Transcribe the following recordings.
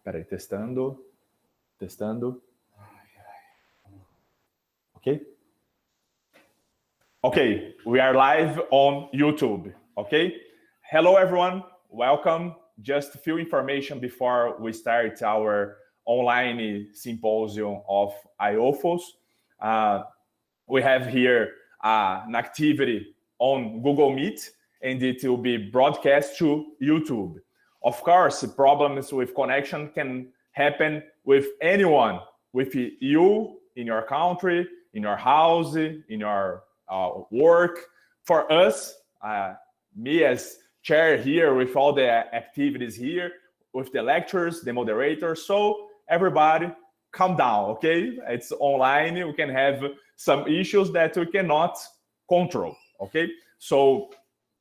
Peraí, testando. Okay. Okay, we are live on YouTube. Okay. Hello, everyone. Welcome. Just a few information before we start our online symposium of IOFOS. We have here an activity on Google Meet, and it will be broadcast to YouTube. Of course, problems with connection can happen with anyone, with you in your country, in your house, in your work. For us, me as chair here with all the activities here, with the lectures, the moderator. So everybody calm down, okay? It's online. We can have some issues that we cannot control, okay? So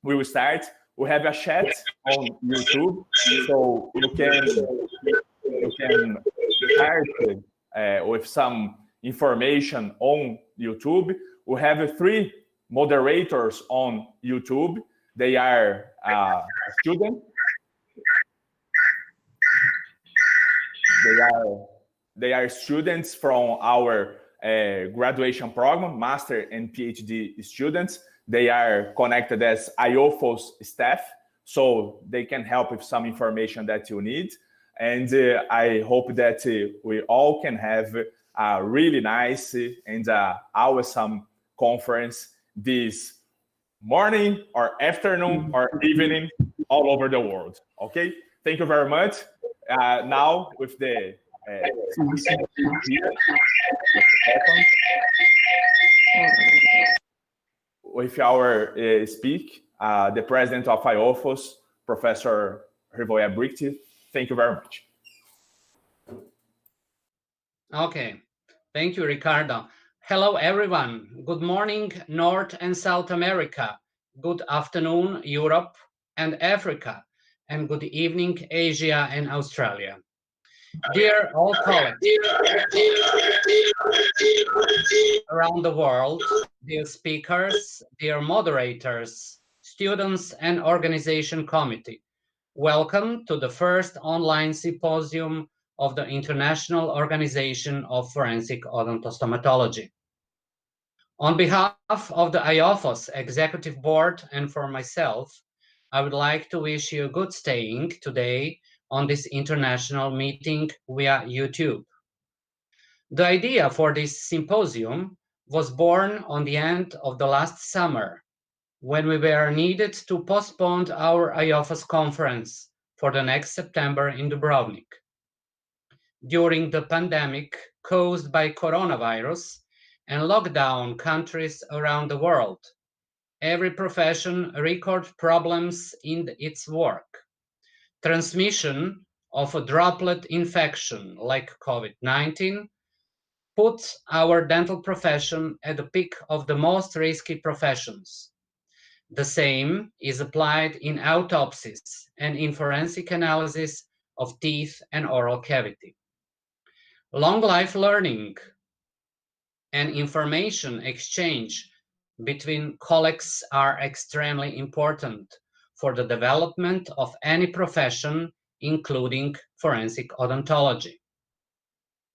we will start. We have a chat on YouTube, so you can start with some information on YouTube. We have 3 moderators on YouTube. They are students. They are students from our graduation program, master and PhD students. They are connected as IOFOS staff, so they can help with some information that you need. And I hope that we all can have a really nice and awesome conference this morning or afternoon or evening all over the world. Okay, thank you very much. Now with the here, with our the president of IOFOS, Professor Rivoia Bricht. Thank you very much. Okay, thank you, Ricardo. Hello, everyone. Good morning, North and South America. Good afternoon, Europe and Africa. And good evening, Asia and Australia. Dear all colleagues around the world, dear speakers, dear moderators, students and organization committee, welcome to the first online symposium of the International Organization of Forensic Odontostomatology. On behalf of the IOFOS Executive Board and for myself, I would like to wish you good staying today on this international meeting via YouTube. The idea for this symposium was born on the end of the last summer, when we were needed to postpone our IOFOS conference for the next September in Dubrovnik. During the pandemic caused by coronavirus and lockdown countries around the world, every profession recorded problems in its work. Transmission of a droplet infection like COVID-19 puts our dental profession at the peak of the most risky professions. The same is applied in autopsies and in forensic analysis of teeth and oral cavity. Long life learning and information exchange between colleagues are extremely important for the development of any profession, including forensic odontology.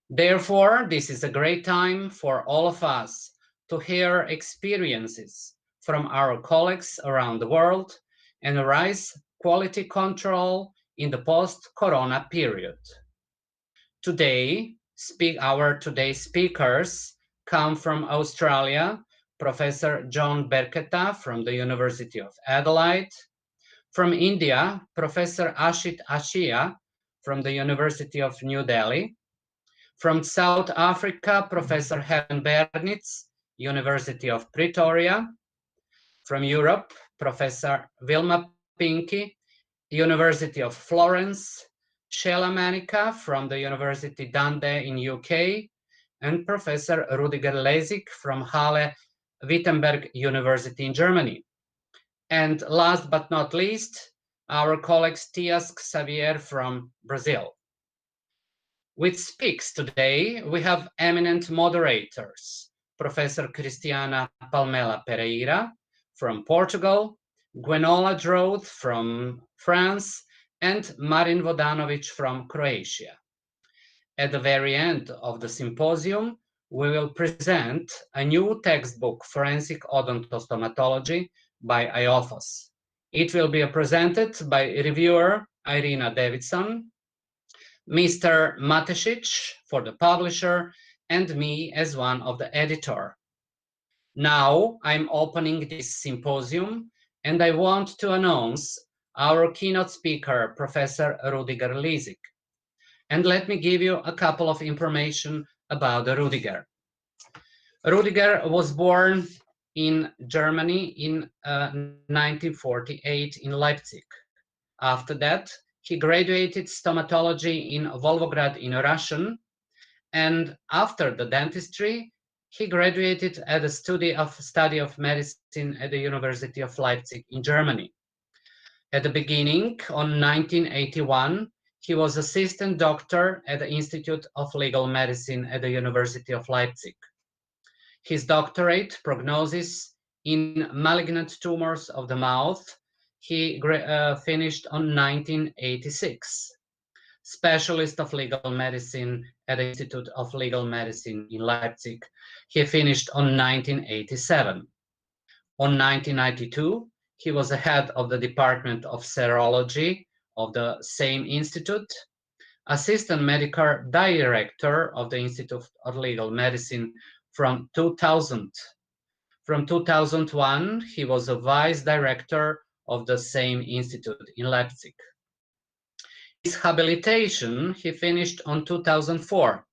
Therefore, this is a great time for all of us to hear experiences from our colleagues around the world and raise quality control in the post-corona period. Today, our today's speakers come from Australia, Professor John Beckett from the University of Adelaide. From India, Professor Ashit Ashia from the University of New Delhi. From South Africa, Professor Helen Bernitz, University of Pretoria. From Europe, Professor Wilma Pinky, University of Florence. Sheila Manica from the University Dundee in UK. And Professor Rudiger Lizik from Halle-Wittenberg University in Germany. And last but not least, our colleague Tias Xavier from Brazil. With speaks today, we have eminent moderators, Professor Cristiana Palmela Pereira from Portugal, Gwenola Droth from France, and Marin Vodanovic from Croatia. At the very end of the symposium, we will present a new textbook, Forensic Odontostomatology by IOFOS. It will be presented by reviewer Irina Davidson, Mr. Matesic for the publisher, and me as one of the editor. Now I'm opening this symposium, and I want to announce our keynote speaker, Professor Rudiger Lizik. And let me give you a couple of information about Rudiger. Rudiger was born in Germany in 1948 in Leipzig. After that, he graduated stomatology in Volgograd in Russian, and after the dentistry, he graduated at the study of medicine at the University of Leipzig in Germany. At the beginning, on 1981, he was assistant doctor at the Institute of Legal Medicine at the University of Leipzig. His doctorate, prognosis in malignant tumors of the mouth, he finished on 1986. Specialist of legal medicine at the Institute of Legal Medicine in Leipzig, he finished on 1987. On 1992, he was the head of the Department of Serology of the same institute, assistant medical director of the Institute of Legal Medicine from 2000. From 2001, he was a vice director of the same institute in Leipzig. His habilitation he finished on 2004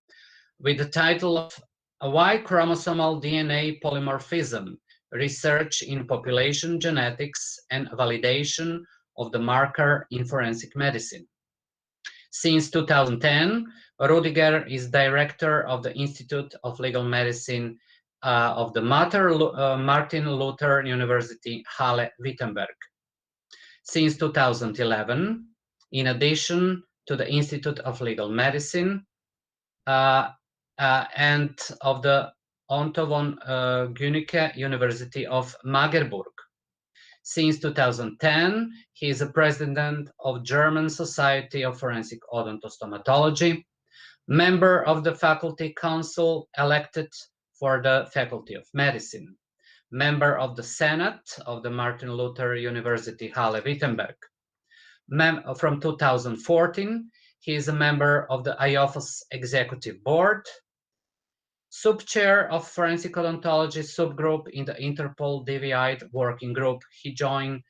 with the title of Y Chromosomal DNA Polymorphism, Research in Population Genetics and Validation of the Marker in Forensic Medicine. Since 2010, Rudiger is director of the Institute of Legal Medicine of the Martin Luther University Halle-Wittenberg. Since 2011, in addition to the Institute of Legal Medicine and of the Otto von Guernicke University of Magdeburg. Since 2010, he is a president of German Society of Forensic Odontostomatology, member of the Faculty Council elected for the Faculty of Medicine, member of the Senate of the Martin Luther University Halle-Wittenberg. From 2014, he is a member of the IOFOS Executive Board, sub-chair of Forensic Odontology subgroup in the Interpol Dvi Working Group. He joined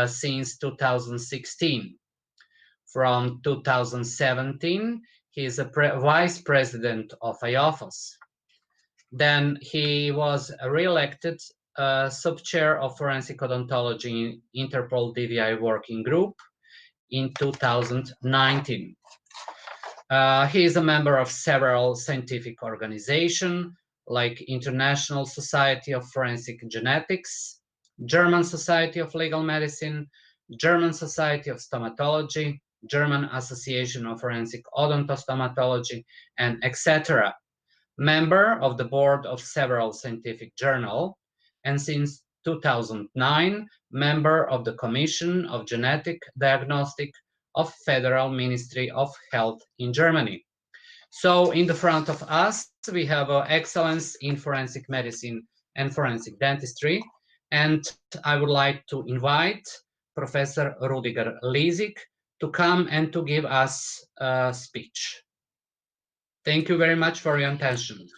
since 2016. From 2017, he is a vice president of IOFOS. Then he was re-elected sub-chair of Forensic Odontology in Interpol Dvi Working Group in 2019. He is a member of several scientific organizations like International Society of Forensic Genetics, German Society of Legal Medicine, German Society of Stomatology, German Association of Forensic Odontostomatology, and etc. Member of the board of several scientific journals, and since 2009, member of the Commission of Genetic Diagnostic of Federal Ministry of Health in Germany. So in the front of us, we have excellence in forensic medicine and forensic dentistry. And I would like to invite Professor Rudiger Lizik to come and to give us a speech. Thank you very much for your attention.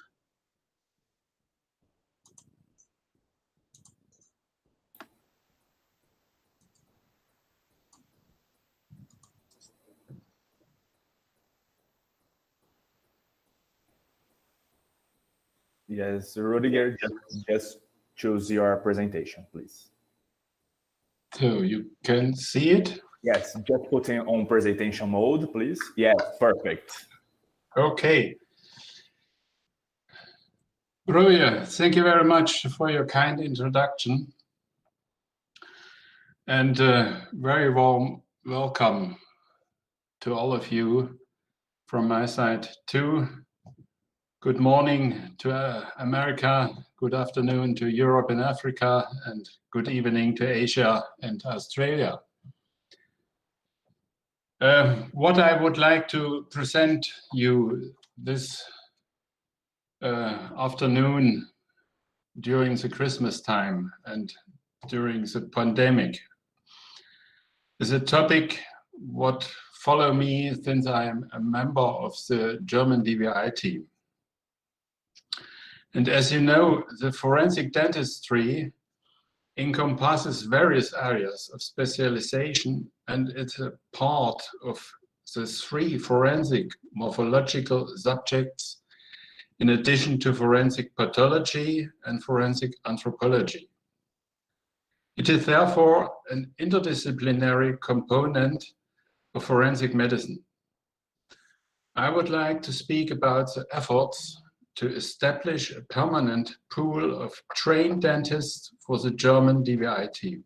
Yes, Rudiger, just choose your presentation, please. So you can see it? Yes, just put in on presentation mode, please. Yes, perfect. Okay. Rudiger, thank you very much for your kind introduction. And very warm welcome to all of you from my side too. Good morning to America, good afternoon to Europe and Africa, and good evening to Asia and Australia. What I would like to present you this afternoon during the Christmas time and during the pandemic is a topic what follow me since I am a member of the German Dvi team. And as you know, the forensic dentistry encompasses various areas of specialization, and it's a part of the 3 forensic morphological subjects in addition to forensic pathology and forensic anthropology. It is therefore an interdisciplinary component of forensic medicine. I would like to speak about the efforts to establish a permanent pool of trained dentists for the German Dvi team.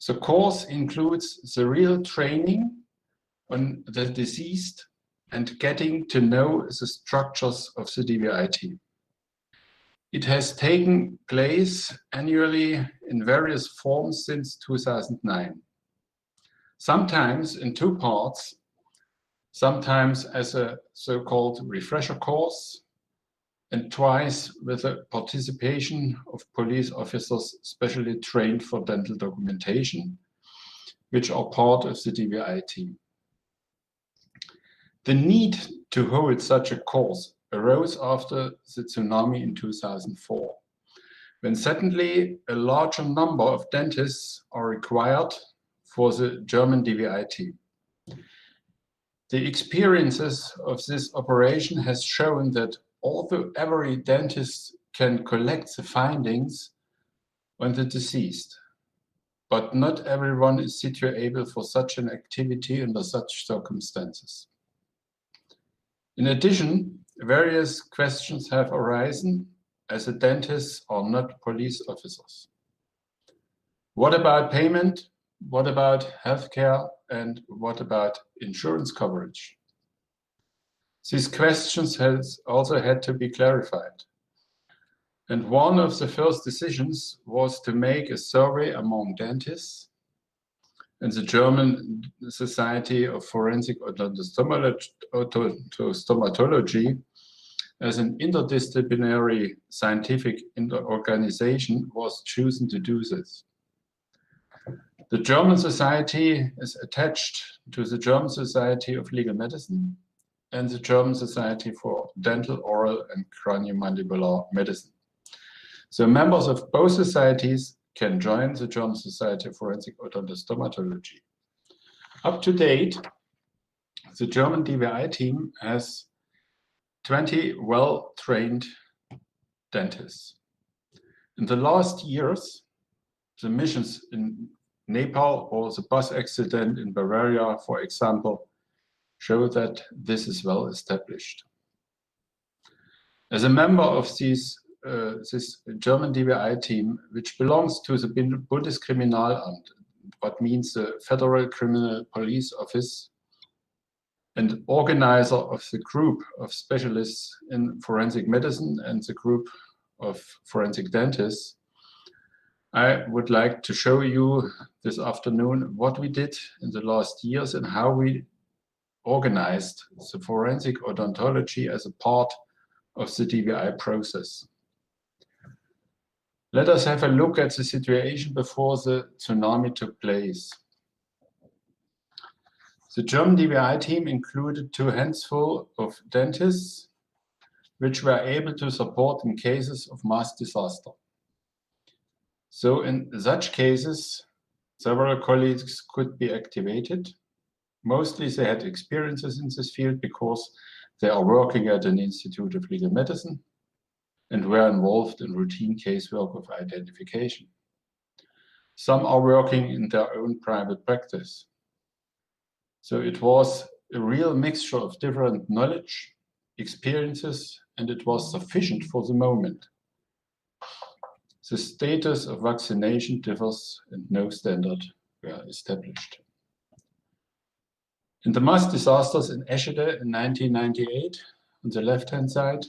The course includes the real training on the deceased and getting to know the structures of the Dvi team. It has taken place annually in various forms since 2009. Sometimes in 2 parts, sometimes as a so-called refresher course, and twice with the participation of police officers specially trained for dental documentation, which are part of the Dvi team. The need to hold such a course arose after the tsunami in 2004, when suddenly a larger number of dentists are required for the German Dvi team. The experiences of this operation has shown that although every dentist can collect the findings on the deceased, but not everyone is situable for such an activity under such circumstances. In addition, various questions have arisen as the dentists are not police officers. What about payment? What about healthcare? And what about insurance coverage? These questions has also had to be clarified. And one of the first decisions was to make a survey among dentists and the German Society of Forensic Odontostomatology as an interdisciplinary scientific organization was chosen to do this. The German Society is attached to the German Society of Legal Medicine and the German Society for Dental, Oral and Craniomandibular Medicine. So members of both societies can join the German Society of Forensic Odontostomatology. Up to date, the German Dvi team has 20 well-trained dentists. In the last years, the missions in Nepal or the bus accident in Bavaria, for example, show that this is well established. As a member of this German Dvi team, which belongs to the Bundeskriminalamt, what means the Federal Criminal Police Office, and organizer of the group of specialists in forensic medicine and the group of forensic dentists, I would like to show you this afternoon what we did in the last years and how we organized the forensic odontology as a part of the Dvi process. Let us have a look at the situation before the tsunami took place. The German Dvi team included 2 handfuls of dentists, which were able to support in cases of mass disaster. So in such cases, several colleagues could be activated. Mostly they had experiences in this field because they are working at an Institute of Legal Medicine and were involved in routine casework of identification. Some are working in their own private practice. So it was a real mixture of different knowledge, experiences, and it was sufficient for the moment. The status of vaccination differs and no standard were established. In the mass disasters in Eschede in 1998, on the left-hand side,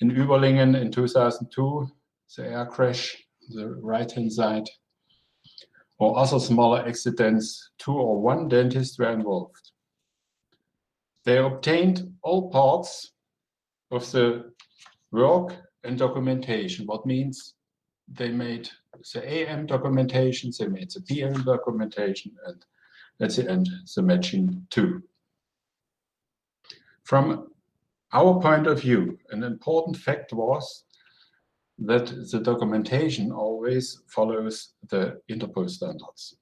in Überlingen in 2002, the air crash, the right-hand side, or other smaller accidents, 2 or 1 dentists were involved. They obtained all parts of the work and documentation. What means they made the AM documentation, they made the PM documentation, and at the end, the matching too. From our point of view, an important fact was that the documentation always follows the Interpol standards.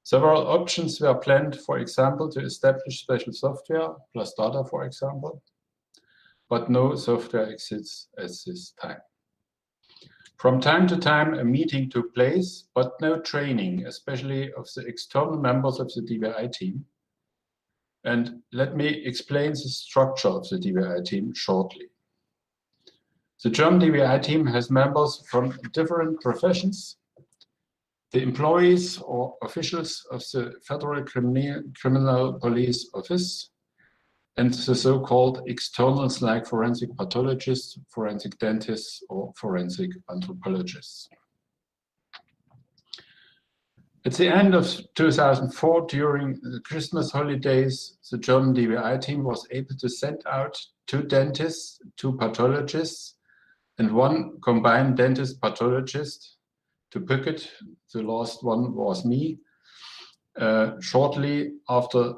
Several options were planned, for example, to establish special software, plus data, for example, but no software exists at this time. From time to time, a meeting took place, but no training, especially of the external members of the Dvi team. And let me explain the structure of the Dvi team shortly. The German Dvi team has members from different professions. The employees or officials of the Federal Criminal Police Office and the so-called externals like forensic pathologists, forensic dentists, or forensic anthropologists. At the end of 2004, during the Christmas holidays, the German Dvi team was able to send out 2 dentists, 2 pathologists, and 1 combined dentist pathologist to Beckett. The last one was me. Shortly after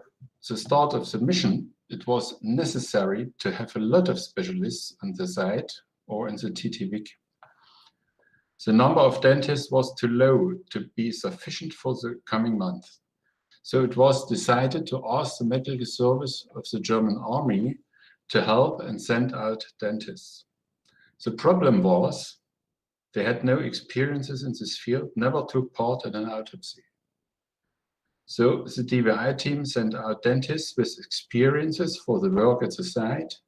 the start of the mission, it was necessary to have a lot of specialists on the site or in the TTVIC. The number of dentists was too low to be sufficient for the coming month. So it was decided to ask the medical service of the German army to help and send out dentists. The problem was they had no experiences in this field, never took part in an autopsy. So the Dvi team sent out dentists with experiences for the work at the site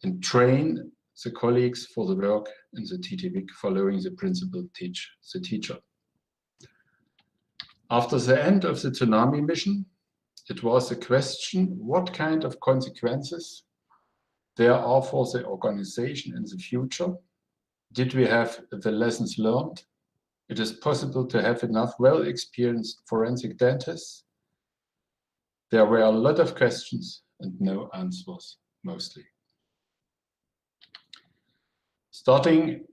and train the colleagues for the work in the TTVIC following the principle teach the teacher. After the end of the tsunami mission, it was a question what kind of consequences there are for the organization in the future. Did we have the lessons learned? It is possible to have enough well-experienced forensic dentists. There were a lot of questions and no answers, mostly. Starting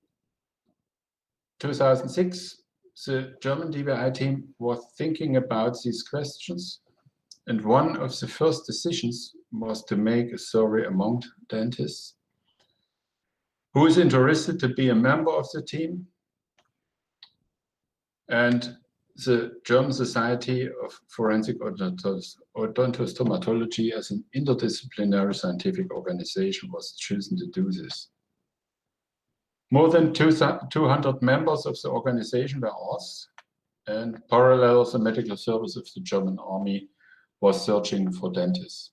2006, the German Dvi team was thinking about these questions, and one of the first decisions was to make a survey among dentists. Who is interested to be a member of the team? And the German Society of Forensic Odontostomatology as an interdisciplinary scientific organization was chosen to do this. More than 200 members of the organization were asked, and parallel, the medical service of the German army was searching for dentists.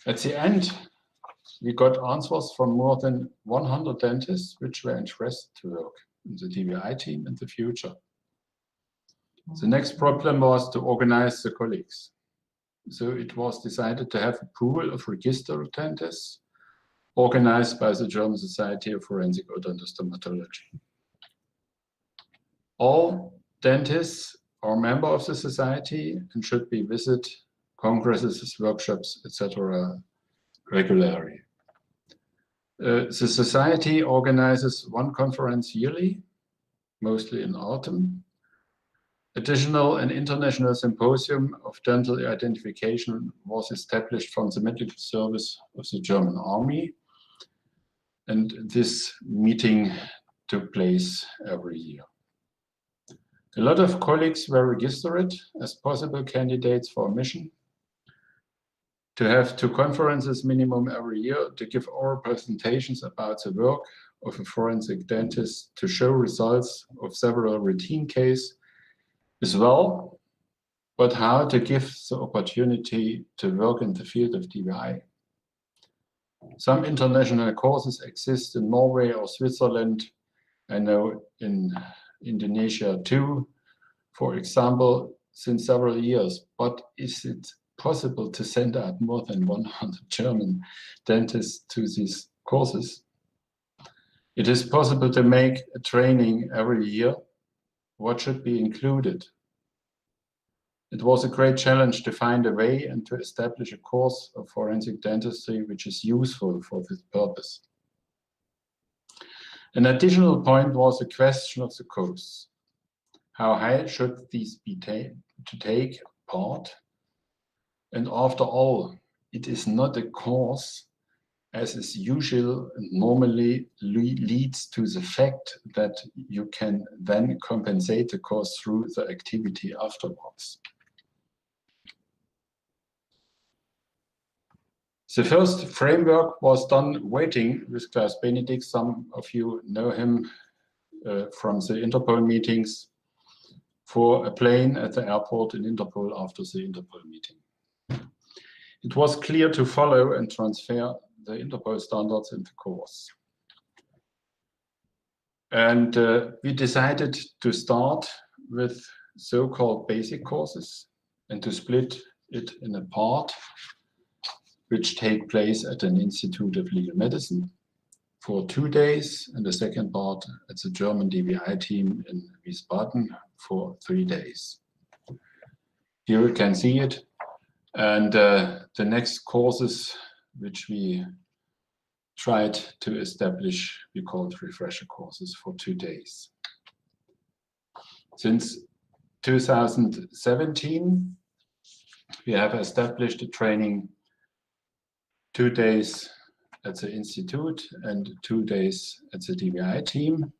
At the end, we got answers from more than 100 dentists which were interested to work in the Dvi team in the future. The next problem was to organize the colleagues. So it was decided to have a pool of registered dentists organized by the German Society of Forensic Odontostomatology. All dentists are members of the society and should be visit congresses, workshops, etc. regularly. The society organizes 1 conference yearly, mostly in autumn. Additional and international symposium of dental identification was established from the medical service of the German army. And this meeting took place every year. A lot of colleagues were registered as possible candidates for a mission. To have 2 conferences minimum every year, to give oral presentations about the work of a forensic dentist, to show results of several routine cases as well, but how to give the opportunity to work in the field of Dvi. Some international courses exist in Norway or Switzerland. I know in Indonesia too, for example, since several years. But is it possible to send out more than 100 German dentists to these courses? It is possible to make a training every year, what should be included. It was a great challenge to find a way and to establish a course of forensic dentistry which is useful for this purpose. An additional point was the question of the course. How high should these be to take part? And after all, it is not a course as is usual and normally leads to the fact that you can then compensate the course through the activity afterwards. The first framework was done waiting with Klaus Benedict. Some of you know him from the Interpol meetings, for a plane at the airport in Interpol after the Interpol meeting. It was clear to follow and transfer the Interpol standards in the course. And we decided to start with so-called basic courses and to split it in a part which take place at an Institute of Legal Medicine for 2 days, and the second part at the German Dvi Team in Wiesbaden for 3 days. Here you can see it. And the next courses which we tried to establish, we called refresher courses for 2 days. Since 2017, we have established a training 2 days at the Institute and 2 days at the Dvi Team.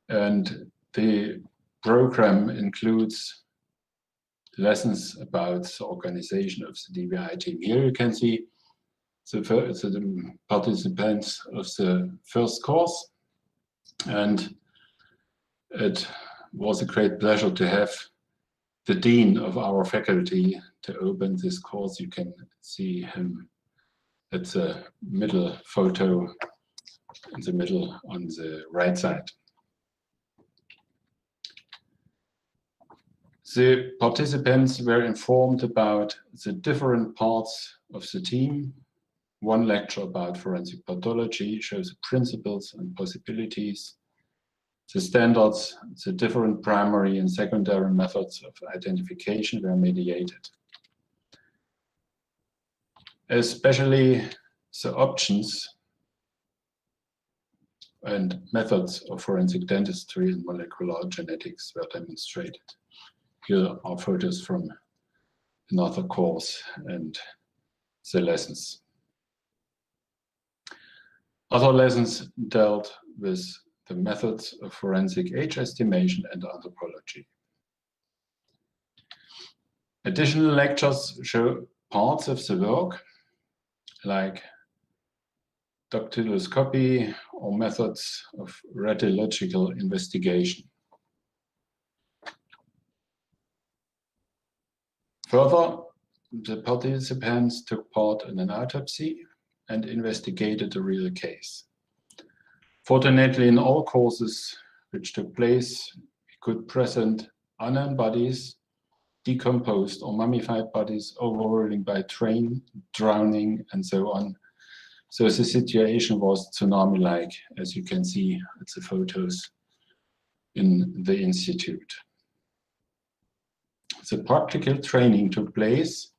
And the program includes lessons about the organization of the Dvi Team. Here you can see the participants of the first course. And it was a great pleasure to have the dean of our faculty to open this course. You can see him at the middle photo, in the middle on the right side. The participants were informed about the different parts of the team. One lecture about forensic pathology shows the principles and possibilities, the standards, the different primary and secondary methods of identification were mediated. Especially the options and methods of forensic dentistry and molecular genetics were demonstrated. Here are photos from another course and the lessons. Other lessons dealt with the methods of forensic age estimation and anthropology. Additional lectures show parts of the work, like dactyloscopy or methods of radiological investigation. Further, the participants took part in an autopsy and investigated a real case. Fortunately, in all courses which took place, we could present unknown bodies, decomposed or mummified bodies, overhauling by train, drowning, and so on. So the situation was tsunami-like, as you can see at the photos in the institute. The practical training took place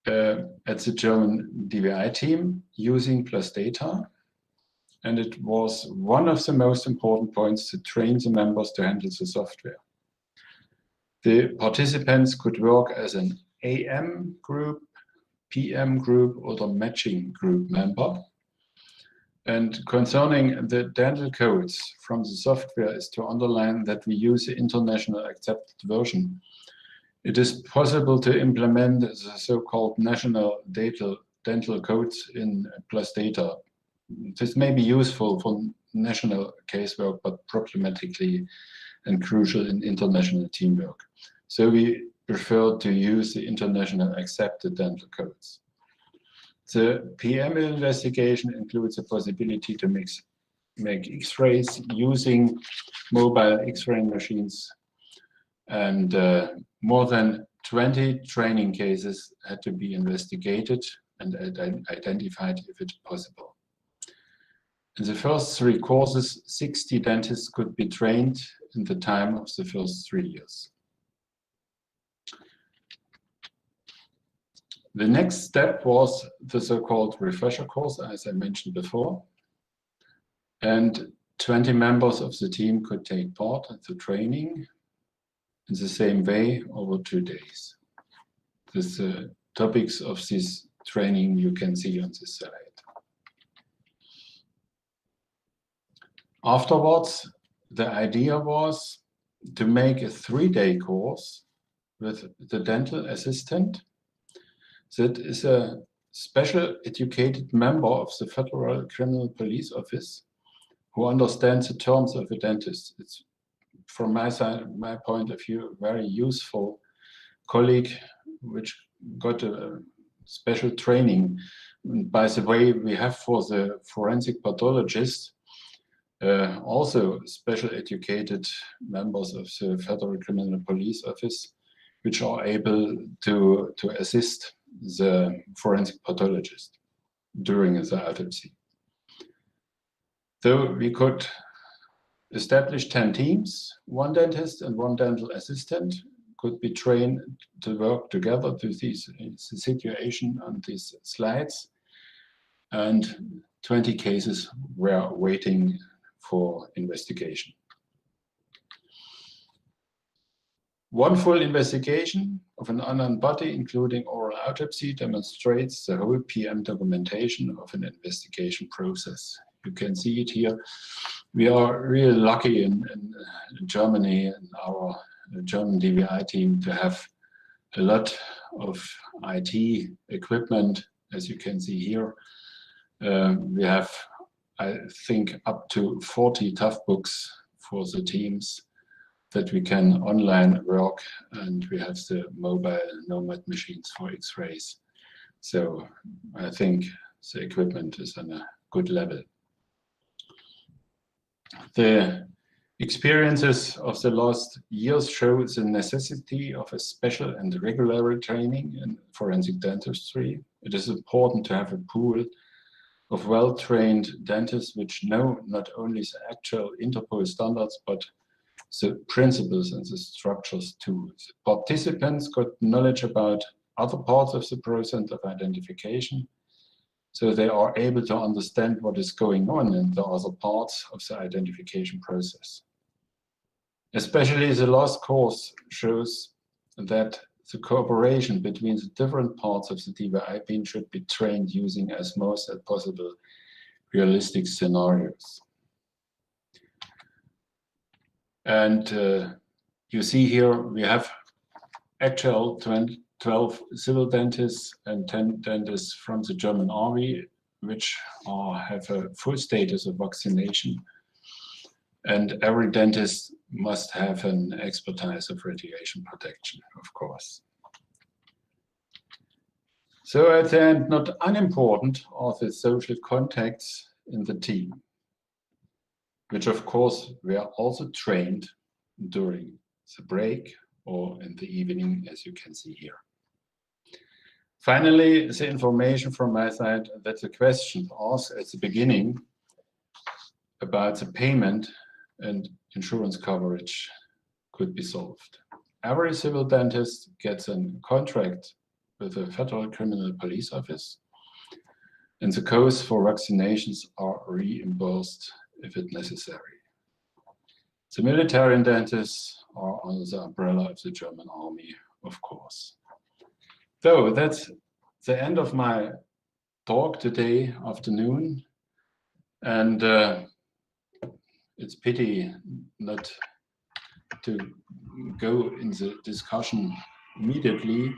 at the German Dvi Team using plus data, and it was one of the most important points to train the members to handle the software. The participants could work as an AM group, PM group, or the matching group member. And concerning the dental codes from the software is to underline that we use the international accepted version. It is possible to implement the so-called national dental codes in plus data. This may be useful for national casework, but problematically and crucial in international teamwork. So we prefer to use the international accepted dental codes. The PM investigation includes the possibility to make X-rays using mobile X-ray machines, and more than 20 training cases had to be investigated and identified if it's possible. In the first 3 courses, 60 dentists could be trained in the time of the first 3 years. The next step was the so-called refresher course, as I mentioned before. And 20 members of the team could take part in the training in the same way over 2 days. The topics of this training you can see on this slide. Afterwards, the idea was to make a 3-day course with the dental assistant that is a special educated member of the Federal Criminal Police Office who understands the terms of a dentist. It's, from my side, my point of view, a very useful colleague which got a special training. By the way, we have for the forensic pathologist also special educated members of the Federal Criminal Police Office which are able to assist the forensic pathologist during the autopsy. So we could establish 10 teams, 1 dentist and 1 dental assistant could be trained to work together to this situation on these slides, and 20 cases were waiting for investigation. One full investigation of an unknown body, including oral autopsy, demonstrates the whole PM documentation of an investigation process. You can see it here. We are really lucky in Germany, in our German Dvi team, to have a lot of IT equipment, as you can see here. We have, I think, up to 40 tough books for the teams that we can online work, and we have the mobile nomad machines for X-rays. So I think the equipment is on a good level. The experiences of the last years show the necessity of a special and regular training in forensic dentistry. It is important to have a pool of well-trained dentists which know not only the actual Interpol standards, but the principles and the structures too. The participants got knowledge about other parts of the process of identification, so they are able to understand what is going on in the other parts of the identification process. Especially the last course shows that the cooperation between the different parts of the Dvi team should be trained using as most as possible realistic scenarios. And you see here we have actual 12 civil dentists and 10 dentists from the German army, which have a full status of vaccination. And every dentist must have an expertise of radiation protection, of course. So at the end, not unimportant are the social contacts in the team, which of course were also trained during the break or in the evening, as you can see here. Finally, the information from my side that the question asked at the beginning about the payment and insurance coverage could be solved. Every civil dentist gets a contract with the Federal Criminal Police Office, and the costs for vaccinations are reimbursed if it's necessary. The military and dentists are under the umbrella of the German army, of course. So that's the end of my talk today afternoon, and it's pity not to go in the discussion immediately.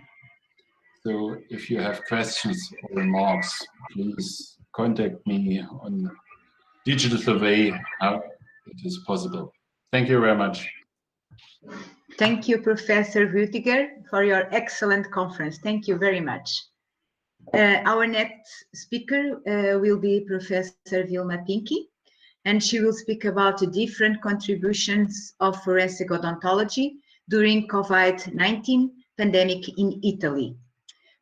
So if you have questions or remarks, please contact me on digital way how it is possible. Thank you very much. Thank you, Professor Rudiger, for your excellent conference. Thank you very much. Our next speaker will be Professor Vilma Pinky, and she will speak about the different contributions of forensic odontology during COVID-19 pandemic in Italy.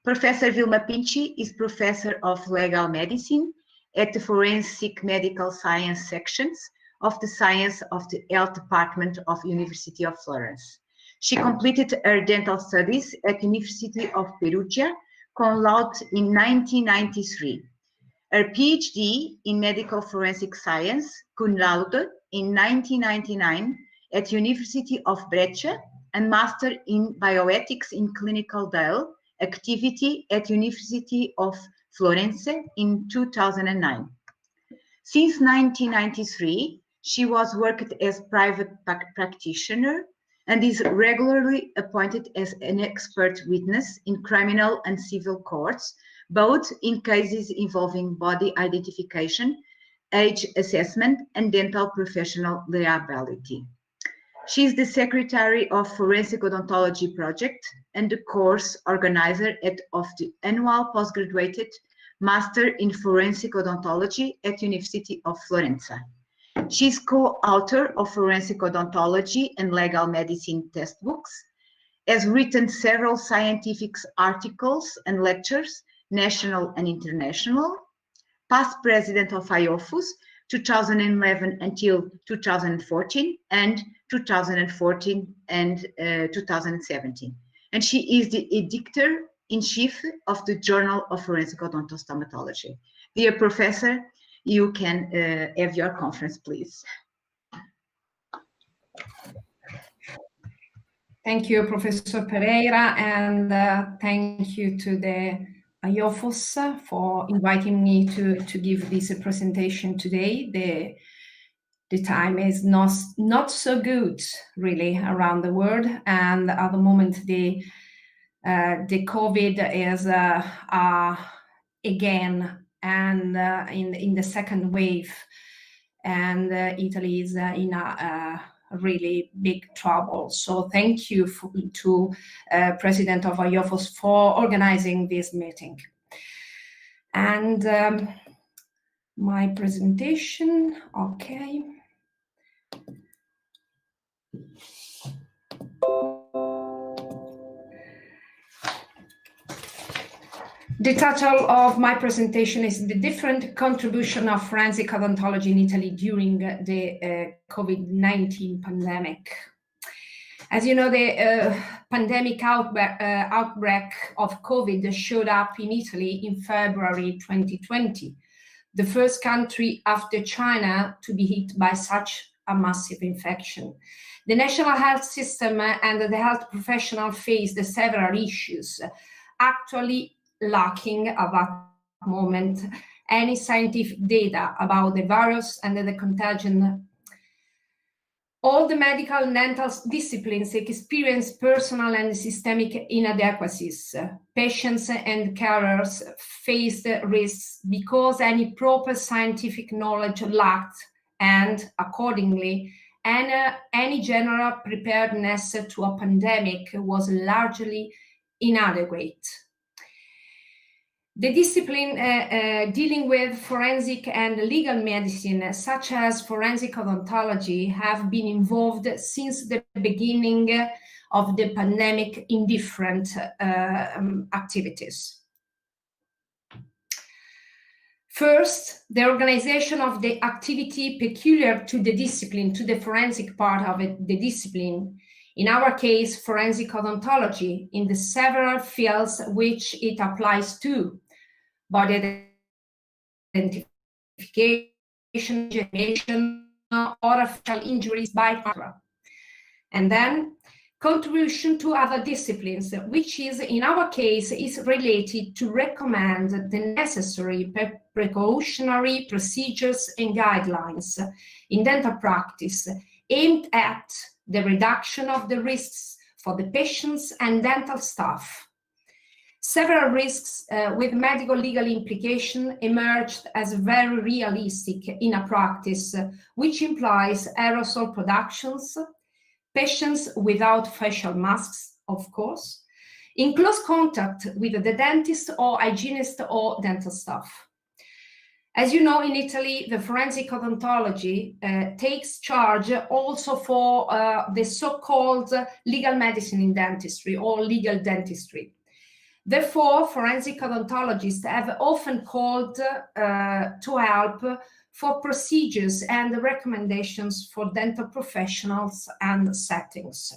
Professor Vilma Pinky is Professor of Legal Medicine at the Forensic Medical Science sections of the Science of the Health Department of University of Florence. She completed her dental studies at University of Perugia, cum laude in 1993. Her PhD in Medical Forensic Science, cum laude in 1999 at University of Brescia, and Master in Bioethics in Clinical Dial Activity at University of Florence in 2009. Since 1993, she was worked as private practitioner and is regularly appointed as an expert witness in criminal and civil courts, both in cases involving body identification, age assessment, and dental professional liability. She is the secretary of Forensic Odontology Project and the course organizer of the annual postgraduate Master in Forensic Odontology at University of Florence. She is co-author of Forensic Odontology and Legal Medicine textbooks, has written several scientific articles and lectures, national and international, past president of IOFOS 2011 until 2014, and 2014 and 2017. And she is the editor-in-chief of the Journal of Forensic Odontostomatology. Dear Professor, you can have your conference, please. Thank you, Professor Pereira, and thank you to the IOFOS for inviting me to give this presentation today. The time is not so good, really, around the world, and at the moment the COVID is again and in the second wave, and Italy is in a really big trouble. So thank you to President of IOFOS for organizing this meeting. And my presentation, okay. The title of my presentation is The Different Contribution of Forensic Odontology in Italy During the COVID-19 Pandemic. As you know, the pandemic outbreak of COVID showed up in Italy in February 2020, the first country after China to be hit by such a massive infection. The national health system and the health professional faced several issues, actually lacking at that moment any scientific data about the virus and the contagion. All the medical and dental disciplines experience personal and systemic inadequacies. Patients and carers faced risks because any proper scientific knowledge lacked, and accordingly, any general preparedness to a pandemic was largely inadequate. The discipline dealing with forensic and legal medicine, such as forensic odontology, have been involved since the beginning of the pandemic in different activities. First, the organization of the activity peculiar to the discipline, to the forensic part of the discipline, in our case, forensic odontology, in the several fields which it applies to: body identification, generation, or facial injuries by camera. And then contribution to other disciplines, which is, in our case, is related to recommend the necessary precautionary procedures and guidelines in dental practice aimed at the reduction of the risks for the patients and dental staff. Several risks with medical legal implication emerged as very realistic in a practice, which implies aerosol productions, patients without facial masks, of course, in close contact with the dentist or hygienist or dental staff. As you know, in Italy, the forensic odontology takes charge also for the so-called legal medicine in dentistry or legal dentistry. Therefore, forensic odontologists have often called to help for procedures and recommendations for dental professionals and settings.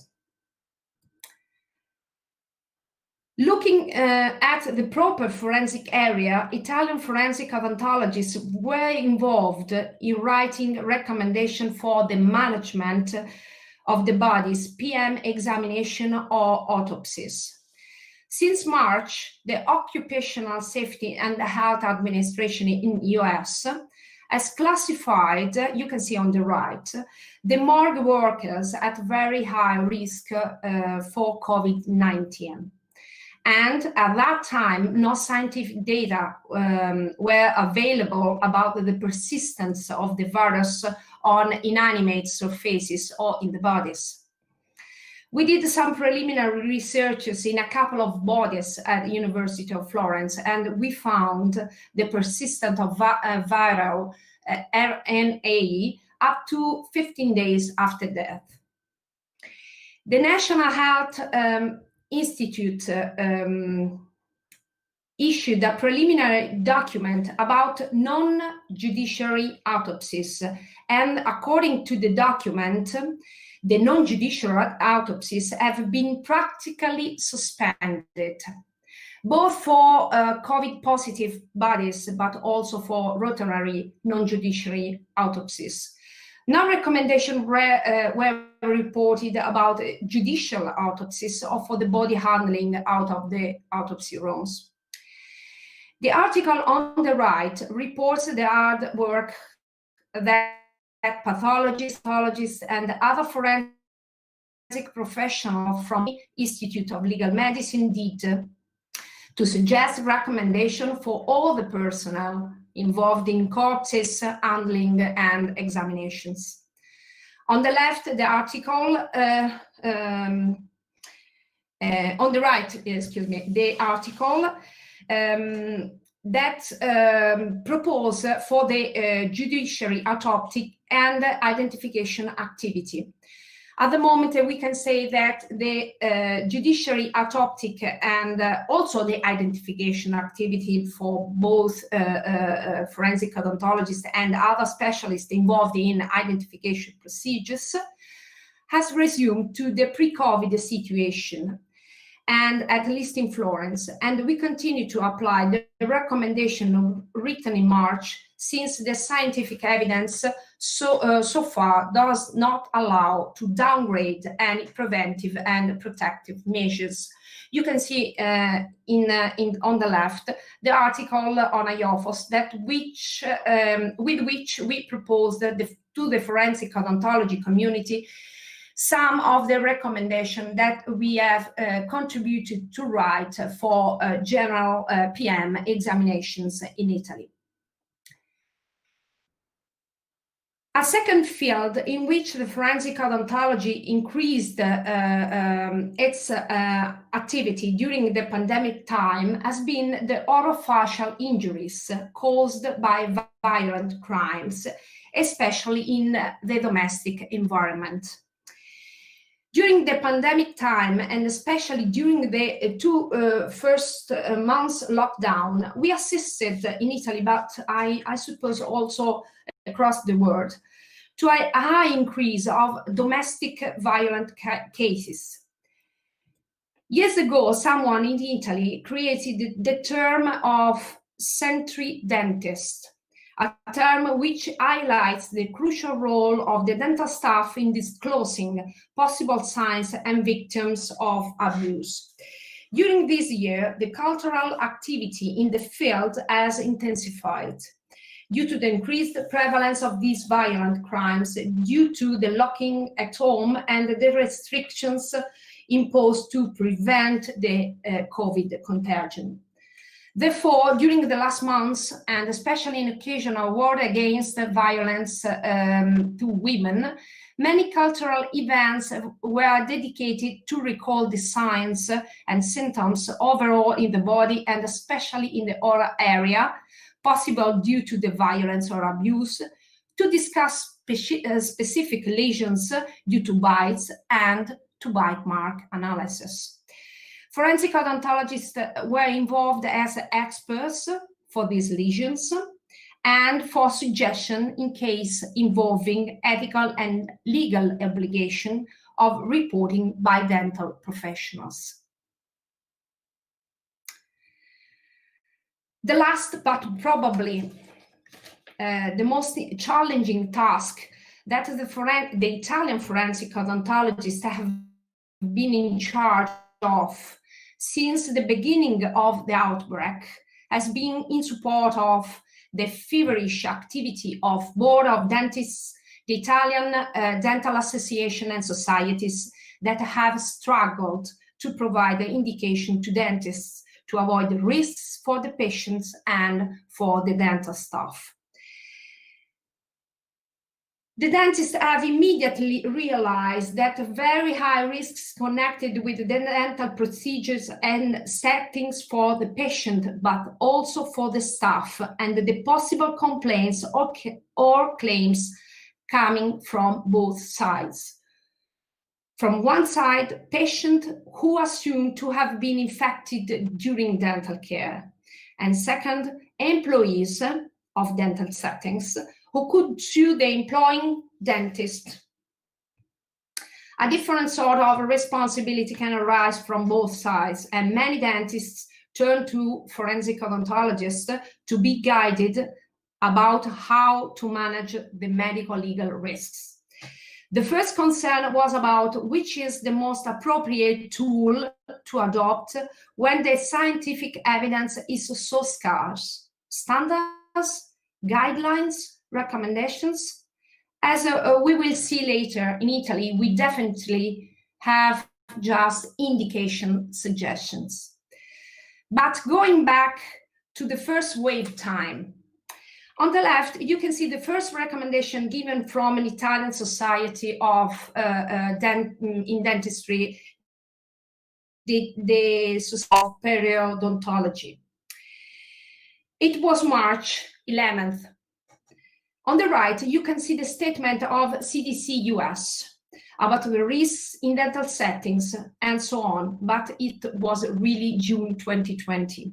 Looking at the proper forensic area, Italian forensic odontologists were involved in writing recommendations for the management of the body's PM examination or autopsies. Since March, the Occupational Safety and Health Administration in the US has classified, you can see on the right, the morgue workers at very high risk for COVID-19. And at that time, no scientific data were available about the persistence of the virus on inanimate surfaces or in the bodies. We did some preliminary researches in a couple of bodies at the University of Florence, and we found the persistence of viral RNA up to 15 days after death. The National Health Institute issued a preliminary document about non-judiciary autopsies, and according to the document, the non-judicial autopsies have been practically suspended, both for COVID-positive bodies, but also for rotary non-judiciary autopsies. No recommendations were reported about judicial autopsies or for the body handling out of the autopsy rooms. The article on the right reports the hard work that pathologists, and other forensic professionals from the Institute of Legal Medicine did to suggest recommendations for all the personnel involved in corpses handling and examinations. On the left, the article, on the right, excuse me, the article that propose for the judiciary autopsy and identification activity. At the moment, we can say that the judiciary autopsy and also the identification activity for both forensic odontologists and other specialists involved in identification procedures has resumed to the pre-COVID situation, and at least in Florence. And we continue to apply the recommendation written in March, since the scientific evidence so far does not allow to downgrade any preventive and protective measures. You can see on the left the article on IOFOS that with which we proposed to the forensic odontology community some of the recommendations that we have contributed to write for general PM examinations in Italy. A second field in which the forensic odontology increased its activity during the pandemic time has been the orofacial injuries caused by violent crimes, especially in the domestic environment. During the pandemic time, and especially during the two first months lockdown, we assisted in Italy, but I suppose also across the world, to a high increase of domestic violent cases. Years ago, someone in Italy created the term of sentry dentist, a term which highlights the crucial role of the dental staff in disclosing possible signs and victims of abuse. During this year, the cultural activity in the field has intensified due to the increased prevalence of these violent crimes, due to the locking at home and the restrictions imposed to prevent the COVID contagion. Therefore, during the last months, and especially in occasion of war against violence to women, many cultural events were dedicated to recall the signs and symptoms overall in the body, and especially in the oral area, possible due to the violence or abuse, to discuss specific lesions due to bites and to bite mark analysis. Forensic odontologists were involved as experts for these lesions and for suggestion in case involving ethical and legal obligation of reporting by dental professionals. The last, but probably the most challenging task that the Italian forensic odontologists have been in charge of since the beginning of the outbreak has been in support of the feverish activity of Board of Dentists, the Italian Dental Association and societies that have struggled to provide the indication to dentists to avoid the risks for the patients and for the dental staff. The dentists have immediately realized that very high risks connected with the dental procedures and settings for the patient, but also for the staff, and the possible complaints or claims coming from both sides. From one side, patient who assumed to have been infected during dental care, and second, employees of dental settings who could sue the employing dentist. A different sort of responsibility can arise from both sides, and many dentists turn to forensic odontologists to be guided about how to manage the medical legal risks. The first concern was about which is the most appropriate tool to adopt when the scientific evidence is so scarce. Standards, guidelines, recommendations. As we will see later, in Italy, we definitely have just indication suggestions. But going back to the first wave time, on the left, you can see the first recommendation given from an Italian society of in dentistry, the Society of Periodontology. It was March 11th. On the right, you can see the statement of CDC US about the risks in dental settings and so on, but it was really June 2020.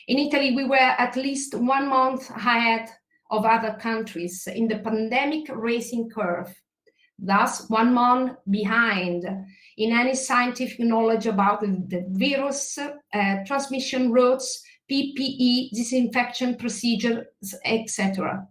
In Italy, we were at least 1 month ahead of other countries in the pandemic racing curve, thus 1 month behind in any scientific knowledge about the virus, transmission routes, PPE, disinfection procedures, etc.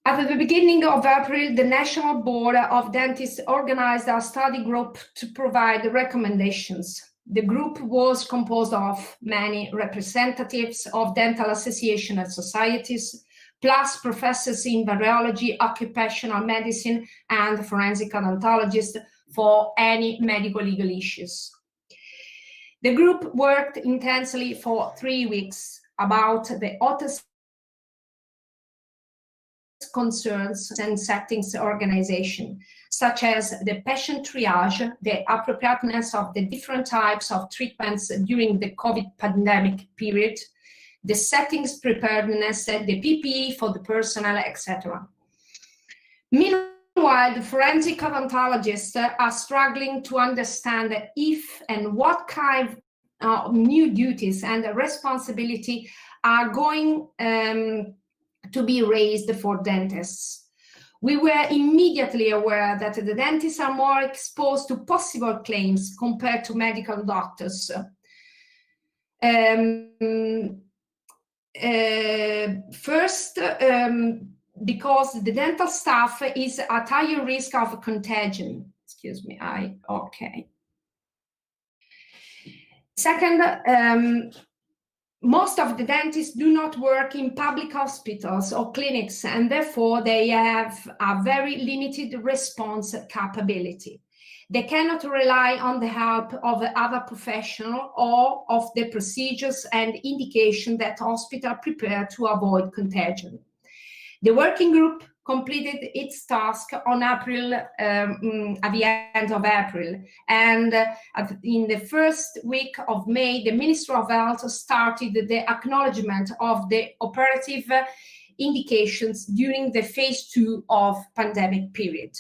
At the beginning of April, the National Board of Dentists organized a study group to provide recommendations. The group was composed of many representatives of dental associations and societies, plus professors in radiology, occupational medicine, and forensic odontologists for any medical legal issues. The group worked intensely for 3 weeks about the hottest concerns and settings organization, such as the patient triage, the appropriateness of the different types of treatments during the COVID pandemic period, the settings preparedness, the PPE for the personnel, etc. Meanwhile, the forensic odontologists are struggling to understand if and what kind of new duties and responsibility are going to be raised for dentists. We were immediately aware that the dentists are more exposed to possible claims compared to medical doctors. First, because the dental staff is at higher risk of contagion. Excuse me, okay. Second, most of the dentists do not work in public hospitals or clinics, and therefore they have a very limited response capability. They cannot rely on the help of other professionals or of the procedures and indication that hospitals prepare to avoid contagion. The working group completed its task on April, at the end of April, and in the first week of May, the Ministry of Health started the acknowledgement of the operative indications during the phase 2 of pandemic period.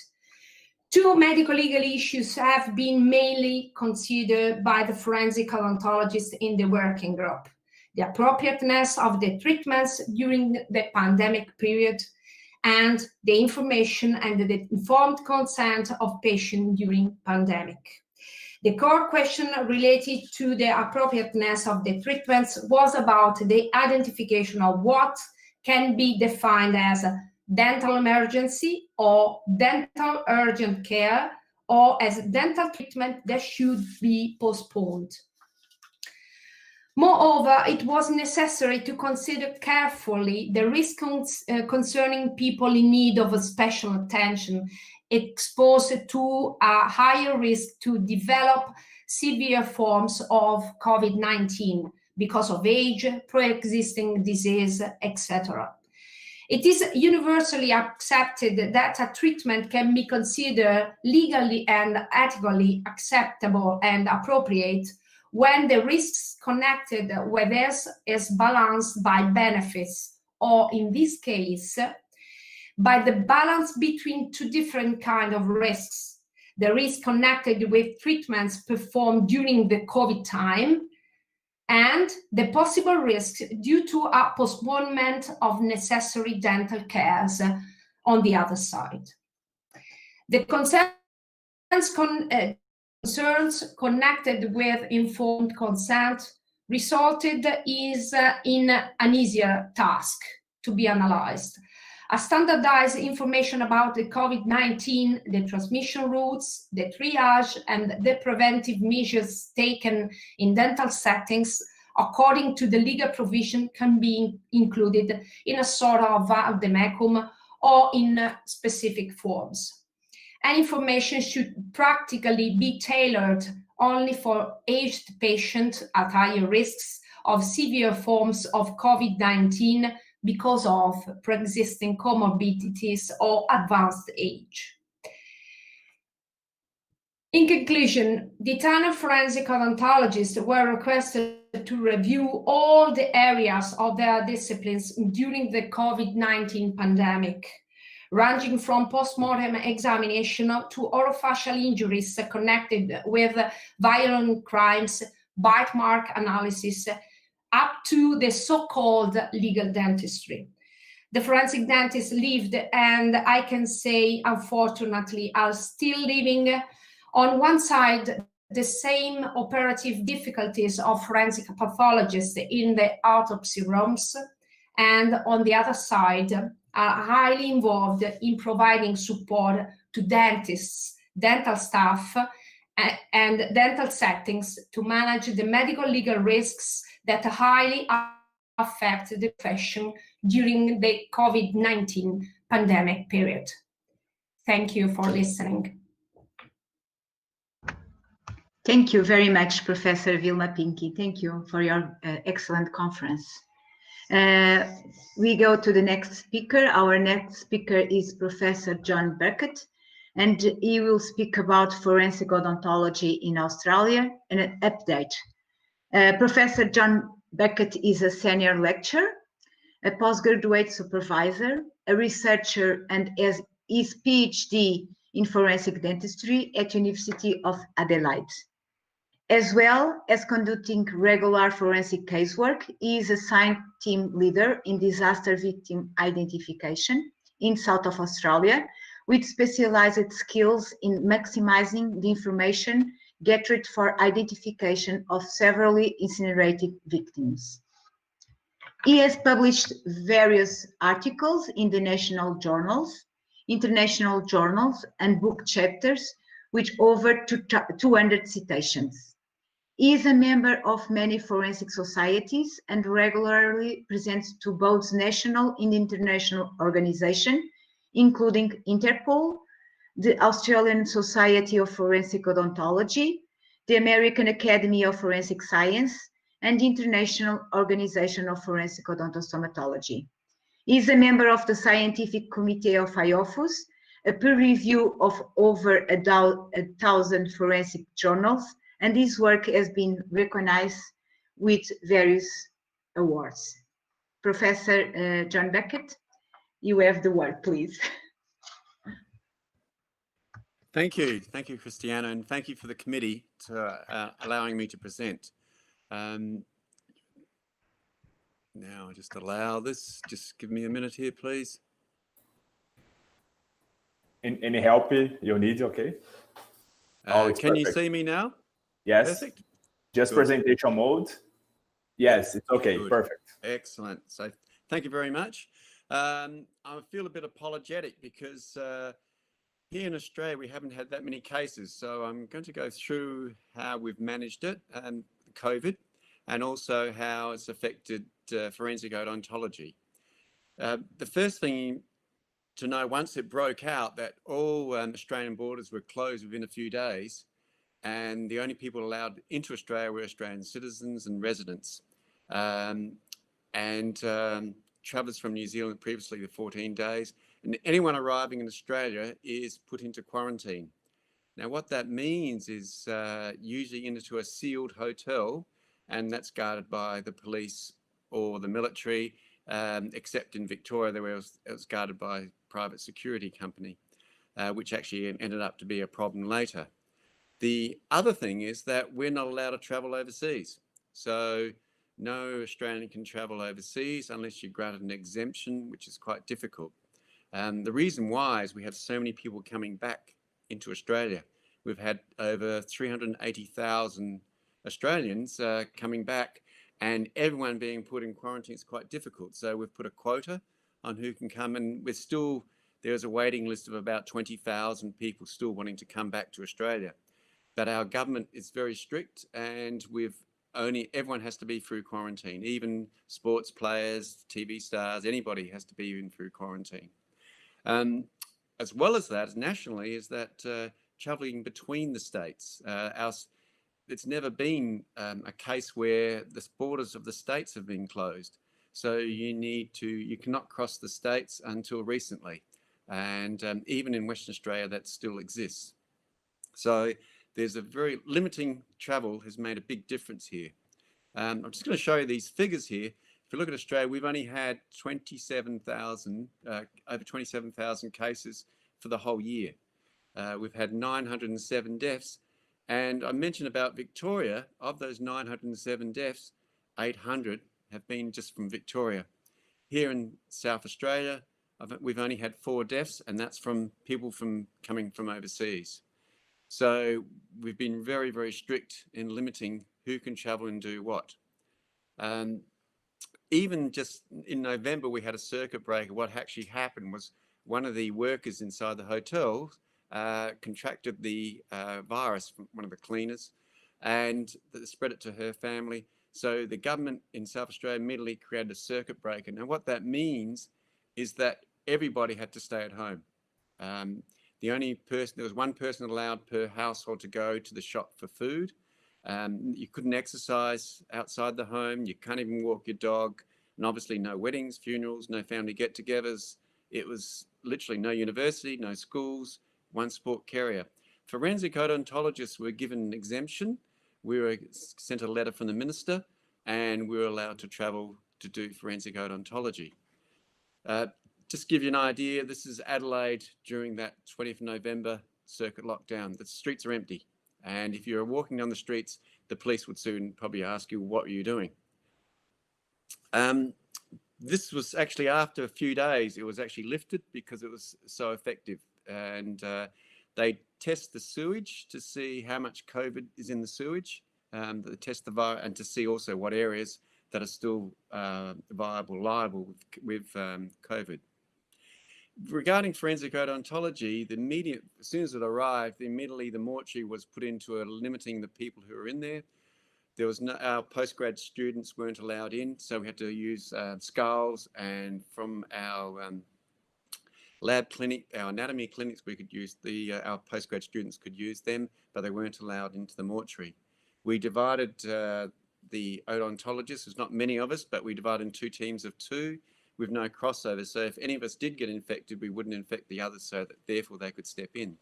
Two medical legal issues have been mainly considered by the forensic odontologists in the working group: the appropriateness of the treatments during the pandemic period and the information and the informed consent of patients during pandemic. The core question related to the appropriateness of the treatments was about the identification of what can be defined as a dental emergency or dental urgent care, or as dental treatment that should be postponed. Moreover, it was necessary to consider carefully the risks concerning people in need of a special attention, exposed to a higher risk to develop severe forms of COVID-19 because of age, pre-existing disease, etc. It is universally accepted that a treatment can be considered legally and ethically acceptable and appropriate when the risks connected with this is balanced by benefits, or in this case, by the balance between two different kinds of risks: the risk connected with treatments performed during the COVID time, and the possible risk due to a postponement of necessary dental cares on the other side. The concerns connected with informed consent resulted in an easier task to be analyzed. A standardized information about the COVID-19, the transmission routes, the triage, and the preventive measures taken in dental settings according to the legal provision can be included in a sort of vademecum or in specific forms. And information should practically be tailored only for aged patients at higher risks of severe forms of COVID-19 because of pre-existing comorbidities or advanced age. In conclusion, the Italian forensic odontologists were requested to review all the areas of their disciplines during the COVID-19 pandemic, ranging from postmortem examination to orofacial injuries connected with violent crimes, bite mark analysis, up to the so-called legal dentistry. The forensic dentists lived, and I can say, unfortunately, are still living, on one side, the same operative difficulties of forensic pathologists in the autopsy rooms, and on the other side, are highly involved in providing support to dentists, dental staff, and dental settings to manage the medical legal risks that highly affect the profession during the COVID-19 pandemic period. Thank you for listening. Thank you very much, Professor Vilma Pinky. Thank you for your excellent conference. We go to the next speaker. Our next speaker is Professor John Beckett, and he will speak about forensic odontology in Australia and an update. Professor John Beckett is a senior lecturer, a postgraduate supervisor, a researcher, and has his PhD in forensic dentistry at University of Adelaide. As well as conducting regular forensic casework, he is assigned team leader in disaster victim identification in South of Australia, with specialized skills in maximizing the information gathered for identification of severely incinerated victims. He has published various articles in the national journals, international journals, and book chapters with over 200 citations. He is a member of many forensic societies and regularly presents to both national and international organizations, including Interpol, the Australian Society of Forensic Odontology, the American Academy of Forensic Science, and the International Organization of Forensic Odontostomatology. He is a member of the Scientific Committee of IOFOS, a peer review of over 1,000 forensic journals, and his work has been recognized with various awards. Professor John Beckett, you have the word, please. Thank you, Cristiano, and thank you for the committee to allowing me to present. Now, just allow this. Just give me a minute here, please. Any help you need? Okay. Can you see me now? Yes. Perfect. Just Good. presentation mode. Yes, it's okay. Good. Perfect. Excellent. So thank you very much. I feel a bit apologetic because here in Australia, we haven't had that many cases. So I'm going to go through how we've managed it, COVID, and also how it's affected forensic odontology. The first thing to know, once it broke out that all Australian borders were closed within a few days, and the only people allowed into Australia were Australian citizens and residents. Travellers from New Zealand previously the 14 days, and anyone arriving in Australia is put into quarantine. Now, what that means is usually into a sealed hotel, and that's guarded by the police or the military, except in Victoria, it was guarded by a private security company, which actually ended up to be a problem later. The other thing is that we're not allowed to travel overseas. So no Australian can travel overseas unless you're granted an exemption, which is quite difficult. The reason why is we have so many people coming back into Australia. We've had over 380,000 Australians coming back, and everyone being put in quarantine is quite difficult. So we've put a quota on who can come, and there's a waiting list of about 20,000 people still wanting to come back to Australia. But our government is very strict, and everyone has to be through quarantine. Even sports players, TV stars, anybody has to be in through quarantine. As well as that, nationally, is that travelling between the states. It's never been a case where the borders of the states have been closed. So you cannot cross the states until recently. And even in Western Australia, that still exists. So there's a very limiting travel has made a big difference here. I'm just going to show you these figures here. If you look at Australia, we've only had over 27,000 cases for the whole year. We've had 907 deaths. And I mentioned about Victoria, of those 907 deaths, 800 have been just from Victoria. Here in South Australia, we've only had 4 deaths, and that's from people coming from overseas. So we've been very, very strict in limiting who can travel and do what. Even just in November, we had a circuit breaker. What actually happened was one of the workers inside the hotel contracted the virus from one of the cleaners, and spread it to her family. So the government in South Australia immediately created a circuit breaker. Now, what that means is that everybody had to stay at home. There was one person allowed per household to go to the shop for food. You couldn't exercise outside the home. You can't even walk your dog. And obviously no weddings, funerals, no family get-togethers. It was literally no university, no schools, one sport carrier. Forensic odontologists were given an exemption. We were sent a letter from the minister, and we were allowed to travel to do forensic odontology. Just to give you an idea, this is Adelaide during that 20th of November circuit lockdown. The streets are empty. And if you're walking down the streets, the police would soon probably ask you, what were you doing? This was actually after a few days, it was actually lifted because it was so effective. And they test the sewage to see how much COVID is in the sewage. They test the virus and to see also what areas that are still liable with COVID. Regarding forensic odontology, as soon as it arrived, immediately the mortuary was put into limiting the people who were in there. Our postgrad students weren't allowed in, so we had to use skulls, and from our lab clinic, our anatomy clinics, we could use our postgrad students could use them, but they weren't allowed into the mortuary. We divided the odontologists. There's not many of us, but we divided in 2 teams of 2. With no crossover. So if any of us did get infected, we wouldn't infect the others, so that therefore they could step in.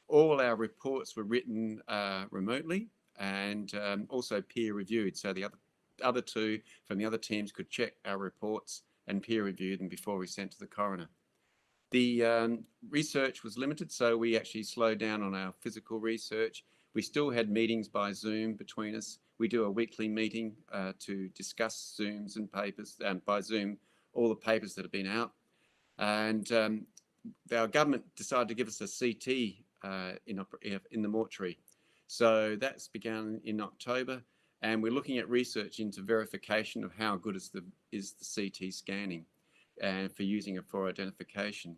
All our reports were written remotely and also peer reviewed. So the other 2 from the other teams could check our reports and peer review them before we sent to the coroner. The research was limited, so we actually slowed down on our physical research. We still had meetings by Zoom between us. We do a weekly meeting to discuss Zooms and papers, and by Zoom, all the papers that have been out. And our government decided to give us a CT in the mortuary. So that's begun in October, and we're looking at research into verification of how good is the CT scanning and for using it for identification.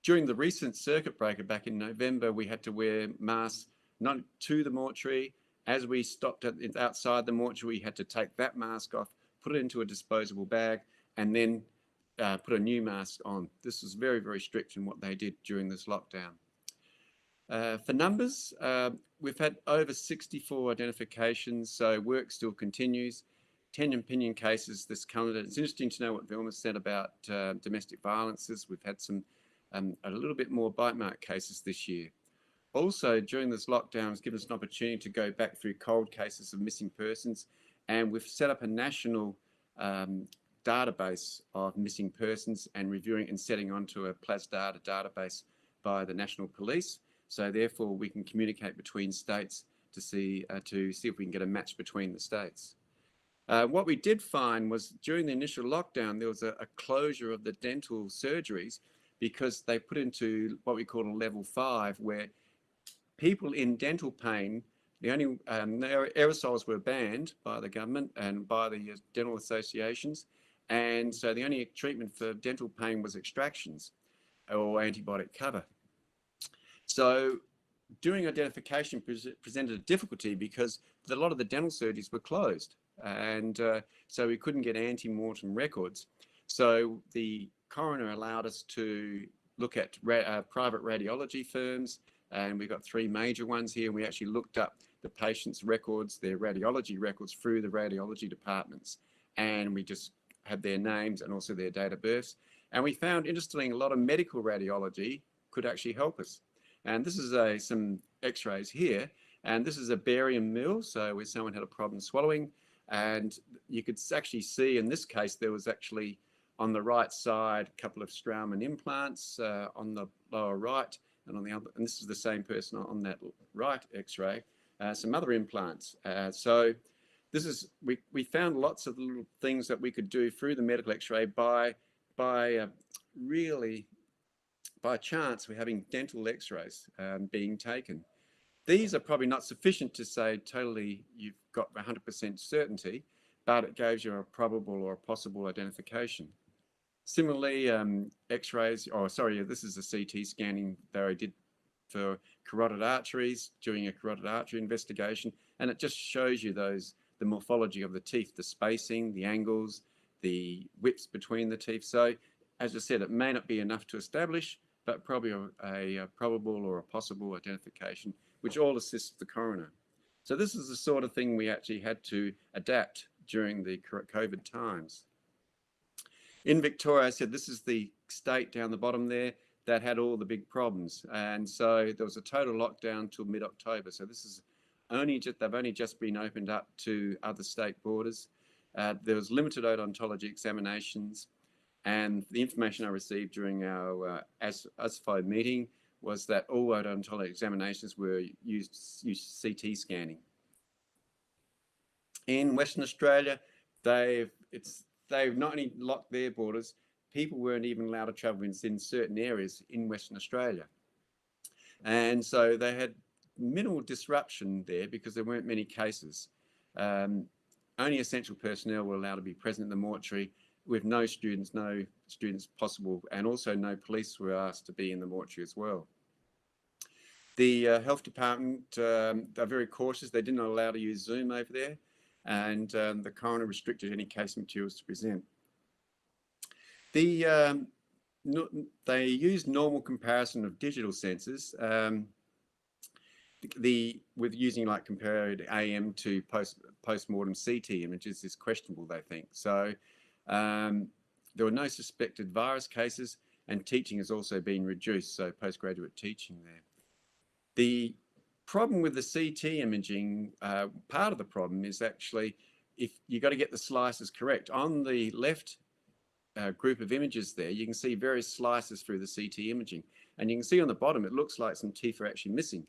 During the recent circuit breaker back in November, we had to wear masks not to the mortuary. As we stopped outside the mortuary, we had to take that mask off, put it into a disposable bag, and then put a new mask on. This was very, very strict in what they did during this lockdown. For numbers, we've had over 64 identifications, so work still continues. 10 opinion cases this calendar. It's interesting to know what Vilma said about domestic violences. We've had some a little bit more bite mark cases this year. Also, during this lockdown, it's given us an opportunity to go back through cold cases of missing persons, and we've set up a national database of missing persons and reviewing and setting onto a PlasData database by the National Police. So therefore, we can communicate between states to see if we can get a match between the states. What we did find was during the initial lockdown, there was a closure of the dental surgeries because they put into what we call a level 5, where people in dental pain, the only aerosols were banned by the government and by the dental associations. And so the only treatment for dental pain was extractions or antibiotic cover. So doing identification presented a difficulty because a lot of the dental surgeries were closed. And so we couldn't get ante-mortem records. So the coroner allowed us to look at private radiology firms, and we've got 3 major ones here. And we actually looked up the patient's records, their radiology records through the radiology departments. And we just had their names and also their date of births. And we found, interestingly, a lot of medical radiology could actually help us. And this is some x-rays here. And this is a barium mill, so where someone had a problem swallowing. And you could actually see in this case, there was actually on the right side, a couple of Straumann implants on the lower right, and on the other, and this is the same person on that right x-ray, some other implants. So this is, we found lots of little things that we could do through the medical x-ray by chance, we're having dental x-rays being taken. These are probably not sufficient to say totally you've got 100% certainty, but it gives you a probable or a possible identification. Similarly, x-rays, this is a CT scanning that I did for carotid arteries, doing a carotid artery investigation, and it just shows you the morphology of the teeth, the spacing, the angles, the widths between the teeth. So, as I said, it may not be enough to establish, but probably a probable or a possible identification, which all assists the coroner. So this is the sort of thing we actually had to adapt during the COVID times. In Victoria, I said this is the state down the bottom there that had all the big problems. And so there was a total lockdown till mid-October. So this is they've only just been opened up to other state borders. There was limited odontology examinations. And the information I received during our ASFI meeting was that all odontology examinations were used CT scanning. In Western Australia, they've not only locked their borders, people weren't even allowed to travel in certain areas in Western Australia. And so they had minimal disruption there because there weren't many cases. Only essential personnel were allowed to be present in the mortuary, with no students possible, and also no police were asked to be in the mortuary as well. The health department, they're very cautious. They didn't allow to use Zoom over there, and the coroner restricted any case materials to present. They used normal comparison of digital sensors, with using like compared AM to postmortem CT images is questionable, they think. So there were no suspected virus cases, and teaching has also been reduced, so postgraduate teaching there. The problem with the CT imaging, part of the problem is actually if you got to get the slices correct. On the left group of images there, you can see various slices through the CT imaging. And you can see on the bottom, it looks like some teeth are actually missing.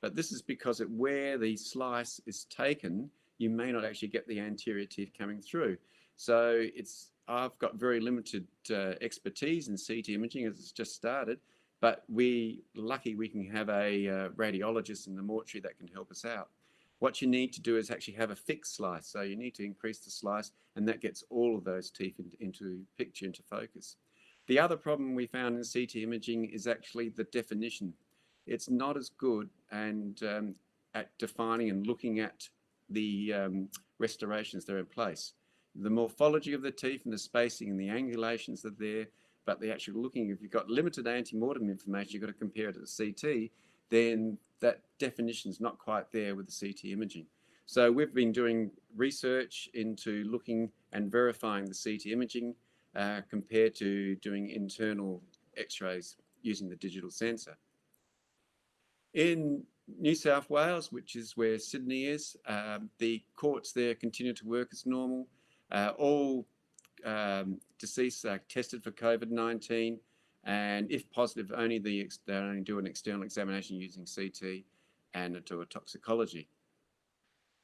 But this is because where the slice is taken, you may not actually get the anterior teeth coming through. So I've got very limited expertise in CT imaging as it's just started, but lucky we can have a radiologist in the mortuary that can help us out. What you need to do is actually have a fixed slice. So you need to increase the slice, and that gets all of those teeth into picture, into focus. The other problem we found in CT imaging is actually the definition. It's not as good at defining and looking at the restorations that are in place. The morphology of the teeth and the spacing and the angulations are there, but the actual looking, if you've got limited ante-mortem information, you've got to compare it to the CT, then that definition is not quite there with the CT imaging. So we've been doing research into looking and verifying the CT imaging compared to doing internal x-rays using the digital sensor. In New South Wales, which is where Sydney is, the courts there continue to work as normal. All deceased are tested for COVID-19, and if positive, they only do an external examination using CT and do a toxicology.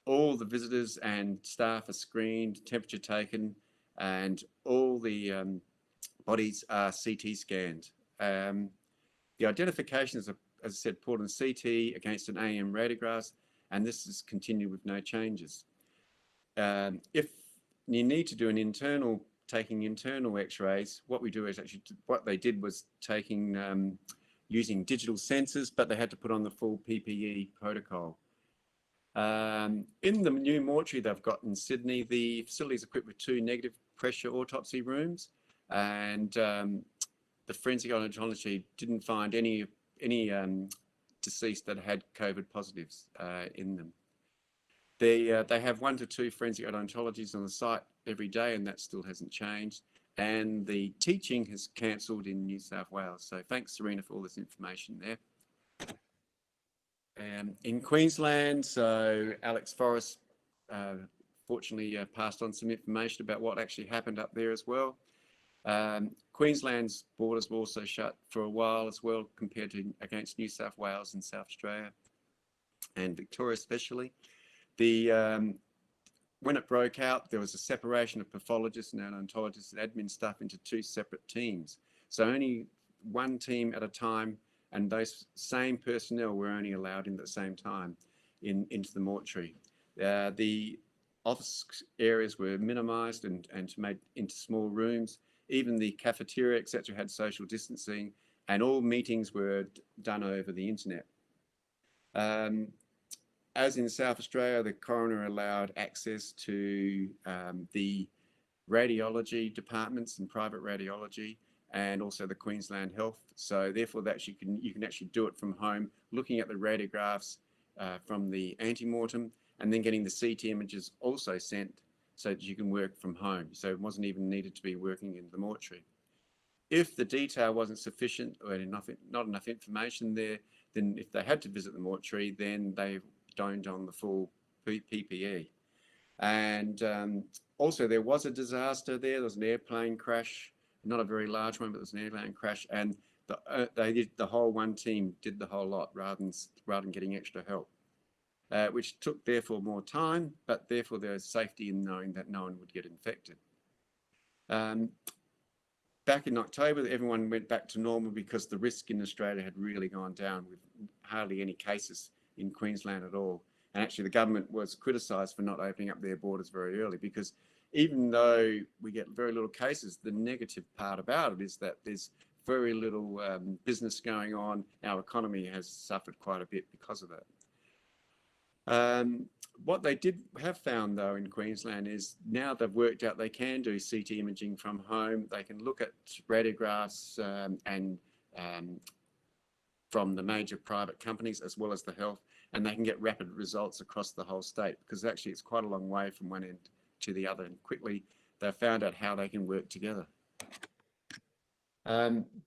All the visitors and staff are screened, temperature taken, and all the bodies are CT scanned. The identifications are, as I said, put on CT against an AM radiographs, and this is continued with no changes. If you need to do an taking internal x-rays, what we do is actually, what they did was taking, using digital sensors, but they had to put on the full PPE protocol. In the new mortuary they've got in Sydney, the facility is equipped with 2 negative pressure autopsy rooms, and the forensic odontology didn't find any deceased that had COVID positives in them. They have 1 to 2 forensic odontologists on the site every day, and that still hasn't changed. And the teaching has cancelled in New South Wales. So thanks, Serena, for all this information there. In Queensland, so Alex Forrest fortunately passed on some information about what actually happened up there as well. Queensland's borders were also shut for a while as well, compared to against New South Wales and South Australia and Victoria especially. When it broke out, there was a separation of pathologists and odontologists and admin staff into 2 separate teams. So only 1 team at a time, and those same personnel were only allowed in at the same time into the mortuary. The office areas were minimised and made into small rooms. Even the cafeteria, etc., had social distancing, and all meetings were done over the internet. As in South Australia, the coroner allowed access to the radiology departments and private radiology, and also the Queensland Health. So therefore, that you can actually do it from home, looking at the radiographs from the antemortem, and then getting the CT images also sent so that you can work from home. So it wasn't even needed to be working in the mortuary. If the detail wasn't sufficient or not enough information there, then if they had to visit the mortuary, then they doned on the full PPE. And also there was a disaster there. There was an airplane crash, not a very large one, but there was an airplane crash, and the whole 1 team did the whole lot rather than getting extra help, which took therefore more time, but therefore there's safety in knowing that no one would get infected. Back in October, everyone went back to normal because the risk in Australia had really gone down, with hardly any cases in Queensland at all. And actually the government was criticised for not opening up their borders very early, because even though we get very little cases, the negative part about it is that there's very little business going on. Our economy has suffered quite a bit because of that. What they did have found, though, in Queensland is now they've worked out they can do CT imaging from home. They can look at radiographs from the major private companies as well as the health, and they can get rapid results across the whole state, because actually it's quite a long way from one end to the other, and quickly they found out how they can work together.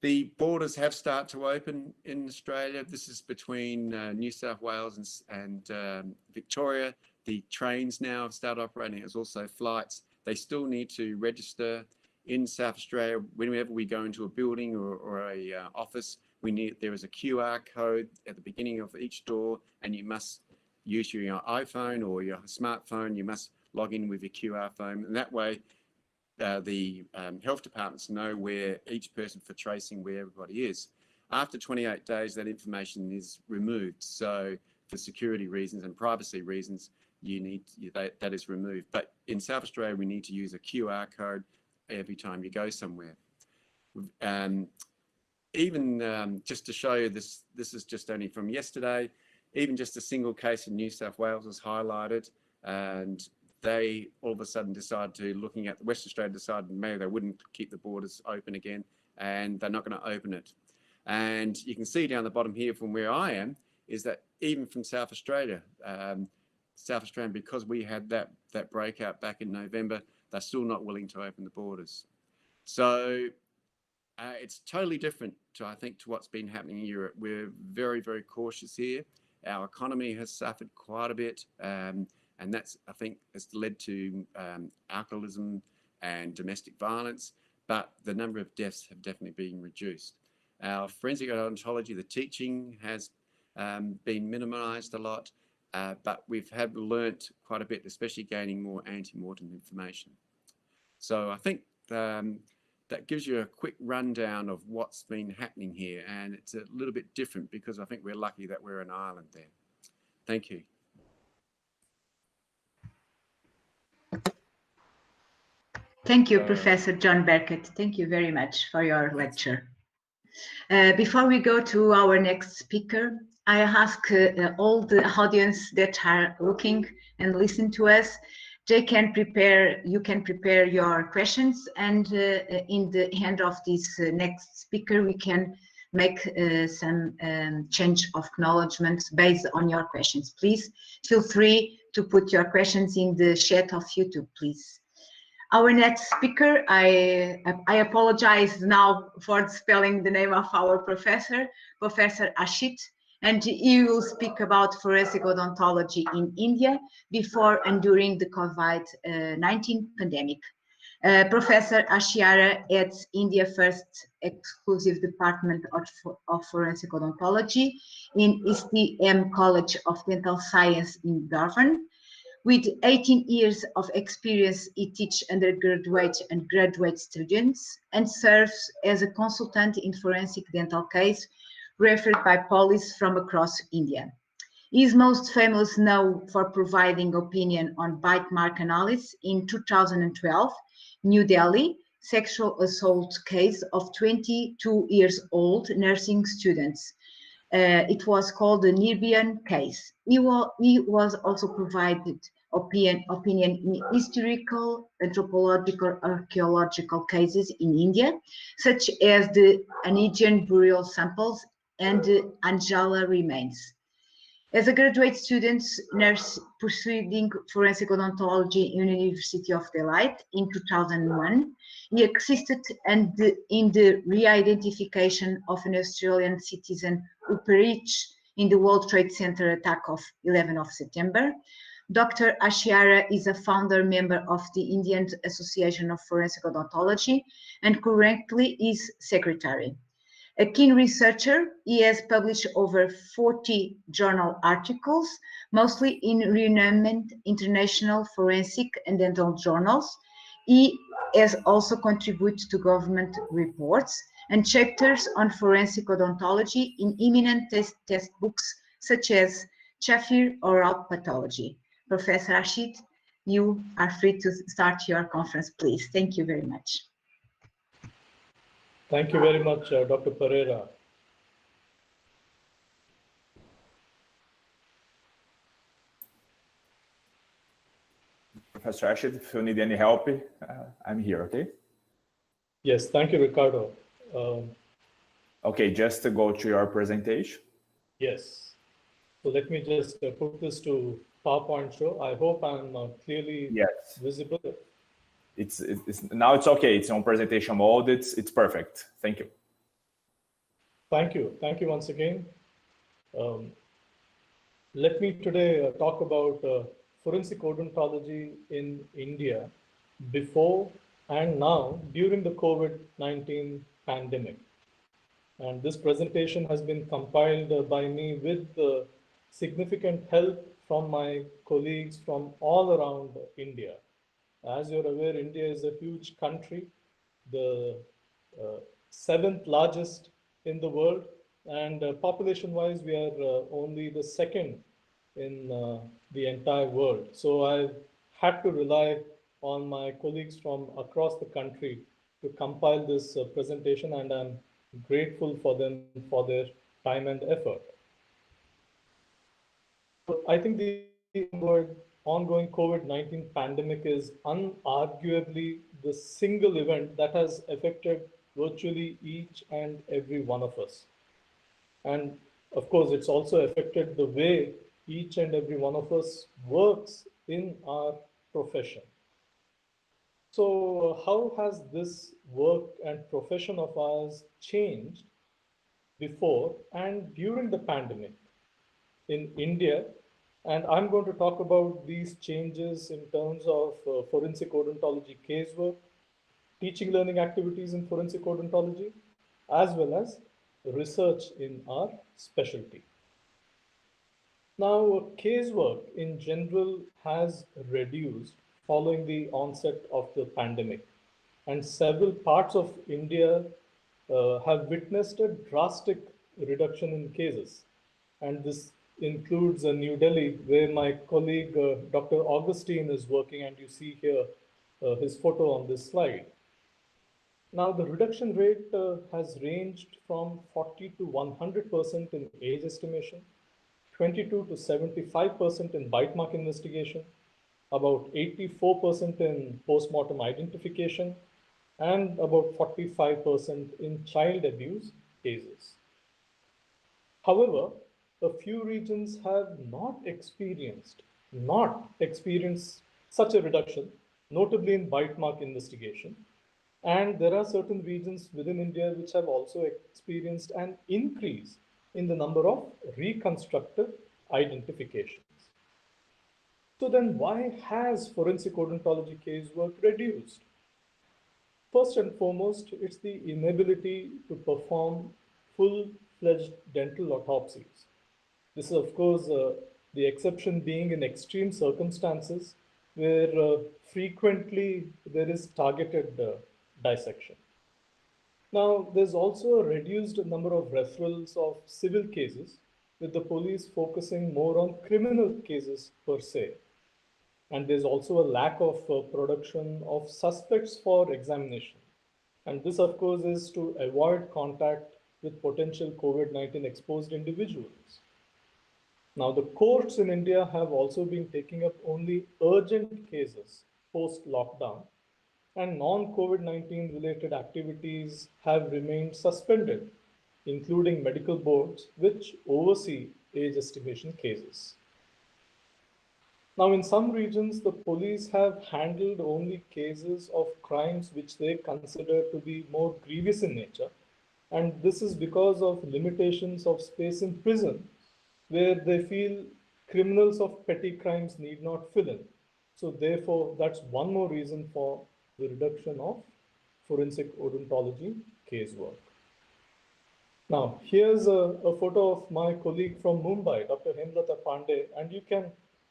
The borders have started to open in Australia. This is between New South Wales and Victoria. The trains now have started operating. There's also flights. They still need to register in South Australia, whenever we go into a building or a office, there is a QR code at the beginning of each door, and you must use your iPhone or your smartphone. You must log in with your QR phone, and that way the health departments know where each person, for tracing where everybody is. After 28 days, that information is removed. So for security reasons and privacy reasons, that is removed. But in South Australia, we need to use a QR code every time you go somewhere. Even just to show you this is just only from yesterday, even just a single case in New South Wales was highlighted, and they all of a sudden decided to, looking at Western Australia, decided maybe they wouldn't keep the borders open again, and they're not going to open it. And you can see down the bottom here from where I am, is that even from South Australia, because we had that breakout back in November, they're still not willing to open the borders. So it's totally different to, I think, to what's been happening in Europe. We're very, very cautious here. Our economy has suffered quite a bit, and that's, I think, has led to alcoholism and domestic violence, but the number of deaths have definitely been reduced. Our forensic odontology, the teaching has been minimised a lot, but we've learnt quite a bit, especially gaining more ante-mortem information. So I think that gives you a quick rundown of what's been happening here, and it's a little bit different because I think we're lucky that we're an island there. Thank you. Thank you, Professor John Beckett. Thank you very much for your lecture. Before we go to our next speaker, I ask all the audience that are looking and listen to us, you can prepare your questions, and in the hand of this next speaker, we can make some change of acknowledgements based on your questions. Please feel free to put your questions in the chat of YouTube, please. Our next speaker, I apologize now for spelling the name of our professor, Professor Ashit, and he will speak about forensic odontology in India before and during the COVID-19 pandemic. Professor Ashiara heads India's first exclusive department of forensic odontology in STM College of Dental Science in Durban. With 18 years of experience, he teaches undergraduate and graduate students and serves as a consultant in forensic dental case referred by police from across India. He is most famous now for providing opinion on bite mark analysis in 2012, New Delhi, sexual assault case of 22-year-old nursing students. It was called the Nirbian case. He was also provided opinion in historical, anthropological, archaeological cases in India, such as the Anijan burial samples and the Anjala remains. As a graduate student nurse pursuing forensic odontology in the University of Delhi in 2001, he assisted in the re-identification of an Australian citizen who perished in the World Trade Center attack of 11th of September. Dr. Ashiara is a founder member of the Indian Association of Forensic Odontology and currently is secretary. A keen researcher, he has published over 40 journal articles, mostly in renowned international forensic and dental journals. He has also contributed to government reports and chapters on forensic odontology in eminent textbooks such as Shafir Oral Pathology. Professor Ashit, you are free to start your conference, please. Thank you very much. Thank you very much, Dr. Pereira. Professor Ashit, if you need any help, I'm here, okay? Yes, thank you, Ricardo. Okay, just to go to your presentation. Yes. So let me just put this to PowerPoint show. I hope I'm clearly visible. It's now it's okay. It's on presentation mode. It's perfect. Thank you. Thank you. Thank you once again. Let me today talk about forensic odontology in India before and now during the COVID-19 pandemic. And this presentation has been compiled by me with significant help from my colleagues from all around India. As you're aware, India is a huge country, the seventh largest in the world, and population-wise, we are only the second in the entire world. So I had to rely on my colleagues from across the country to compile this presentation, and I'm grateful for them for their time and effort. I think the ongoing COVID-19 pandemic is unarguably the single event that has affected virtually each and every one of us. And of course, it's also affected the way each and every one of us works in our profession. So how has this work and profession of ours changed before and during the pandemic in India? And I'm going to talk about these changes in terms of forensic odontology casework, teaching learning activities in forensic odontology, as well as research in our specialty. Now, casework in general has reduced following the onset of the pandemic, and several parts of India have witnessed a drastic reduction in cases. And this includes New Delhi, where my colleague Dr. Augustine is working, and you see here his photo on this slide. Now, the reduction rate has ranged from 40 to 100% in age estimation, 22 to 75% in bite mark investigation, about 84% in postmortem identification, and about 45% in child abuse cases. However, a few regions have not experienced such a reduction, notably in bite mark investigation. And there are certain regions within India which have also experienced an increase in the number of reconstructive identifications. So then why has forensic odontology casework reduced? First and foremost, it's the inability to perform full-fledged dental autopsies. This is, of course, the exception being in extreme circumstances where frequently there is targeted dissection. Now, there's also a reduced number of referrals of civil cases, with the police focusing more on criminal cases per se. And there's also a lack of production of suspects for examination. And this, of course, is to avoid contact with potential COVID-19 exposed individuals. Now, the courts in India have also been taking up only urgent cases post-lockdown, and non-COVID-19 related activities have remained suspended, including medical boards which oversee age estimation cases. Now, in some regions, the police have handled only cases of crimes which they consider to be more grievous in nature, and this is because of limitations of space in prison, where they feel criminals of petty crimes need not fill in. So therefore, that's one more reason for the reduction of forensic odontology casework. Now, here's a photo of my colleague from Mumbai, Dr. Hemlata Pandey, and you can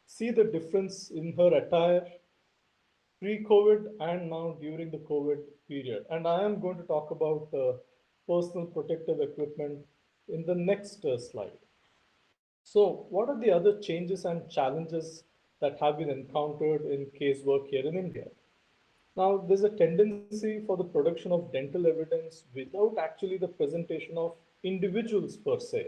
see the difference in her attire pre-COVID and now during the COVID period. And I am going to talk about personal protective equipment in the next slide. So what are the other changes and challenges that have been encountered in casework here in India? Now, there's a tendency for the production of dental evidence without actually the presentation of individuals per se.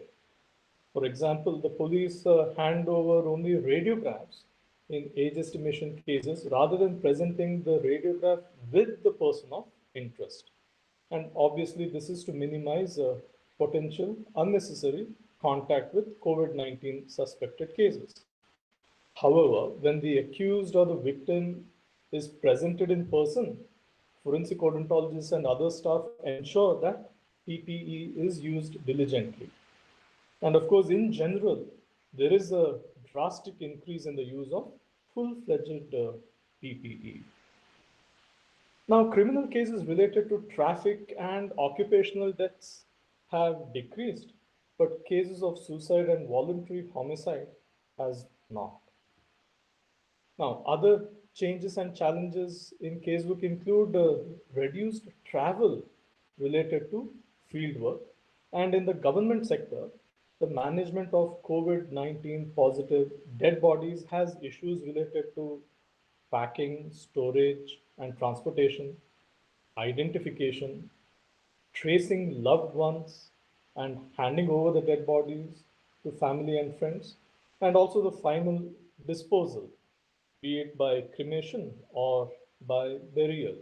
For example, the police hand over only radiographs in age estimation cases rather than presenting the radiograph with the person of interest. And obviously, this is to minimize potential unnecessary contact with COVID-19 suspected cases. However, when the accused or the victim is presented in person, forensic odontologists and other staff ensure that PPE is used diligently. And of course, in general, there is a drastic increase in the use of full-fledged PPE. Now, criminal cases related to traffic and occupational deaths have decreased, but cases of suicide and voluntary homicide has not. Now, other changes and challenges in casebook include reduced travel related to field work, and in the government sector, the management of COVID-19 positive dead bodies has issues related to packing, storage, and transportation, identification, tracing loved ones, and handing over the dead bodies to family and friends, and also the final disposal, be it by cremation or by burial.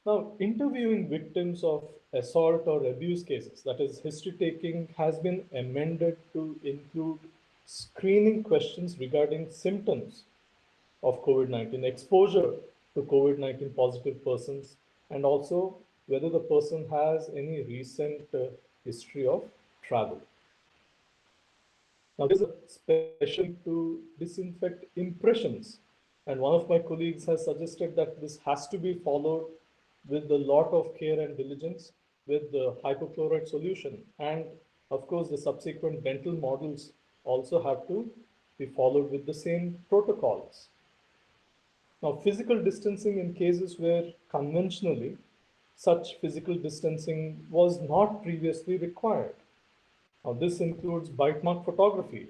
Now, interviewing victims of assault or abuse cases, that is, history taking, has been amended to include screening questions regarding symptoms of COVID-19, exposure to COVID-19 positive persons, and also whether the person has any recent history of travel. Now, there's a special to disinfect impressions, and one of my colleagues has suggested that this has to be followed with a lot of care and diligence with the hypochlorite solution, and of course the subsequent dental models also have to be followed with the same protocols. Now, physical distancing in cases where conventionally such physical distancing was not previously required. Now, this includes bite mark photography,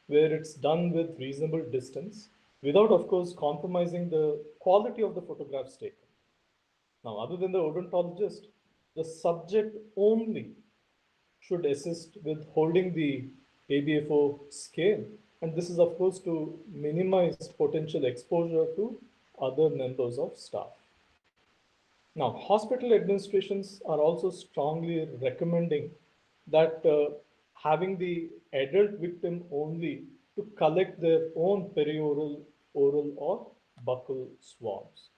where it's done with reasonable distance, without, of course, compromising the quality of the photographs taken. Now, other than the odontologist, the subject only should assist with holding the ABFO scale. And this is, of course, to minimize potential exposure to other members of staff. Now, hospital administrations are also strongly recommending that having the adult victim only to collect their own perioral, oral, or buccal swabs.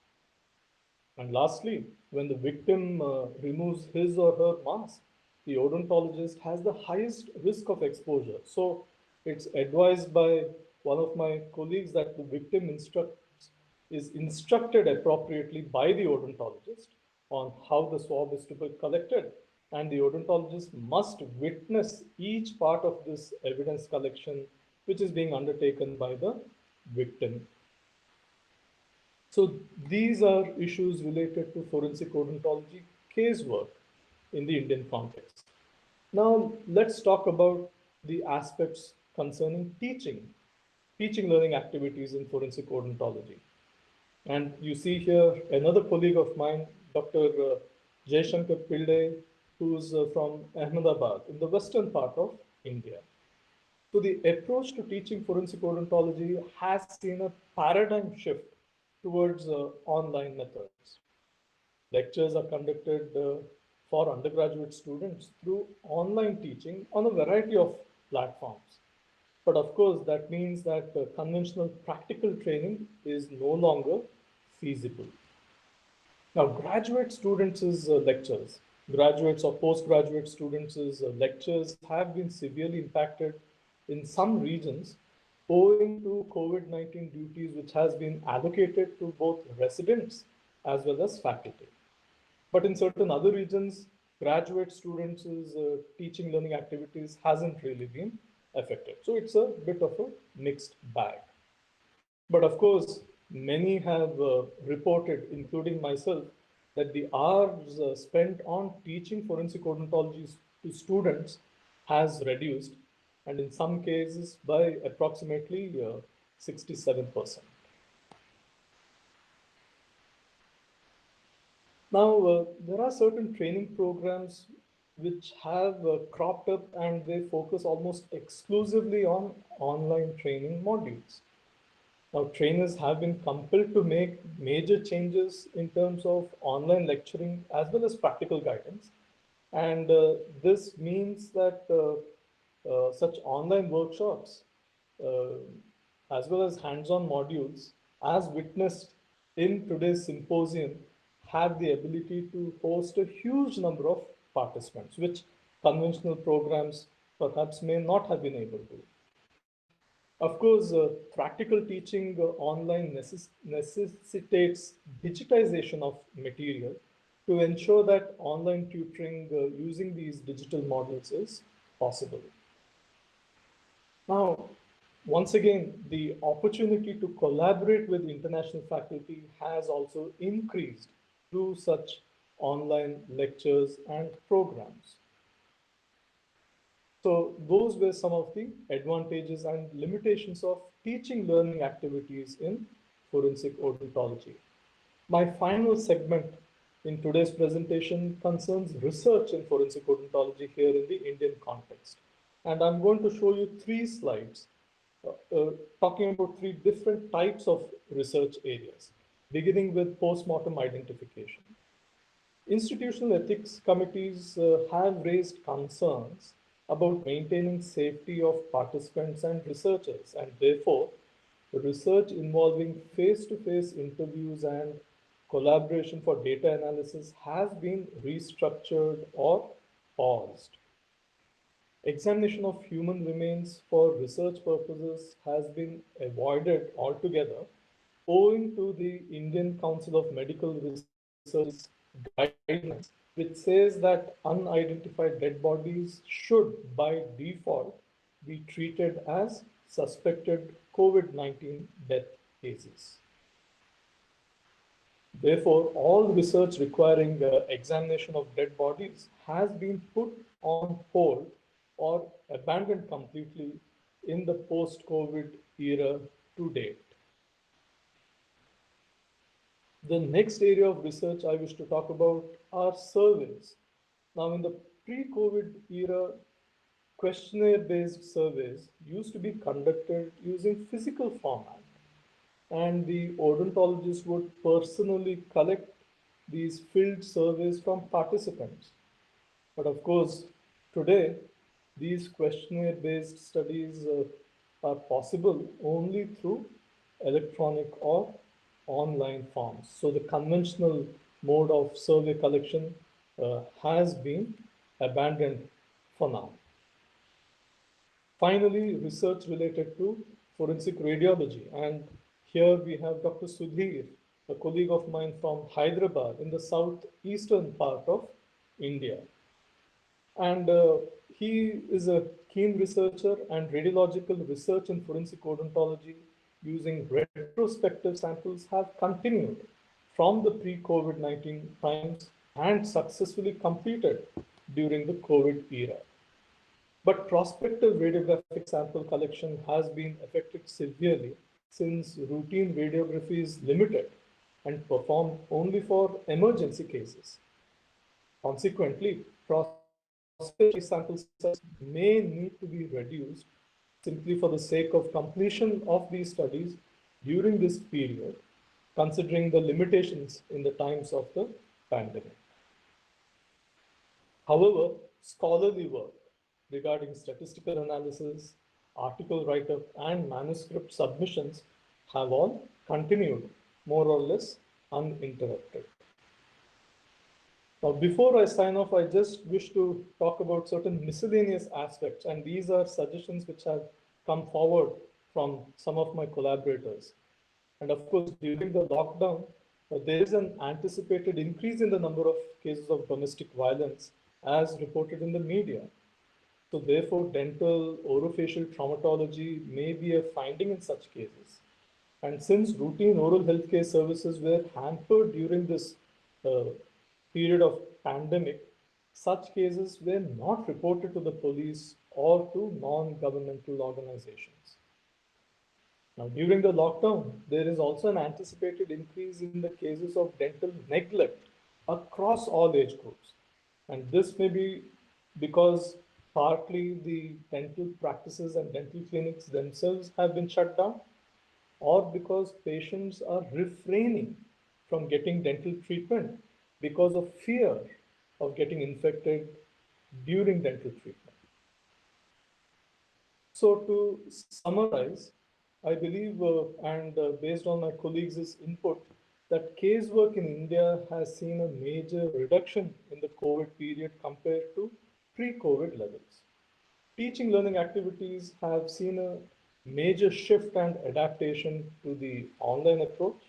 And lastly, when the victim removes his or her mask, the odontologist has the highest risk of exposure. So it's advised by one of my colleagues that the victim is instructed appropriately by the odontologist on how the swab is to be collected. And the odontologist must witness each part of this evidence collection, which is being undertaken by the victim. So these are issues related to forensic odontology casework in the Indian context. Now let's talk about the aspects concerning teaching learning activities in forensic odontology. And you see here another colleague of mine, Dr. Jaishankar Pillai, who's from Ahmedabad in the western part of India. So the approach to teaching forensic odontology has seen a paradigm shift towards online methods. Lectures are conducted for undergraduate students through online teaching on a variety of platforms. But of course, that means that conventional practical training is no longer feasible. Now, graduate students' lectures, graduates or postgraduate students' lectures have been severely impacted in some regions owing to COVID-19 duties, which has been allocated to both residents as well as faculty. But in certain other regions, graduate students' teaching learning activities hasn't really been affected. So it's a bit of a mixed bag. But of course, many have reported, including myself, that the hours spent on teaching forensic odontology to students has reduced, and in some cases by approximately 67%. Now, there are certain training programs which have cropped up and they focus almost exclusively on online training modules. Now, trainers have been compelled to make major changes in terms of online lecturing as well as practical guidance. And this means that such online workshops, as well as hands-on modules, as witnessed in today's symposium, have the ability to host a huge number of participants, which conventional programs perhaps may not have been able to. Of course, practical teaching online necessitates digitization of material to ensure that online tutoring using these digital models is possible. Now, once again, the opportunity to collaborate with international faculty has also increased through such online lectures and programs. So those were some of the advantages and limitations of teaching learning activities in forensic odontology. My final segment in today's presentation concerns research in forensic odontology here in the Indian context. And I'm going to show you 3 slides talking about 3 different types of research areas, beginning with postmortem identification. Institutional ethics committees have raised concerns about maintaining safety of participants and researchers, and therefore research involving face-to-face interviews and collaboration for data analysis has been restructured or paused. Examination of human remains for research purposes has been avoided altogether owing to the Indian Council of Medical Research's guidelines, which says that unidentified dead bodies should, by default, be treated as suspected COVID-19 death cases. Therefore, all research requiring examination of dead bodies has been put on hold or abandoned completely in the post-COVID era to date. The next area of research I wish to talk about are surveys. Now, in the pre-COVID era, questionnaire-based surveys used to be conducted using physical format, and the odontologist would personally collect these filled surveys from participants. But of course, today, these questionnaire-based studies are possible only through electronic or online forms. So the conventional mode of survey collection has been abandoned for now. Finally, research related to forensic radiology. And here we have Dr. Sudhir, a colleague of mine from Hyderabad in the southeastern part of India. And he is a keen researcher, and radiological research in forensic odontology using retrospective samples have continued from the pre-COVID-19 times and successfully completed during the COVID era. But prospective radiographic sample collection has been affected severely since routine radiography is limited and performed only for emergency cases. Consequently, prospective sample size may need to be reduced simply for the sake of completion of these studies during this period, considering the limitations in the times of the pandemic. However, scholarly work regarding statistical analysis, article write-up, and manuscript submissions have all continued more or less uninterrupted. Now, before I sign off, I just wish to talk about certain miscellaneous aspects, and these are suggestions which have come forward from some of my collaborators. And of course, during the lockdown, there is an anticipated increase in the number of cases of domestic violence as reported in the media. So therefore, dental orofacial traumatology may be a finding in such cases. And since routine oral healthcare services were hampered during this period of pandemic, such cases were not reported to the police or to non-governmental organizations. Now, during the lockdown, there is also an anticipated increase in the cases of dental neglect across all age groups. And this may be because partly the dental practices and dental clinics themselves have been shut down, or because patients are refraining from getting dental treatment because of fear of getting infected during dental treatment. So to summarize, I believe, based on my colleagues' input, that casework in India has seen a major reduction in the COVID period compared to pre-COVID levels. Teaching learning activities have seen a major shift and adaptation to the online approach.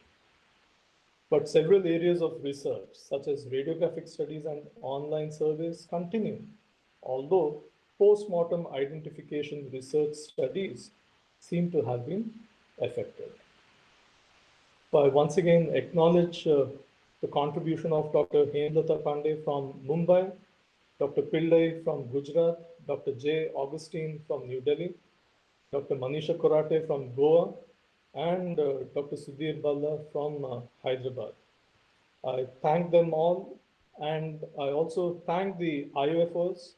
But several areas of research, such as radiographic studies and online surveys, continue, although postmortem identification research studies seem to have been affected. So I once again acknowledge the contribution of Dr. Hemlata Pandey from Mumbai, Dr. Pillai from Gujarat, Dr. J. Augustine from New Delhi, Dr. Manisha Korate from Goa, and Dr. Sudhir Balla from Hyderabad. I thank them all, and I also thank the IOFOS,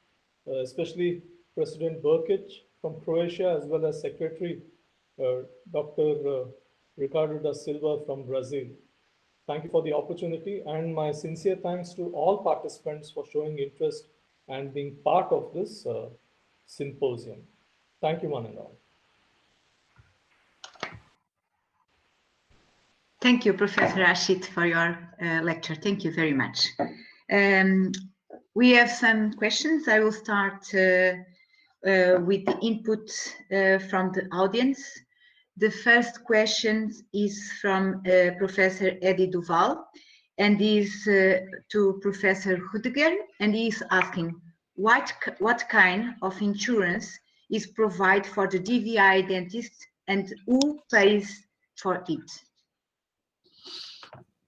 especially President Beckett from Croatia, as well as Secretary Dr. Ricardo da Silva from Brazil. Thank you for the opportunity, and my sincere thanks to all participants for showing interest and being part of this symposium. Thank you, one and all. Thank you, Professor Rashid, for your lecture. Thank you very much. We have some questions. I will start with the input from the audience. The first question is from Professor Eddie Duval, and is to Professor Rudiger, and he is asking, what kind of insurance is provided for the DVI dentist, and who pays for it?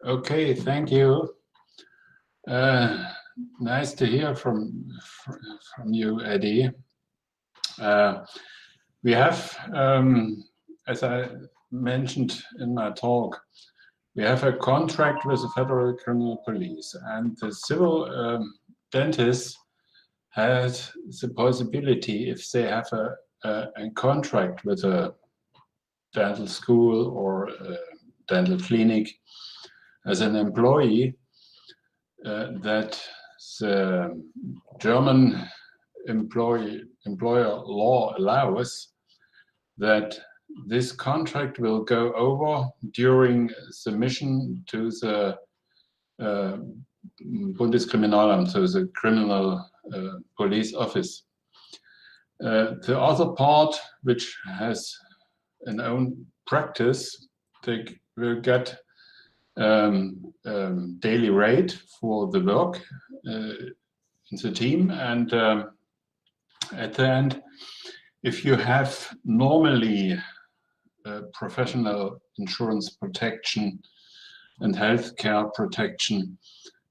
Okay, thank you. Nice to hear from you, Eddie. We have, as I mentioned in my talk, we have a contract with the Federal Criminal Police, and the civil dentists had the possibility, if they have a contract with a dental school or a dental clinic as an employee, that the German employer law allows that this contract will go over during submission to the Bundeskriminalamt, so the criminal police office. The other part, which has an own practice, they will get daily rate for the work in the team, and at the end, if you have normally professional insurance protection and healthcare protection,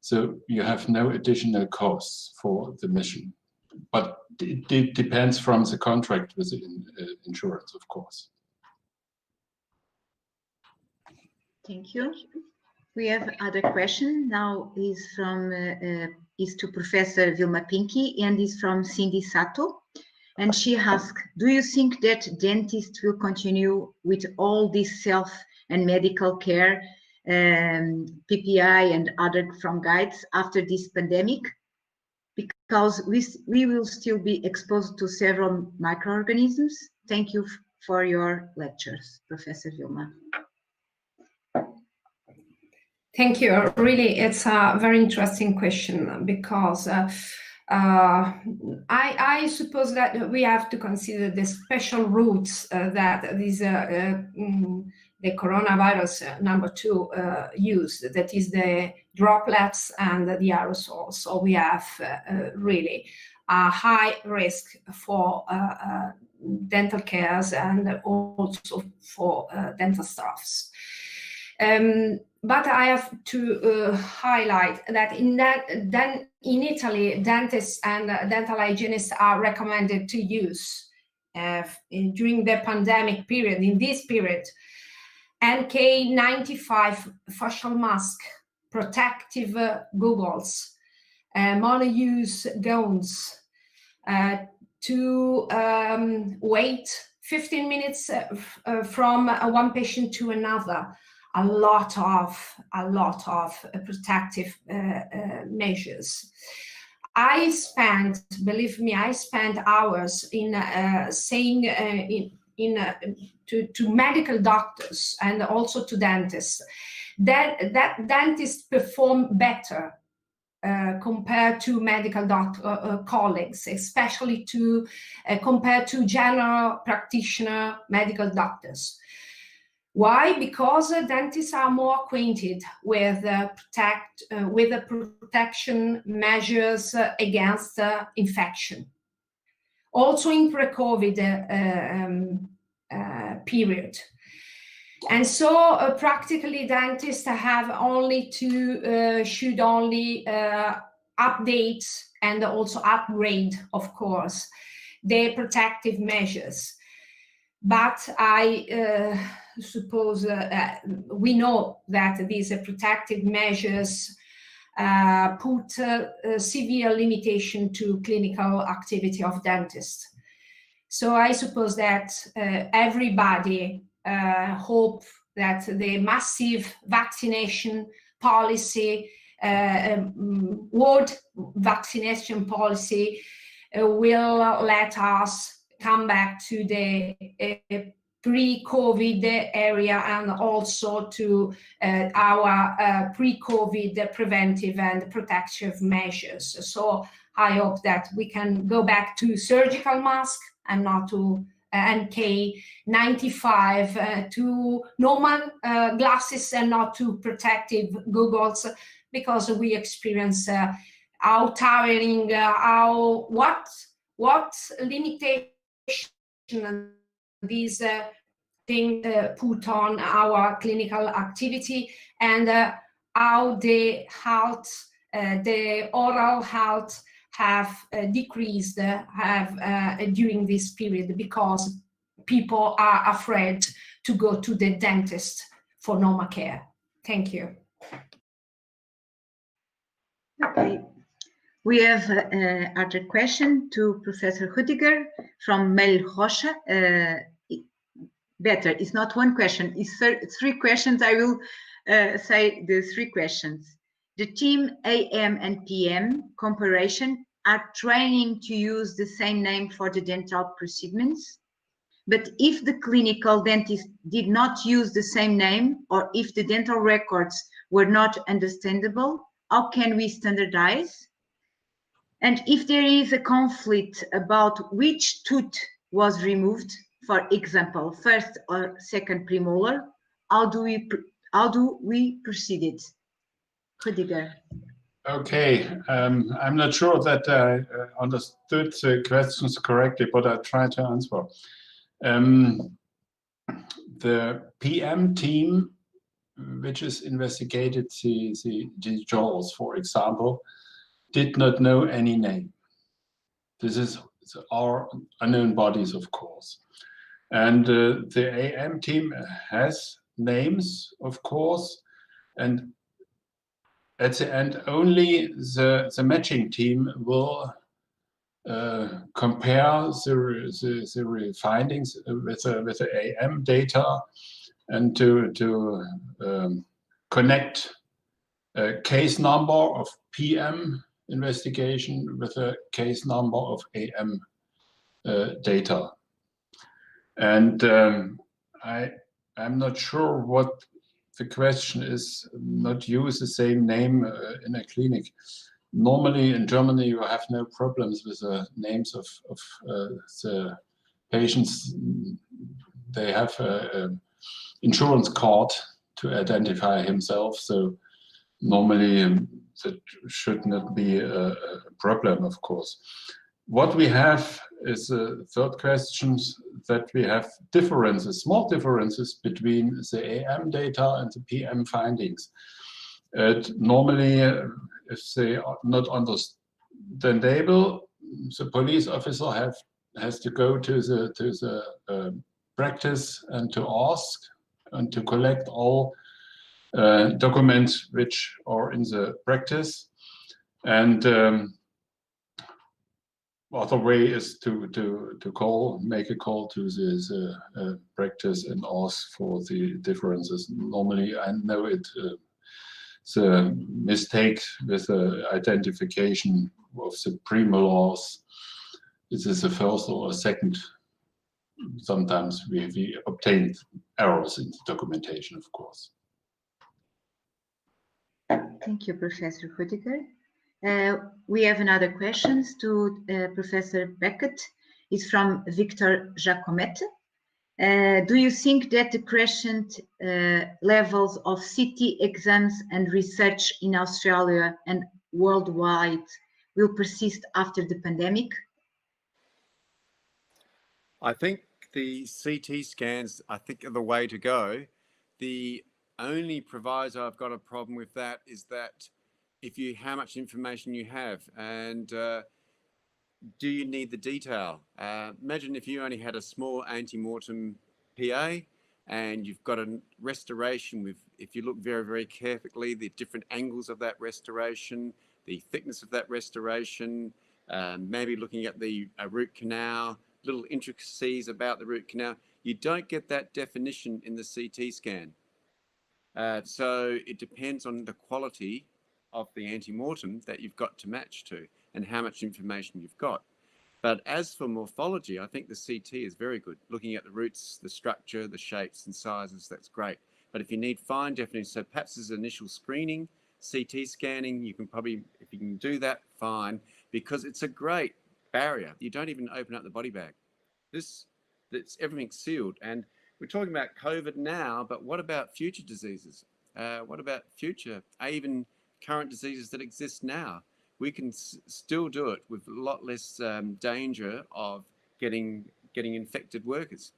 so you have no additional costs for the mission. But it depends from the contract with the insurance, of course. Thank you. We have other question now is from is to Professor Vilma Pinky, and is from Cindy Sato, and she asks, do you think that dentists will continue with all this self and medical care, PPI and other from guides after this pandemic? Because we will still be exposed to several microorganisms. Thank you for your lectures, Professor Vilma. Thank you. Really, it's a very interesting question, because I suppose that we have to consider the special routes that these the coronavirus number 2 used, that is the droplets and the aerosols. So we have really a high risk for dental cares and also for dental staffs. But I have to highlight that in Italy, dentists and dental hygienists are recommended to use during the pandemic period, in this period, NK95 facial mask, protective goggles, mono-use gowns, to wait 15 minutes from one patient to another. A lot of protective measures. I spent, believe me, I spent hours in saying to medical doctors and also to dentists that dentists perform better compared to medical colleagues, especially compared to general practitioner medical doctors. Why? Because dentists are more acquainted with the protection measures against infection. Also in pre-COVID period. And so practically dentists have only to, should only update and also upgrade, of course, their protective measures. But I suppose we know that these protective measures put severe limitation to clinical activity of dentists. So I suppose that everybody hope that the massive vaccination policy, world vaccination policy will let us come back to the pre-COVID area and also to our pre-COVID preventive and protective measures. So I hope that we can go back to surgical mask and not to NK95, to normal glasses and not to protective goggles, because we experience how tiring, what limitation these things put on our clinical activity, and how the health, the oral health have decreased during this period, because people are afraid to go to the dentist for normal care. Thank you. Okay. We have another question to Professor Rudiger from Mel Rocha. Better, it's not one question, it's three questions. I will say the three questions. The team AM and PM comparison are training to use the same name for the dental procedures. But if the clinical dentist did not use the same name, or if the dental records were not understandable, how can we standardize? And if there is a conflict about which tooth was removed, for example, first or second premolar, how do we proceed it? Rudiger. Okay, I'm not sure that I understood the questions correctly, but I'll try to answer. The PM team, which is investigated the jaws, for example, did not know any name. This is our unknown bodies, of course. And the AM team has names, of course, and at the end, only the matching team will compare the findings with the AM data, and to connect a case number of PM investigation with a case number of AM data. And I'm not sure what the question is, not use the same name in a clinic. Normally in Germany you have no problems with the names of the patients. They have an insurance card to identify himself, so normally that should not be a problem, of course. What we have is the third question, that we have differences, small differences between the AM data and the PM findings. Normally, if they are not understandable, the police officer has to go to the practice and to ask and to collect all documents which are in the practice. And other way is to make a call to the practice and ask for the differences. Normally, I know it. The mistake with the identification of the premolars, this is the first or a second. Sometimes we obtain errors in the documentation, of course. Thank you, Professor Rudiger. We have another question to Professor Beckett. It's from Victor Jacomette. Do you think that the crescent levels of CT exams and research in Australia and worldwide will persist after the pandemic? I think the CT scans, I think, are the way to go. The only proviso I've got a problem with that is that how much information you have, and do you need the detail? Imagine if you only had a small ante-mortem PA and you've got a restoration with, if you look very, very carefully, the different angles of that restoration, the thickness of that restoration, maybe looking at the root canal, little intricacies about the root canal. You don't get that definition in the CT scan. So it depends on the quality of the ante-mortem that you've got to match to and how much information you've got. But as for morphology, I think the CT is very good. Looking at the roots, the structure, the shapes and sizes, that's great. But if you need fine definition, so perhaps as initial screening, CT scanning, you can probably, if you can do that, fine, because it's a great barrier. You don't even open up the body bag. Everything's sealed. And we're talking about COVID now, but what about future diseases? What about future, even current diseases that exist now? We can still do it with a lot less danger of getting infected workers.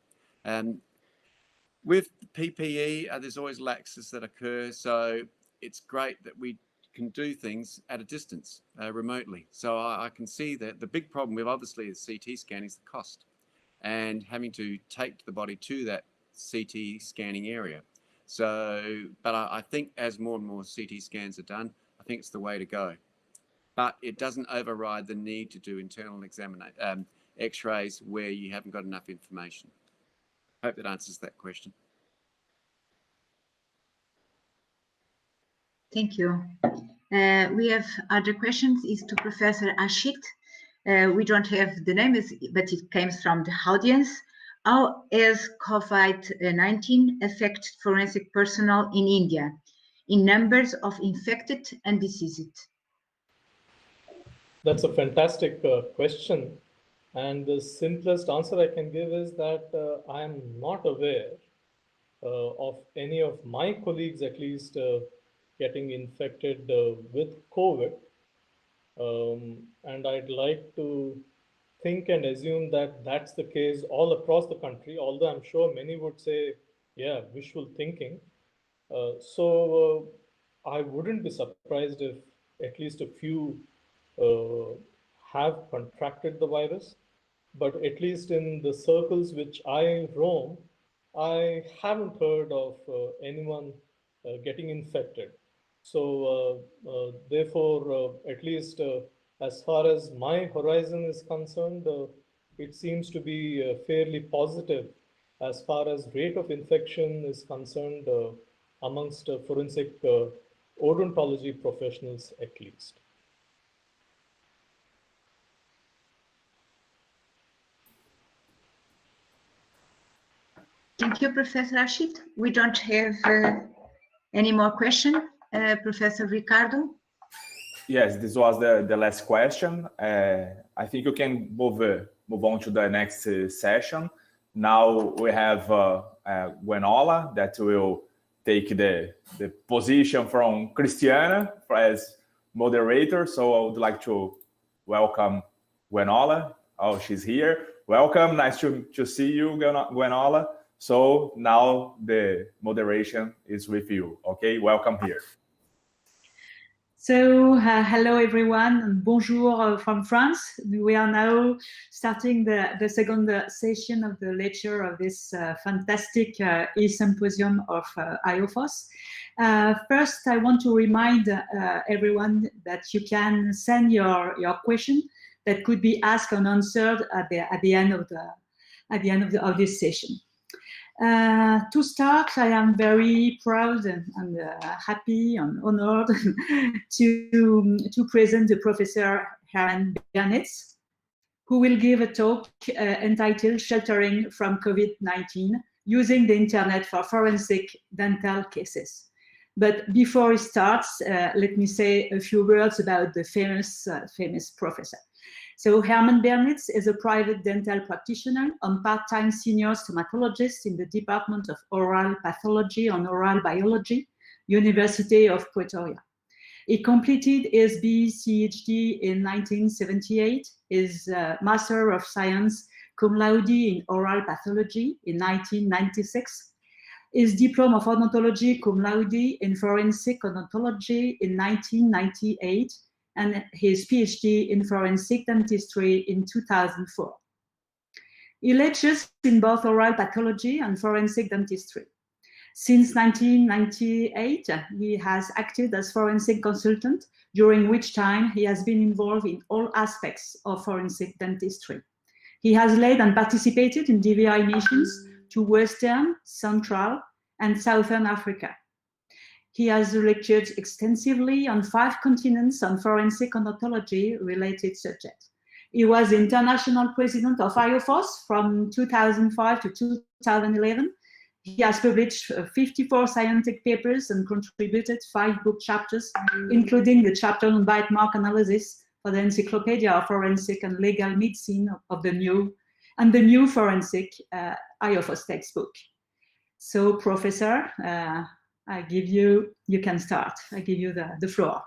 With PPE, there's always lapses that occur, so it's great that we can do things at a distance, remotely. So I can see that the big problem with obviously the CT scan is the cost and having to take the body to that CT scanning area. So, but I think as more and more CT scans are done, I think it's the way to go. But it doesn't override the need to do internal X-rays where you haven't got enough information. I hope that answers that question. Thank you. We have other questions. Is to Professor Ashit. We don't have the name, but it comes from the audience. How has COVID-19 affected forensic personnel in India in numbers of infected and deceased? That's a fantastic question. And the simplest answer I can give is that I am not aware of any of my colleagues, at least, getting infected with COVID. And I'd like to think and assume that that's the case all across the country, although I'm sure many would say, yeah, wishful thinking. So I wouldn't be surprised if at least a few have contracted the virus, but at least in the circles which I roam, I haven't heard of anyone getting infected. So therefore, at least as far as my horizon is concerned, it seems to be fairly positive as far as rate of infection is concerned amongst forensic odontology professionals at least. Thank you, Professor Ashit. We don't have any more questions. Professor Ricardo? Yes, this was the last question. I think you can move on to the next session. Now we have Gwenola that will take the position from Christiana as moderator. So I would like to welcome Gwenola. Oh, she's here. Welcome. Nice to see you, Gwenola. So now the moderation is with you. Okay, welcome here. So hello everyone, bonjour from France. We are now starting the second session of the lecture of this fantastic e-symposium of IOFOS. First, I want to remind everyone that you can send your question that could be asked and answered at the end of this session. To start, I am very proud and happy and honored to present the Professor Herman Bernett, who will give a talk entitled Sheltering from COVID-19, Using the Internet for Forensic Dental Cases. But before he starts, let me say a few words about the famous professor. So Herman Bernitz is a private dental practitioner and part-time senior stomatologist in the Department of Oral Pathology and Oral Biology, University of Pretoria. He completed his BCHD in 1978, his Master of Science cum laude in Oral Pathology in 1996, his Diploma of Odontology cum laude in Forensic Odontology in 1998, and his PhD in Forensic Dentistry in 2004. He lectures in both oral pathology and forensic dentistry. Since 1998, he has acted as forensic consultant, during which time he has been involved in all aspects of forensic dentistry. He has led and participated in DVI missions to Western, Central, and Southern Africa. He has lectured extensively on 5 continents on forensic odontology-related subjects. He was international president of IOFOS from 2005 to 2011. He has published 54 scientific papers and contributed 5 book chapters, including the chapter on bite mark analysis for the Encyclopedia of Forensic and Legal Medicine of the new forensic IOFOS textbook. So, Professor, you can start. I give you the floor.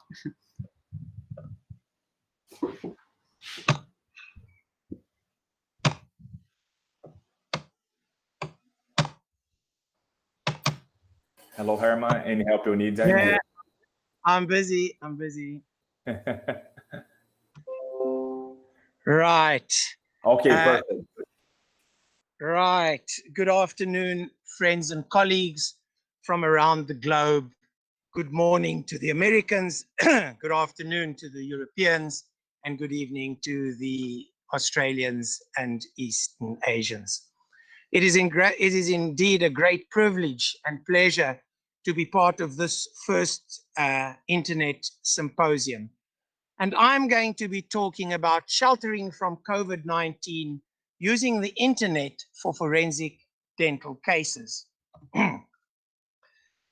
Hello, Herman. Any help you need? Yeah, I'm busy. Right. Okay, perfect. Right. Good afternoon, friends and colleagues from around the globe. Good morning to the Americans, good afternoon to the Europeans, and good evening to the Australians and Eastern Asians. It is indeed a great privilege and pleasure to be part of this first internet symposium. And I'm going to be talking about sheltering from COVID-19 using the internet for forensic dental cases.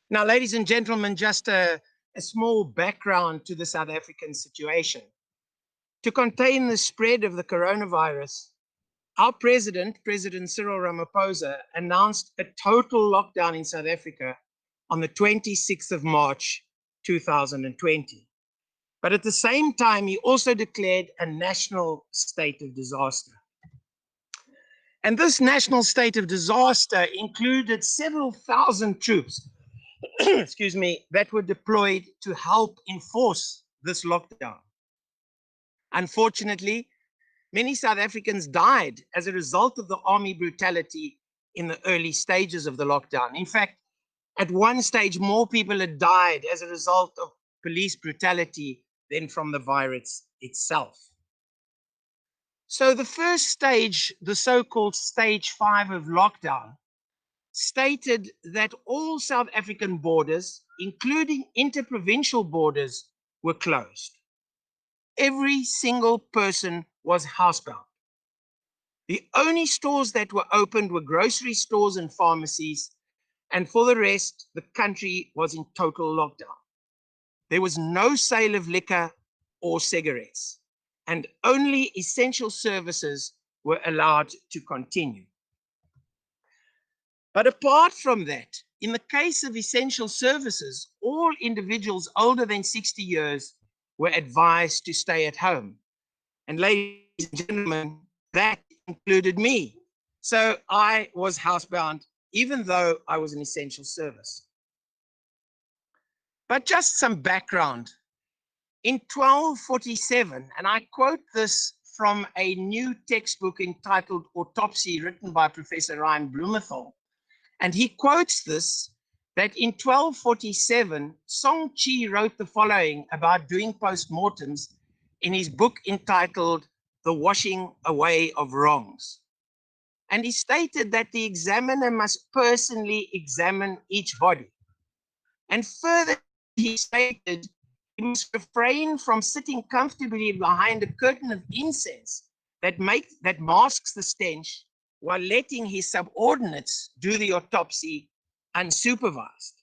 Now, ladies and gentlemen, just a small background to the South African situation. To contain the spread of the coronavirus, our President Cyril Ramaphosa, announced a total lockdown in South Africa on the 26th of March, 2020. But at the same time, he also declared a national state of disaster. And this national state of disaster included several thousand troops, excuse me, that were deployed to help enforce this lockdown. Unfortunately, many South Africans died as a result of the army brutality in the early stages of the lockdown. In fact, at one stage, more people had died as a result of police brutality than from the virus itself. So the first stage, the so-called stage 5 of lockdown, stated that all South African borders, including interprovincial borders, were closed. Every single person was housebound. The only stores that were opened were grocery stores and pharmacies, and for the rest, the country was in total lockdown. There was no sale of liquor or cigarettes, and only essential services were allowed to continue. But apart from that, in the case of essential services, all individuals older than 60 years were advised to stay at home. And ladies and gentlemen, that included me. So I was housebound, even though I was an essential service. But just some background. In 1247, and I quote this from a new textbook entitled Autopsy, written by Professor Ryan Blumenthal, and he quotes this, that in 1247, Song Chi wrote the following about doing postmortems in his book entitled The Washing Away of Wrongs. And he stated that the examiner must personally examine each body. And further, he stated he must refrain from sitting comfortably behind a curtain of incense that masks the stench while letting his subordinates do the autopsy unsupervised.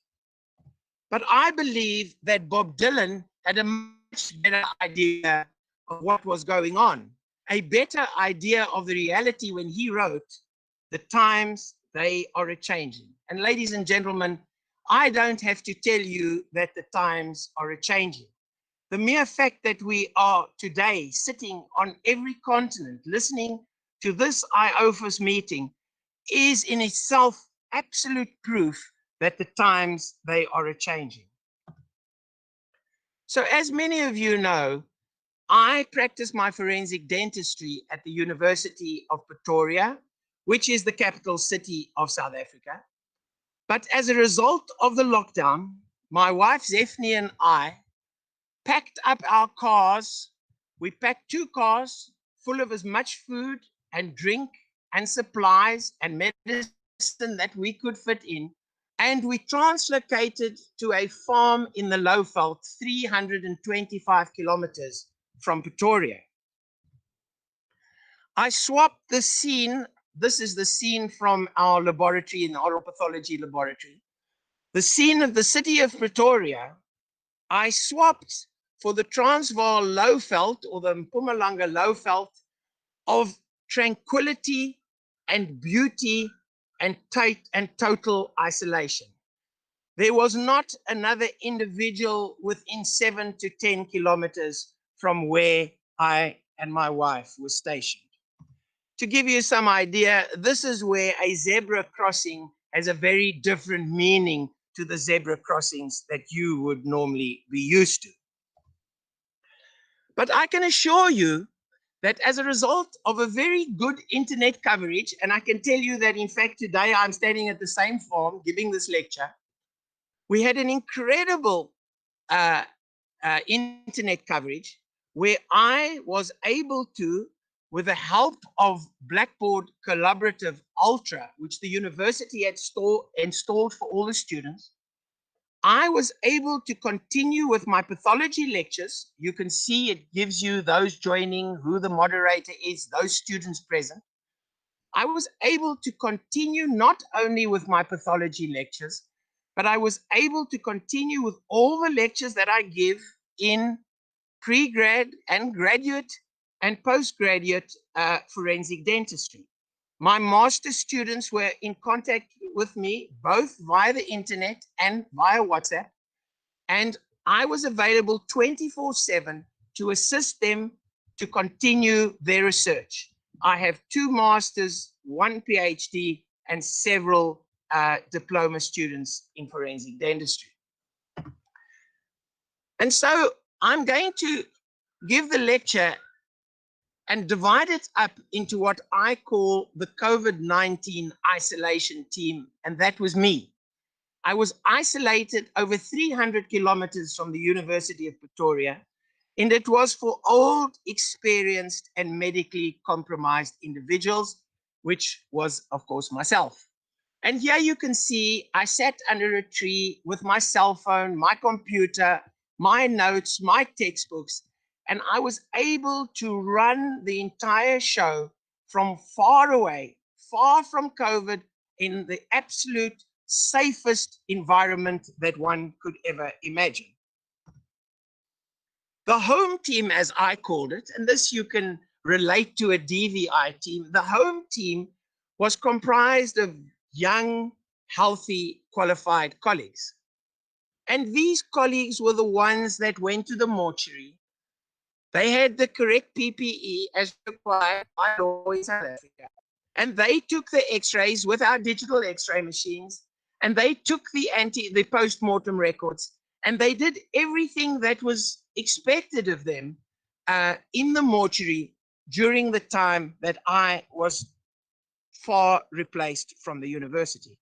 But I believe that Bob Dylan had a much better idea of what was going on, a better idea of the reality when he wrote, "The times they are a-changing." And ladies and gentlemen, I don't have to tell you that the times are a-changing. The mere fact that we are today sitting on every continent listening to this IOFOS meeting is in itself absolute proof that the times they are a-changing. So as many of you know, I practice my forensic dentistry at the University of Pretoria, which is the capital city of South Africa. But as a result of the lockdown, my wife Zephanie and I packed up our cars. We packed 2 cars full of as much food and drink and supplies and medicine that we could fit in. And we translocated to a farm in the Lowveld, 325 kilometers from Pretoria. I swapped the scene. This is the scene from our laboratory in the oral pathology laboratory. The scene of the city of Pretoria, I swapped for the Transvaal Lowveld or the Mpumalanga Lowveld of tranquility and beauty and tight and total isolation. There was not another individual within 7 to 10 kilometers from where I and my wife were stationed. To give you some idea, this is where a zebra crossing has a very different meaning to the zebra crossings that you would normally be used to. But I can assure you that as a result of a very good internet coverage, and I can tell you that in fact today I'm standing at the same farm giving this lecture, we had an incredible internet coverage where I was able to, with the help of Blackboard Collaborative Ultra, which the university had installed for all the students, I was able to continue with my pathology lectures. You can see it gives you those joining, who the moderator is, those students present. I was able to continue not only with my pathology lectures, but I was able to continue with all the lectures that I give in pre-grad and graduate and postgraduate forensic dentistry. My master students were in contact with me both via the internet and via WhatsApp, and I was available 24/7 to assist them to continue their research. I have 2 masters, 1 PhD, and several diploma students in forensic dentistry. And so I'm going to give the lecture and divide it up into what I call the COVID-19 isolation team, and that was me. I was isolated over 300 kilometers from the University of Pretoria, and it was for old, experienced, and medically compromised individuals, which was, of course, myself. And here you can see I sat under a tree with my cell phone, my computer, my notes, my textbooks, and I was able to run the entire show from far away, far from COVID, in the absolute safest environment that one could ever imagine. The home team, as I called it, and this you can relate to a DVI team, the home team was comprised of young, healthy, qualified colleagues. And these colleagues were the ones that went to the mortuary. They had the correct PPE as required by law in South Africa. And they took the x-rays with our digital x-ray machines, and they took the post-mortem records, and they did everything that was expected of them in the mortuary during the time that I was far replaced from the university.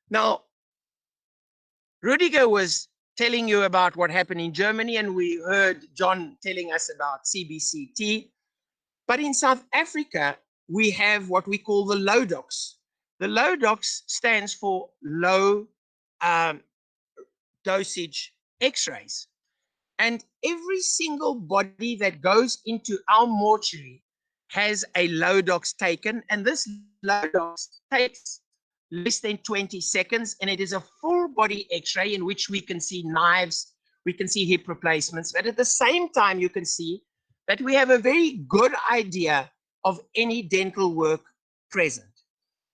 Now, Rudiger was telling you about what happened in Germany, and we heard John telling us about CBCT. But in South Africa, we have what we call the LODOX. The LODOX stands for low dosage x-rays. And every single body that goes into our mortuary has a LODOX taken, and this LODOX takes less than 20 seconds, and it is a full body x-ray in which we can see knives, we can see hip replacements, but at the same time you can see that we have a very good idea of any dental work present.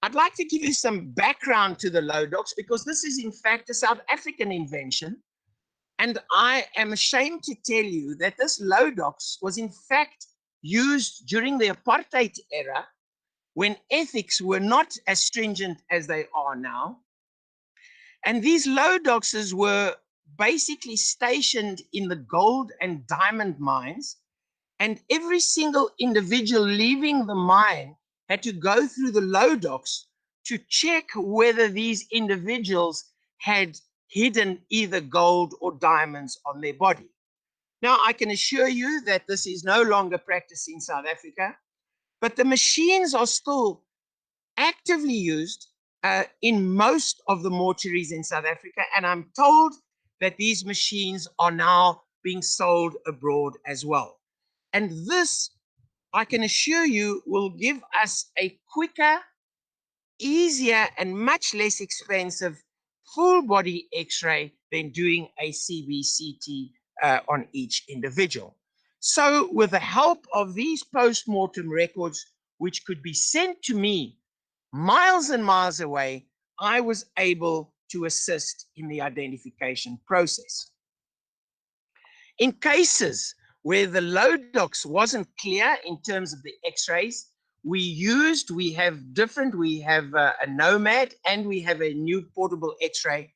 I'd like to give you some background to the Lodox because this is in fact a South African invention, and I am ashamed to tell you that this Lodox was in fact used during the apartheid era when ethics were not as stringent as they are now. And these Lodoxes were basically stationed in the gold and diamond mines, and every single individual leaving the mine had to go through the Lodox to check whether these individuals had hidden either gold or diamonds on their body. Now, I can assure you that this is no longer practiced in South Africa, but the machines are still actively used in most of the mortuaries in South Africa, and I'm told that these machines are now being sold abroad as well. And this, I can assure you, will give us a quicker, easier, and much less expensive full body x-ray than doing a CBCT on each individual. So with the help of these post-mortem records, which could be sent to me miles and miles away, I was able to assist in the identification process. In cases where the Lodox wasn't clear in terms of the x-rays, we have a Nomad and we have a new portable x-ray.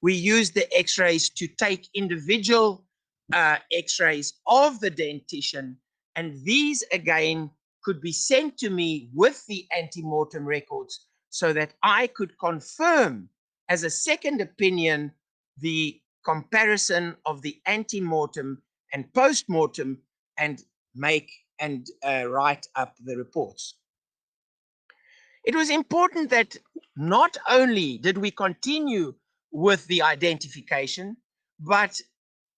We use the x-rays to take individual x-rays of the dentition, and these again could be sent to me with the ante-mortem records so that I could confirm as a second opinion the comparison of the ante-mortem and post-mortem and make and write up the reports. It was important that not only did we continue with the identification, but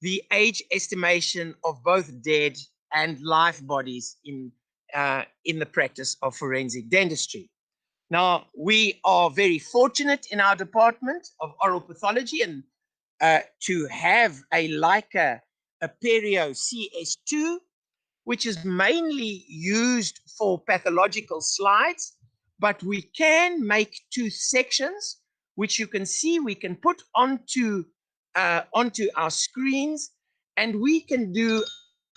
the age estimation of both dead and live bodies in the practice of forensic dentistry. Now, we are very fortunate in our department of oral pathology and to have a Leica Aperio CS2, which is mainly used for pathological slides, but we can make tooth sections, which you can see we can put onto our screens, and we can do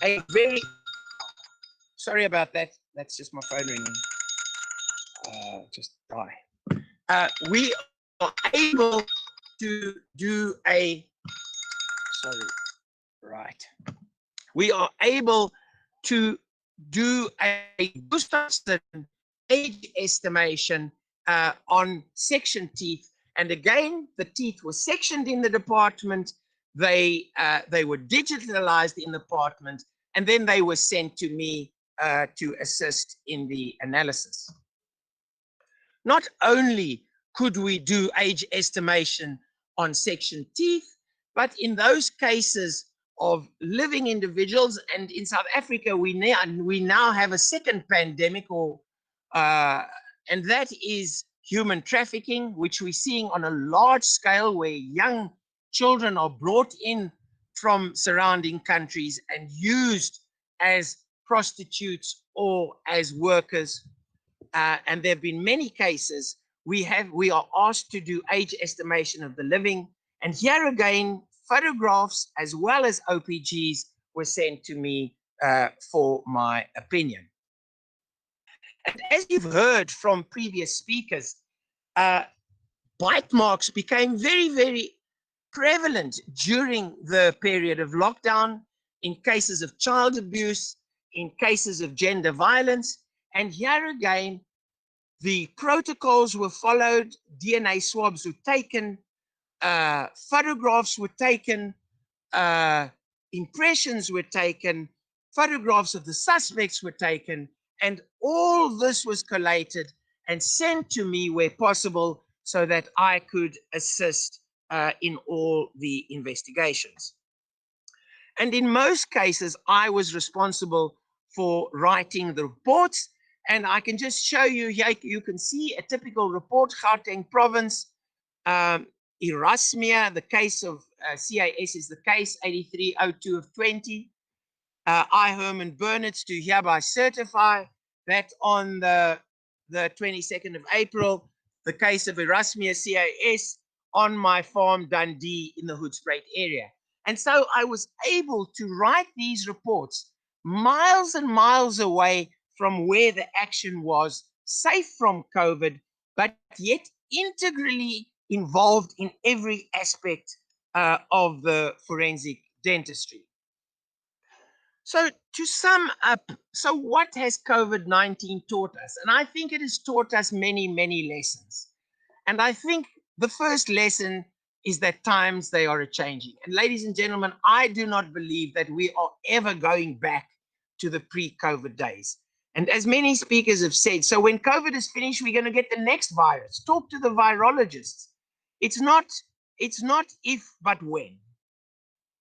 a very, sorry about that, that's just my phone ringing, just die. We are able to do a, sorry, right. We are able to do a Gustafsson age estimation on section teeth. And again, the teeth were sectioned in the department. They were digitalized in the department, and then they were sent to me to assist in the analysis. Not only could we do age estimation on section teeth, but in those cases of living individuals, and in South Africa, we now have a second pandemic, and that is human trafficking, which we're seeing on a large scale, where young children are brought in from surrounding countries and used as prostitutes or as workers. And there have been many cases we are asked to do age estimation of the living, and here again, photographs as well as OPGs were sent to me for my opinion. And as you've heard from previous speakers, bite marks became very, very prevalent during the period of lockdown in cases of child abuse, in cases of gender violence. And here again, the protocols were followed, DNA swabs were taken, photographs were taken, impressions were taken, photographs of the suspects were taken, and all this was collated and sent to me where possible so that I could assist in all the investigations. And in most cases, I was responsible for writing the reports, And I can just show you here, you can see a typical report, Gauteng province, Erasmia, the case of CAS is the case 8302 of 20. I, Herman Burnitz, do hereby certify that on the 22nd of April, the case of Erasmia CAS on my farm Dundee in the Hoedspruit area. And so I was able to write these reports miles and miles away from where the action was, safe from COVID, but yet integrally involved in every aspect of the forensic dentistry. So to sum up, so what has COVID-19 taught us? And I think it has taught us many, many lessons. And I think the first lesson is that times they are changing. And ladies and gentlemen, I do not believe that we are ever going back to the pre-COVID days. And as many speakers have said, so when COVID is finished, we're going to get the next virus. Talk to the virologists. It's not if, but when.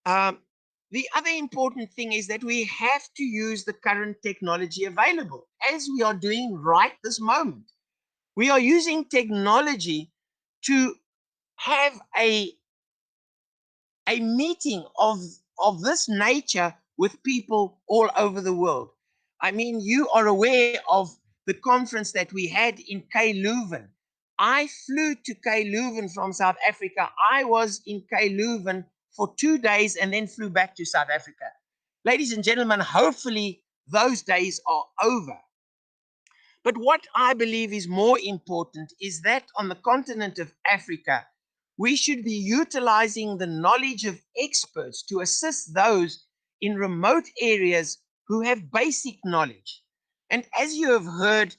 The other important thing is that we have to use the current technology available, as we are doing right this moment. We are using technology to have a meeting of this nature with people all over the world. I mean, you are aware of the conference that we had in Leuven. I flew to Leuven from South Africa. I was in Leuven for 2 days and then flew back to South Africa. Ladies and gentlemen, hopefully those days are over. But what I believe is more important is that on the continent of Africa, we should be utilizing the knowledge of experts to assist those in remote areas who have basic knowledge. And as you have heard,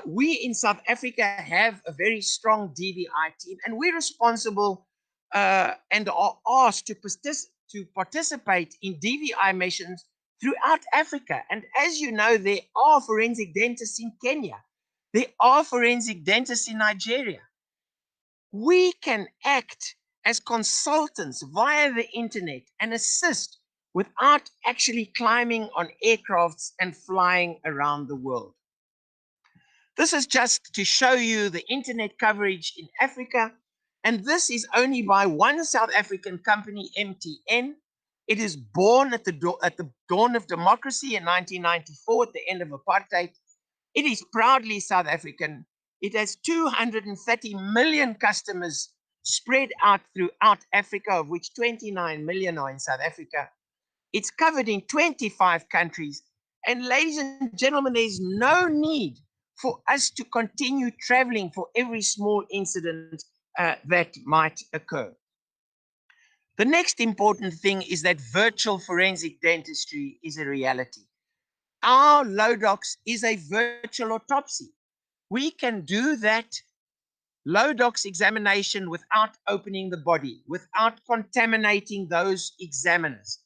we in South Africa have a very strong DVI team, and we're responsible and are asked to participate in DVI missions throughout Africa. And as you know, there are forensic dentists in Kenya. There are forensic dentists in Nigeria. We can act as consultants via the internet and assist without actually climbing on aircrafts and flying around the world. This is just to show you the internet coverage in Africa. And this is only by one South African company, MTN. It is born at the dawn of democracy in 1994, at the end of apartheid. It is proudly South African. It has 230 million customers spread out throughout Africa, of which 29 million are in South Africa. It's covered in 25 countries. And ladies and gentlemen, there's no need for us to continue traveling for every small incident that might occur. The next important thing is that virtual forensic dentistry is a reality. Our Lodox is a virtual autopsy. We can do that Lodox examination without opening the body, without contaminating those examiners.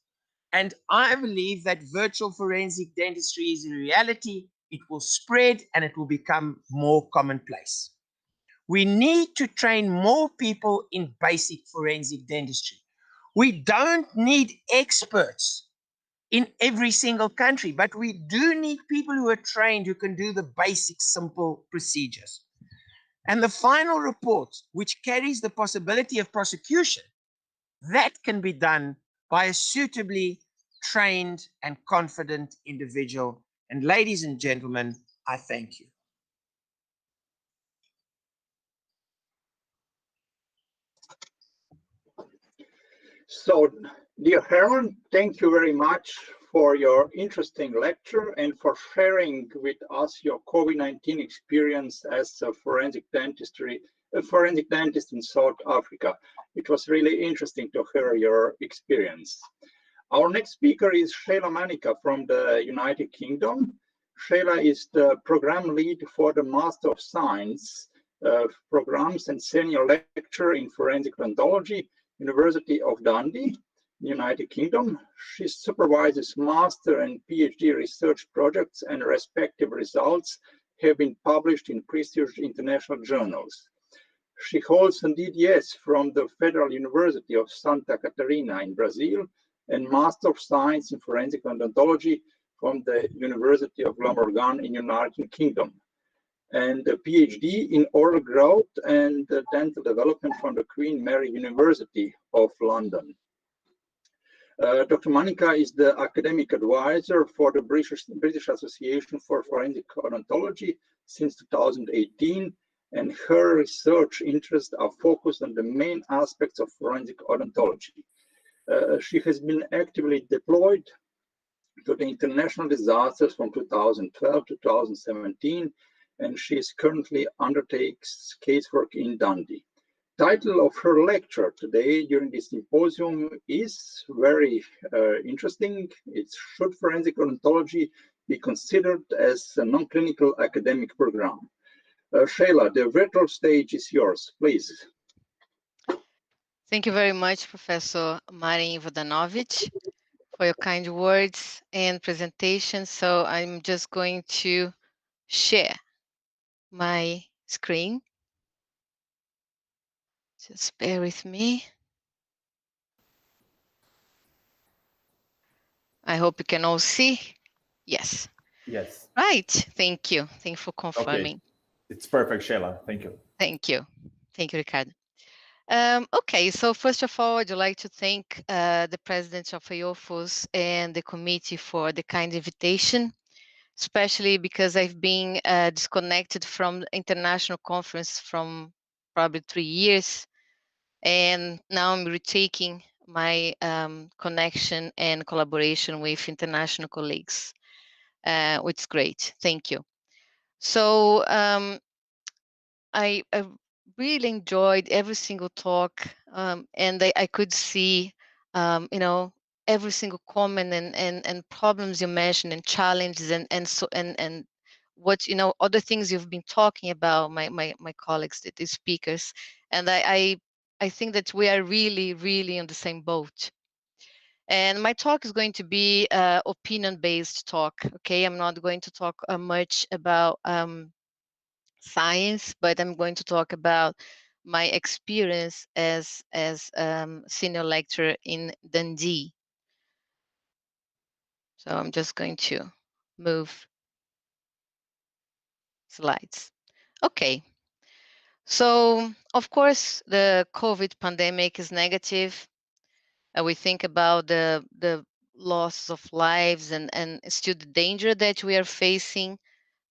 And I believe that virtual forensic dentistry is a reality. It will spread and it will become more commonplace. We need to train more people in basic forensic dentistry. We don't need experts in every single country, but we do need people who are trained, who can do the basic, simple procedures. And the final report, which carries the possibility of prosecution, that can be done by a suitably trained and confident individual. And ladies and gentlemen, I thank you. So, dear Herman, thank you very much for your interesting lecture and for sharing with us your COVID-19 experience as a forensic dentist in South Africa. It was really interesting to hear your experience. Our next speaker is Sheila Manica from the United Kingdom. Sheila is the program lead for the Master of Science programs and senior lecturer in forensic odontology, University of Dundee, United Kingdom. She supervises master and PhD research projects, and respective results have been published in prestigious international journals. She holds an DDS from the Federal University of Santa Catarina in Brazil and Master of Science in Forensic Odontology from the University of Glamorgan in United Kingdom, and a PhD in oral growth and dental development from the Queen Mary University of London. Dr. Manika is the academic advisor for the British Association for Forensic Odontology since 2018, and her research interests are focused on the main aspects of forensic odontology. She has been actively deployed to the international disasters from 2012 to 2017, and she is currently undertakes casework in Dundee. Title of her lecture today during this symposium is very interesting. It's Should Forensic Odontology be considered as a non-clinical academic program? Shayla, the virtual stage is yours, please. Thank you very much, Professor Marin Vodanovic, for your kind words and presentation. So I'm just going to share my screen. Just bear with me. I hope you can all see. Yes. Yes. Right. Thank you. Thank you for confirming. Okay. It's perfect, Shayla. Thank you. Thank you. Thank you, Ricardo. Okay, so first of all, I'd like to thank the president of IOFOS and the committee for the kind invitation, especially because I've been disconnected from the international conference from probably 3 years, and now I'm retaking my connection and collaboration with international colleagues, which is great. Thank you. So I really enjoyed every single talk, and I could see, every single comment and problems you mentioned and challenges and what other things you've been talking about, my colleagues, the speakers, and I think that we are really on the same boat. And my talk is going to be opinion-based talk. Okay, I'm not going to talk much about science, but I'm going to talk about my experience as senior lecturer in Dundee. So I'm just going to move slides. Okay. So of course the COVID pandemic is negative. We think about the loss of lives and still the danger that we are facing.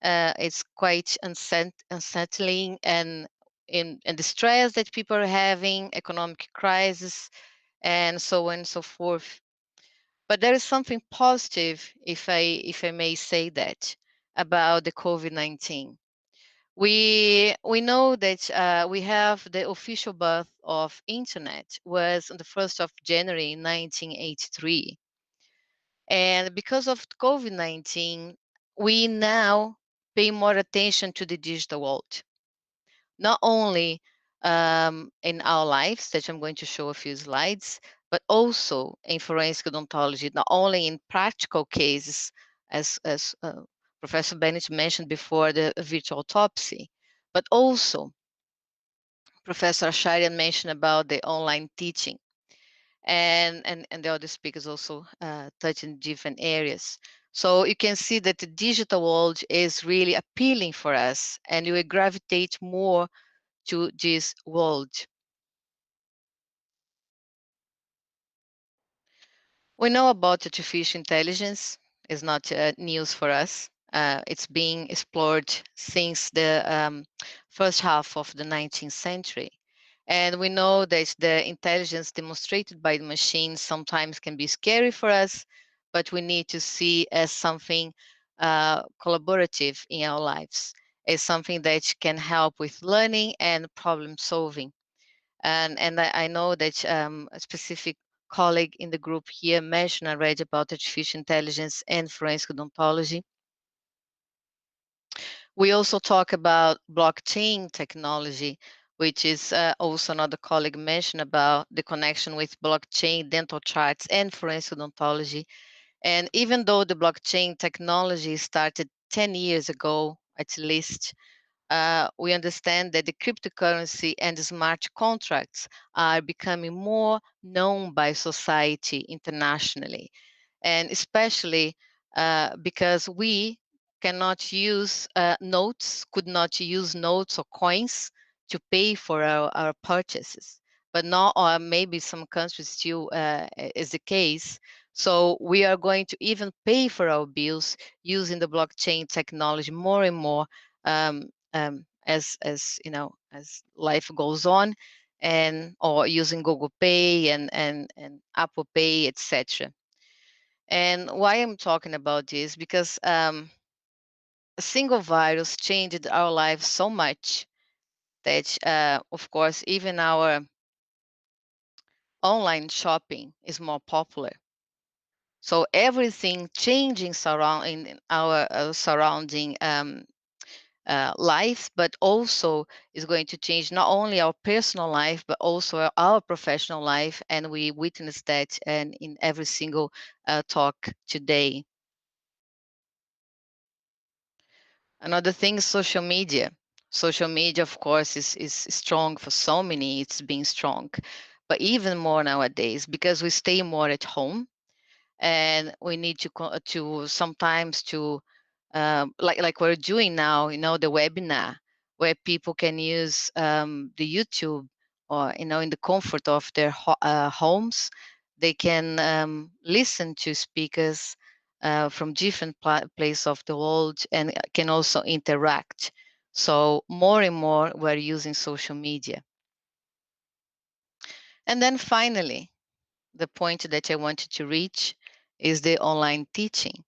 It's quite unsettling, and the stress that people are having, economic crisis, and so on and so forth. But there is something positive, if I may say that, about the COVID-19. We know that we have the official birth of internet was on the 1st of January 1983. And because of COVID-19, we now pay more attention to the digital world, not only in our lives, that I'm going to show a few slides, but also in forensic odontology, not only in practical cases, as Professor Bennett mentioned before, the virtual autopsy, but also Professor Asharian mentioned about the online teaching. And the other speakers also touch in different areas. So you can see that the digital world is really appealing for us, and we gravitate more to this world. We know about artificial intelligence. It's not news for us. It's being explored since the first half of the 19th century. And we know that the intelligence demonstrated by the machine sometimes can be scary for us, but we need to see as something collaborative in our lives, as something that can help with learning and problem solving. And I know that a specific colleague in the group here mentioned already about artificial intelligence and forensic odontology. We also talk about blockchain technology, which is also another colleague mentioned about the connection with blockchain, dental charts, and forensic odontology. And even though the blockchain technology started 10 years ago, at least, we understand that the cryptocurrency and the smart contracts are becoming more known by society internationally. And especially because we cannot use could not use notes or coins to pay for our purchases. But now, or maybe some countries still is the case. So we are going to even pay for our bills using the blockchain technology more and more as you know, as life goes on, and or using Google Pay and Apple Pay, etc. And why I'm talking about this, because a single virus changed our lives so much that, of course, even our online shopping is more popular. So everything changing in our surrounding life, but also is going to change not only our personal life, but also our professional life. And we witness that in every single talk today. Another thing is social media. Social media, of course, is strong for so many. It's been strong, but even more nowadays because we stay more at home, and we need to sometimes to like we're doing now, you know, the webinar where people can use the YouTube, or you know, in the comfort of their homes, they can listen to speakers from different places of the world, and can also interact. So more and more we're using social media. And then finally, the point that I wanted to reach is the online teaching.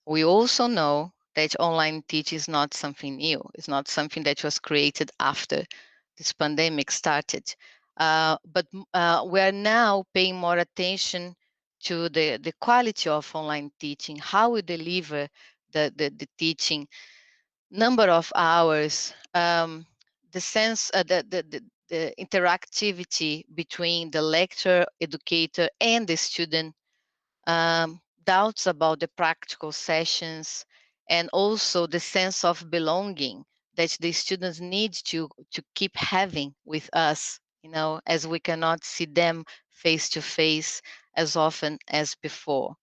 We also know that online teaching is not something new. It's not something that was created after this pandemic started. But we are now paying more attention to the quality of online teaching, how we deliver the teaching, number of hours, the sense, the interactivity between the lecturer, educator, and the student, doubts about the practical sessions, and also the sense of belonging that the students need to keep having with us, you know, as we cannot see them face to face as often as before.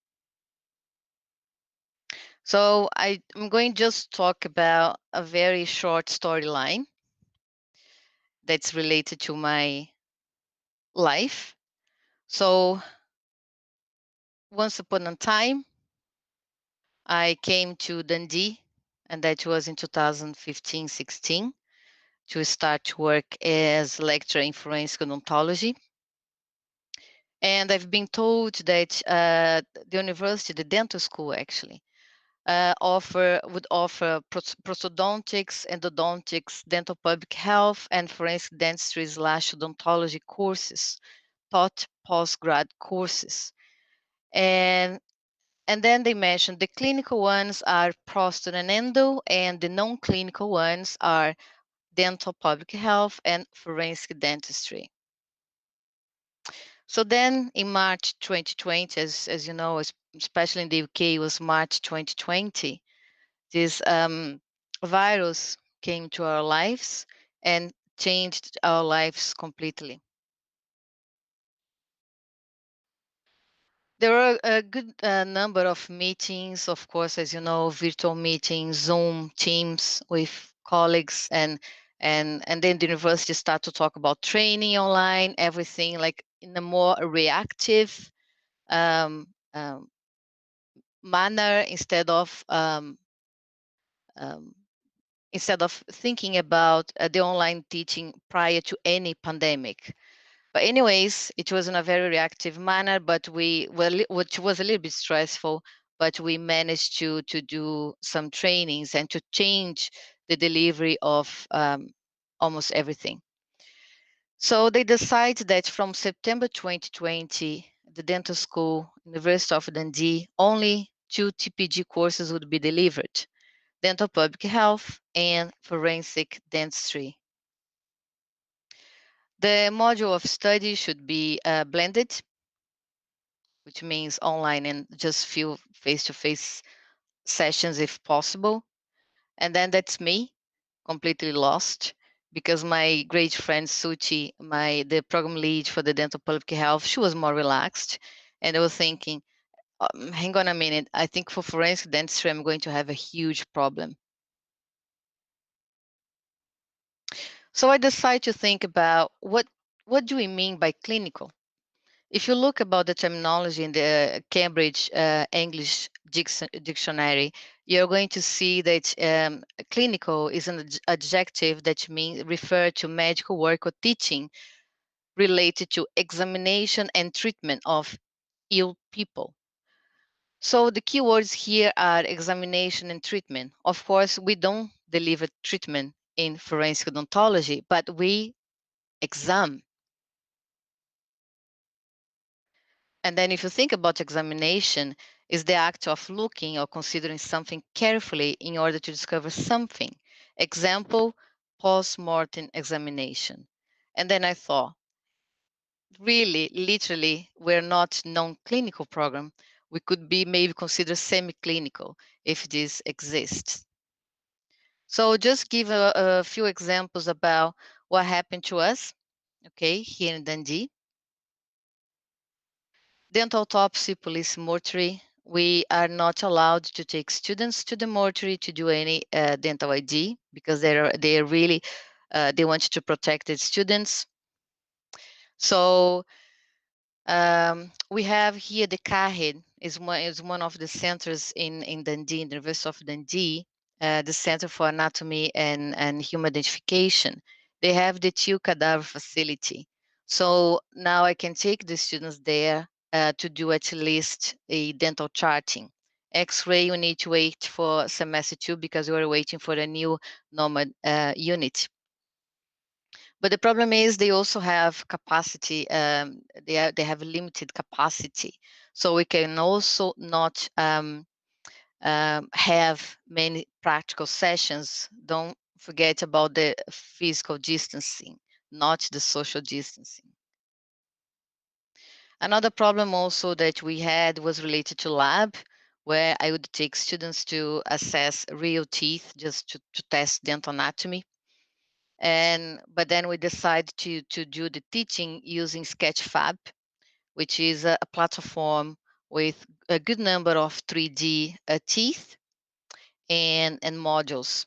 So I'm going to just talk about a very short storyline that's related to my life. So once upon a time, I came to Dundee, and that was in 2015-16, to start work as lecturer in forensic odontology. And I've been told that the university, the dental school actually, would offer prosthodontics, endodontics, dental public health, and forensic dentistry / odontology courses, taught postgrad courses. And then they mentioned the clinical ones are prostho and endo, and the non-clinical ones are dental public health and forensic dentistry. So then in March 2020, as you know, especially in the UK, it was March 2020, this virus came to our lives and changed our lives completely. There were a good number of meetings, of course, as you know, virtual meetings, Zoom, Teams with colleagues, and then the university started to talk about training online, everything like in a more reactive manner, instead of thinking about the online teaching prior to any pandemic. But anyways, it was in a very reactive manner, but which was a little bit stressful, but we managed to do some trainings and to change the delivery of almost everything. So they decided that from September 2020, the dental school, University of Dundee, only 2 TPG courses would be delivered: dental public health and forensic dentistry. The module of study should be blended, which means online and just few face-to-face sessions if possible. And then that's me, completely lost, because my great friend Suchi, the program lead for the dental public health, she was more relaxed. And I was thinking, hang on a minute. I think for forensic dentistry, I'm going to have a huge problem. So I decided to think about what do we mean by clinical? If you look about the terminology in the Cambridge English Dictionary, you're going to see that clinical is an adjective that means refer to medical work or teaching related to examination and treatment of ill people. So the keywords here are examination and treatment. Of course, we don't deliver treatment in forensic odontology, but we examine. And then if you think about examination, is the act of looking or considering something carefully in order to discover something. Example, postmortem examination. And then I thought, really, literally, we're not non-clinical program. We could be maybe considered semi-clinical if this exists. So just give a few examples about what happened to us, okay, here in Dundee. Dental autopsy, police mortuary. We are not allowed to take students to the mortuary to do any dental ID because they really they want to protect the students. So we have here the CAHID is one of the centers in Dundee, in the University of Dundee, the Center for Anatomy and Human Identification. They have the two cadaver facility. So now I can take the students there to do at least a dental charting. X-ray, we need to wait for semester 2 because we're waiting for a new normal unit. But the problem is they also have capacity. They have limited capacity, so we can also not have many practical sessions. Don't forget about the physical distancing, not the social distancing. Another problem also that we had was related to lab, where I would take students to assess real teeth just to test dental anatomy. But then we decided to do the teaching using Sketchfab, which is a platform with a good number of 3D teeth and modules.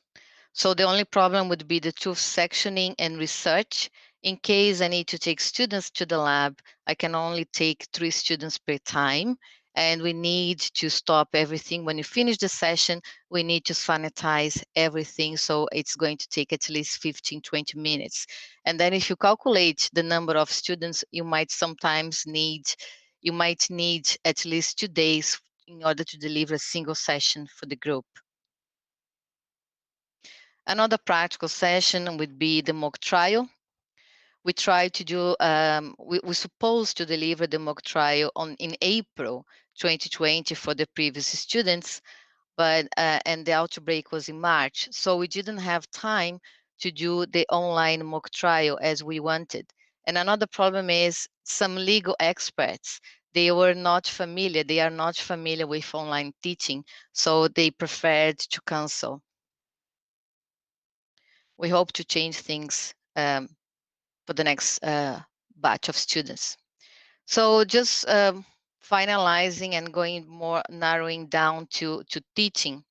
So the only problem would be the tooth sectioning and research. In case I need to take students to the lab, I can only take 3 students per time. And we need to stop everything. When you finish the session, we need to sanitize everything. So it's going to take at least 15, 20 minutes. And then if you calculate the number of students, you might need at least 2 days in order to deliver a single session for the group. Another practical session would be the mock trial. We try to do, we're supposed to deliver the mock trial in April 2020 for the previous students, but and the outbreak was in March. So we didn't have time to do the online mock trial as we wanted. And another problem is some legal experts, they are not familiar with online teaching, so they preferred to cancel. We hope to change things for the next batch of students. So just finalizing and going more narrowing down to teaching.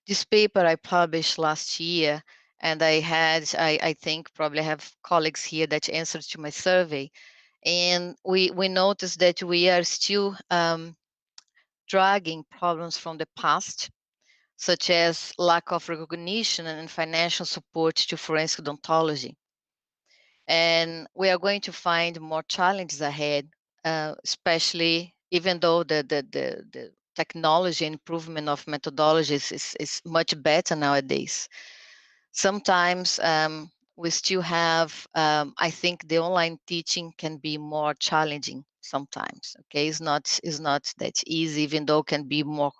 This paper I published last year, and I think probably have colleagues here that answered to my survey, and we noticed that we are still dragging problems from the past, such as lack of recognition and financial support to forensic odontology. And we are going to find more challenges ahead, especially even though the technology and improvement of methodologies is much better nowadays. Sometimes we still have, I think the online teaching can be more challenging sometimes, okay? It's not that easy, even though it can be more,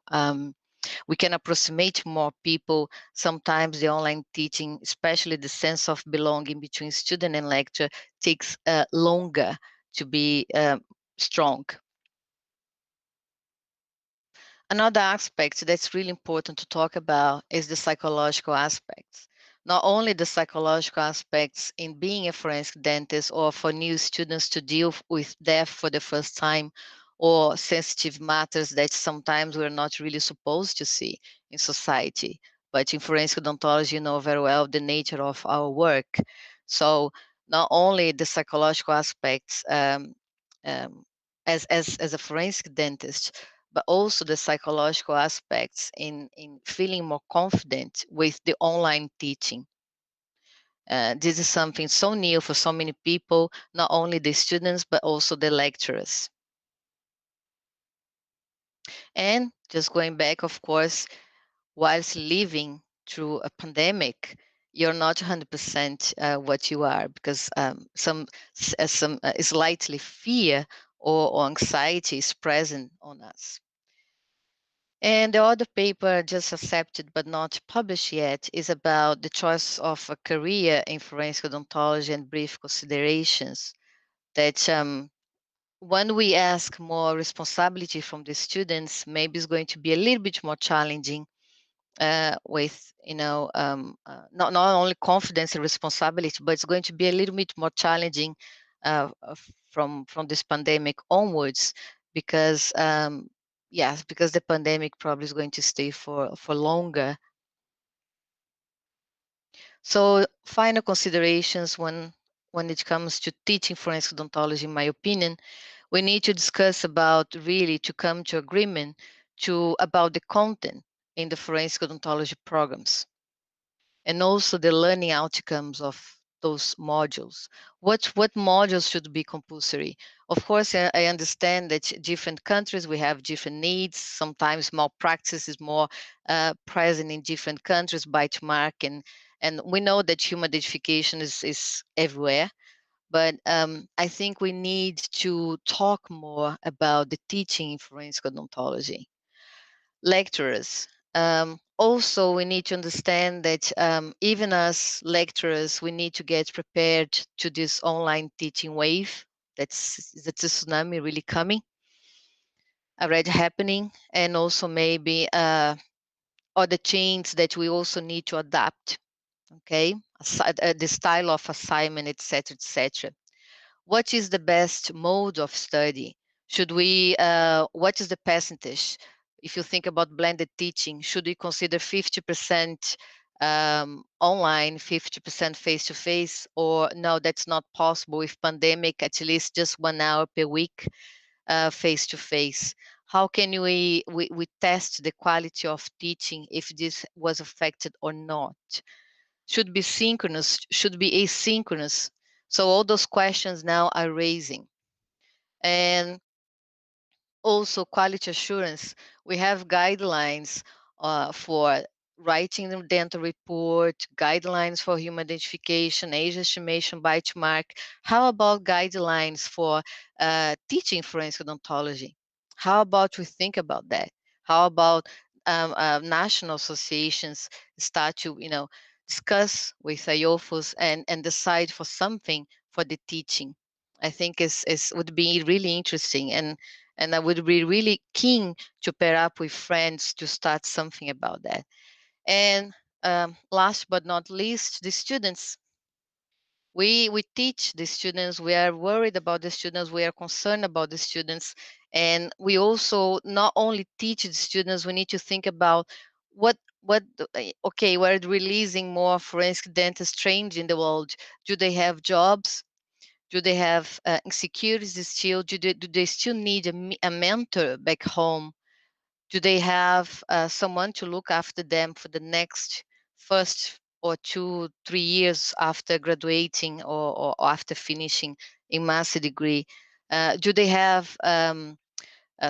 we can approximate more people. Sometimes the online teaching, especially the sense of belonging between student and lecturer, takes longer to be strong. Another aspect that's really important to talk about is the psychological aspects. Not only the psychological aspects in being a forensic dentist or for new students to deal with death for the first time, or sensitive matters that sometimes we're not really supposed to see in society. But in forensic odontology, you know very well the nature of our work. So not only the psychological aspects as a forensic dentist, but also the psychological aspects in feeling more confident with the online teaching. This is something so new for so many people, not only the students, but also the lecturers. And just going back, of course, whilst living through a pandemic, you're not 100% what you are, because some slightly fear or anxiety is present on us. And the other paper just accepted but not published yet is about the choice of a career in forensic odontology and brief considerations that when we ask more responsibility from the students, maybe it's going to be a little bit more challenging with, not only confidence and responsibility, but it's going to be a little bit more challenging from this pandemic onwards, because yes, because the pandemic probably is going to stay for longer. So final considerations when it comes to teaching forensic odontology, in my opinion, we need to discuss about really to come to agreement about the content in the forensic odontology programs, and also the learning outcomes of those modules. What modules should be compulsory? Of course, I understand that different countries, we have different needs. Sometimes malpractice is more present in different countries, bite mark, and we know that human identification is everywhere. But I think we need to talk more about the teaching in forensic odontology. Lecturers. Also, we need to understand that even as lecturers, we need to get prepared to this online teaching wave. That's a tsunami really coming, already happening, and also maybe other chains that we also need to adapt. Okay, the style of assignment, etc., etc. What is the best mode of study? Should we, what is the percentage? If you think about blended teaching, should we consider 50% online, 50% face-to-face, or no, that's not possible with pandemic, at least just 1 hour per week face-to-face? How can we test the quality of teaching if this was affected or not? Should be synchronous, should be asynchronous? So all those questions now are raising. And also quality assurance. We have guidelines for writing the dental report, guidelines for human identification, age estimation, bite mark. How about guidelines for teaching forensic odontology? How about we think about that? How about national associations start to, discuss with IOFOS and decide for something for the teaching? I think would be really interesting, and I would be really keen to pair up with friends to start something about that. And last but not least, the students. We teach the students, we are worried about the students, we are concerned about the students, and we also not only teach the students, we need to think about okay, we're releasing more forensic dentists trained in the world. Do they have jobs? Do they have insecurities still? Do they still need a mentor back home? Do they have someone to look after them for the next first or 2-3 years after graduating or after finishing a master degree? Do they have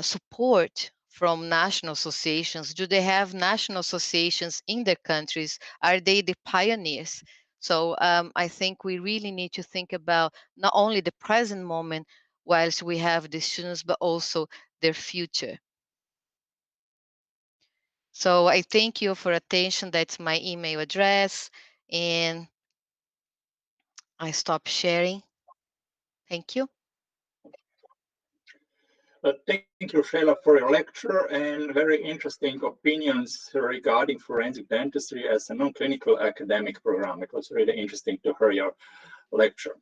support from national associations? Do they have national associations in their countries? Are they the pioneers? So I think we really need to think about not only the present moment whilst we have the students, but also their future. So I thank you for attention. That's my email address, and I stop sharing. Thank you. Thank you, Sheila, for your lecture and very interesting opinions regarding forensic dentistry as a non-clinical academic program. It was really interesting to hear your lecture.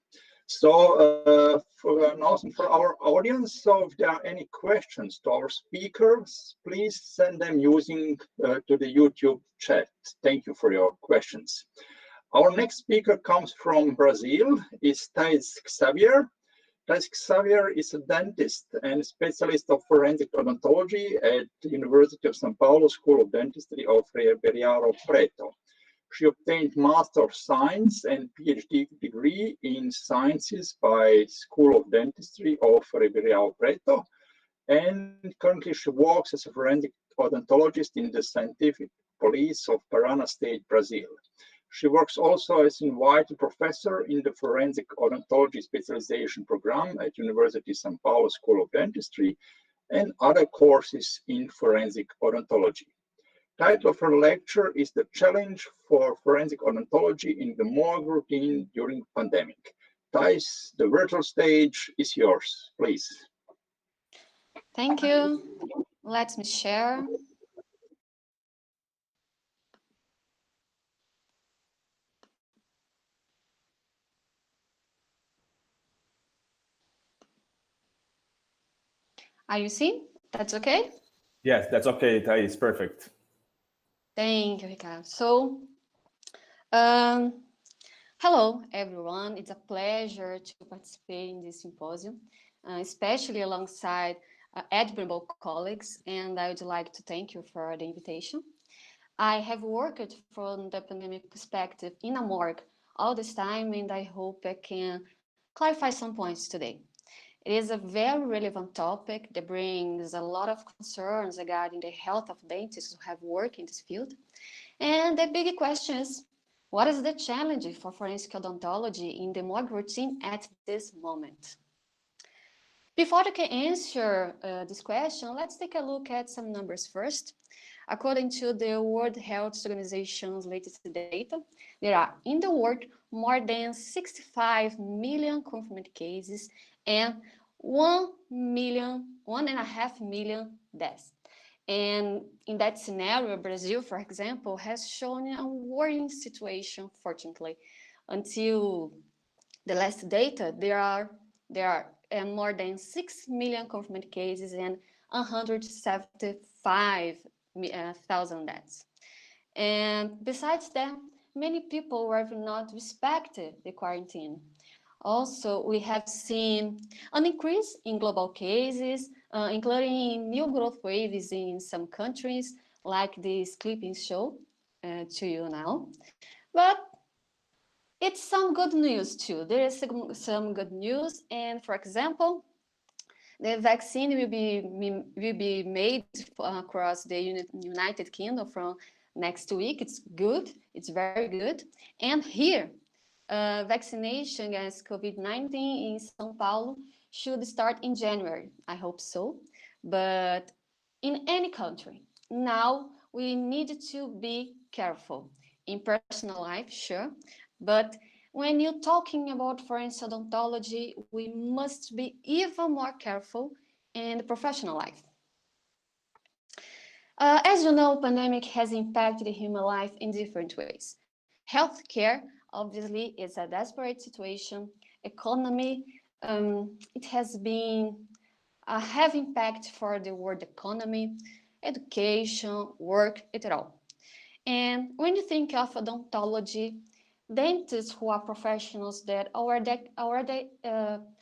So for our audience, so if there are any questions to our speakers, please send them using to the YouTube chat. Thank you for your questions. Our next speaker comes from Brazil, is Thais Xavier. Thais Xavier is a dentist and specialist of forensic odontology at the University of São Paulo School of Dentistry of Ribeirão Preto. She obtained Master of Science and PhD degree in Sciences by School of Dentistry of Ribeirão Preto, and currently she works as a forensic odontologist in the Scientific Police of Paraná State, Brazil. She works also as invited professor in the Forensic Odontology Specialization Program at University of São Paulo School of Dentistry and other courses in forensic odontology. Title of her lecture is The Challenge for Forensic Odontology in the Morgue Routine During Pandemic. Thais, the virtual stage is yours, please. Thank you. Let me share. Are you see? That's okay? Yes, that's okay, Thais. Perfect. Thank you, Ricardo. So, hello, everyone. It's a pleasure to participate in this symposium, especially alongside admirable colleagues, and I would like to thank you for the invitation. I have worked from the pandemic perspective in a morgue all this time, and I hope I can clarify some points today. It is a very relevant topic that brings a lot of concerns regarding the health of dentists who have worked in this field. And the big question is, what is the challenge for forensic odontology in the morgue routine at this moment? Before I can answer this question, let's take a look at some numbers first. According to the World Health Organization's latest data, there are in the world more than 65 million confirmed cases and 1.5 million deaths. And in that scenario, Brazil, for example, has shown a worrying situation, fortunately. Until the last data, there are more than 6 million confirmed cases and 175,000 deaths. And besides that, many people have not respected the quarantine. Also, we have seen an increase in global cases, including new growth waves in some countries, like this clipping show to you now. But it's some good news too. There is some good news, and for example, the vaccine will be made across the United Kingdom from next week. It's good. It's very good. And here, vaccination against COVID-19 in São Paulo should start in January. I hope so. But in any country, now we need to be careful. In personal life, sure. But when you're talking about forensic odontology, we must be even more careful in the professional life. As you know, pandemic has impacted human life in different ways. Healthcare, obviously, is a desperate situation. Economy, it has been a heavy impact for the world economy, education, work, et al. And when you think of odontology, dentists who are professionals that already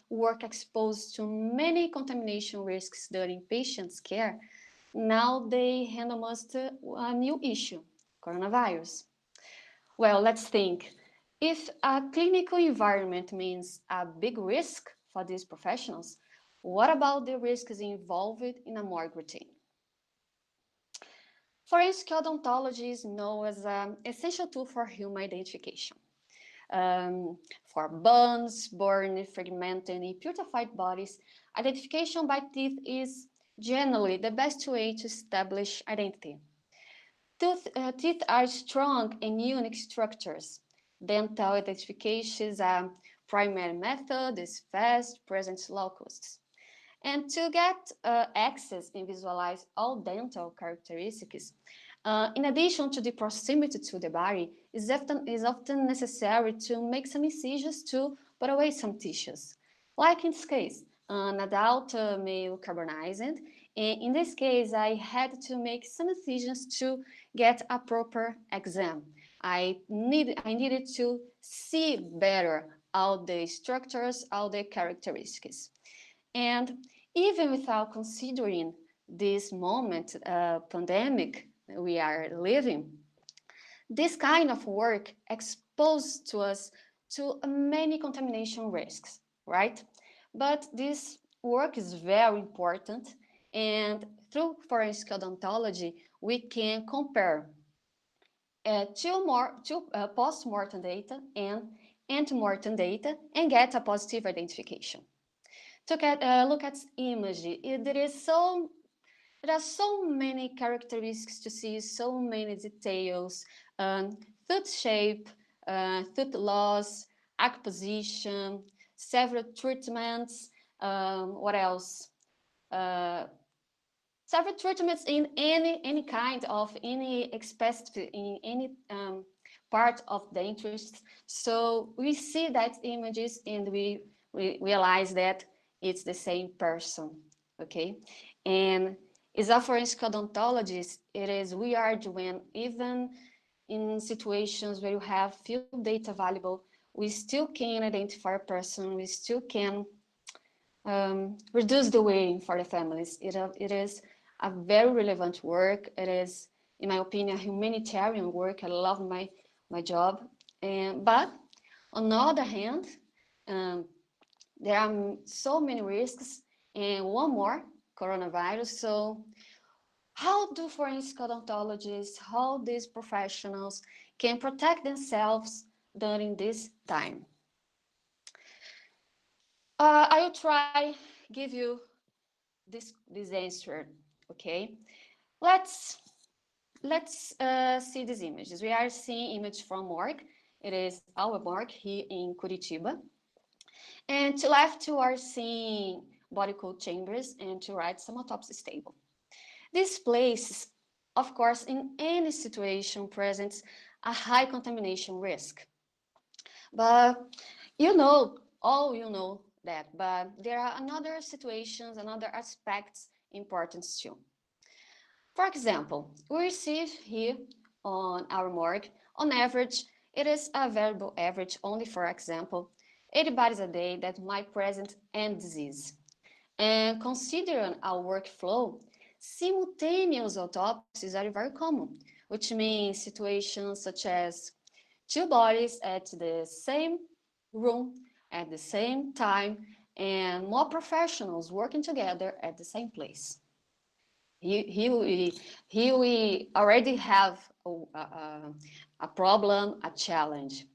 work exposed to many contamination risks during patients' care, now they handle most a new issue, coronavirus. Well, let's think. If a clinical environment means a big risk for these professionals, what about the risks involved in a morgue routine? Forensic odontology is known as an essential tool for human identification. For bones, burned, fragmented, and putrefied bodies, identification by teeth is generally the best way to establish identity. Teeth are strong and unique structures. Dental identification is a primary method, is fast, presents low costs. And to get access and visualize all dental characteristics, in addition to the proximity to the body, is often necessary to make some incisions to put away some tissues. Like in this case, an adult male carbonized, and in this case, I had to make some decisions to get a proper exam. I needed to see better all the structures, all the characteristics. And even without considering this moment, pandemic we are living, this kind of work exposed to us to many contamination risks, right? But this work is very important, and through forensic odontology, we can compare two post-mortem data and ante-mortem data and get a positive identification. To look at image, there are so many characteristics to see, so many details, tooth shape, tooth loss, arch position, several treatments, what else? Several treatments in any kind of, any specific, in any part of the interest. So we see that images and we realize that it's the same person, okay? And as a forensic odontologist, it is weird when even in situations where you have few data valuable, we still can identify a person, we still can reduce the weighing for the families. It is a very relevant work. It is, in my opinion, humanitarian work. I love my job. But on the other hand, there are so many risks, and one more, coronavirus. So how do forensic odontologists, how these professionals can protect themselves during this time? I will try give you this answer, okay? Let's see these images. We are seeing image from morgue. It is our morgue here in Curitiba. And to left, you are seeing body cold chambers, and to right, some autopsy table. This place, of course, in any situation presents a high contamination risk. But you know that, but there are another situations, another aspects important too. For example, we receive here on our morgue, on average, it is a variable average only, for example, 80 bodies a day that might present end disease. And considering our workflow, simultaneous autopsies are very common, which means situations such as two bodies at the same room at the same time and more professionals working together at the same place. Here we already have a problem, a challenge,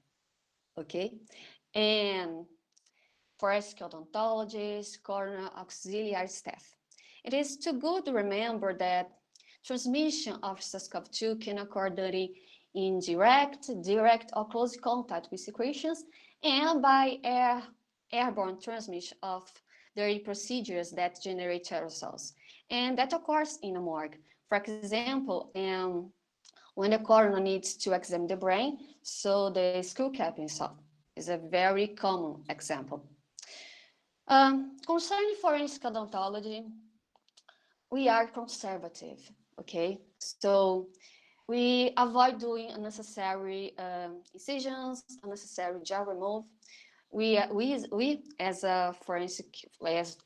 okay? And forensic odontologists, coroner auxiliary staff. It is too good to remember that transmission of SARS-CoV-2 can occur during indirect, direct, or close contact with secretions and by airborne transmission of dirty procedures that generate aerosols. And that occurs in a morgue. For example, when the coroner needs to examine the brain, so the skull cap is a very common example. Concerning forensic odontology, we are conservative, okay? So we avoid doing unnecessary incisions, unnecessary jaw remove. We as a forensic, as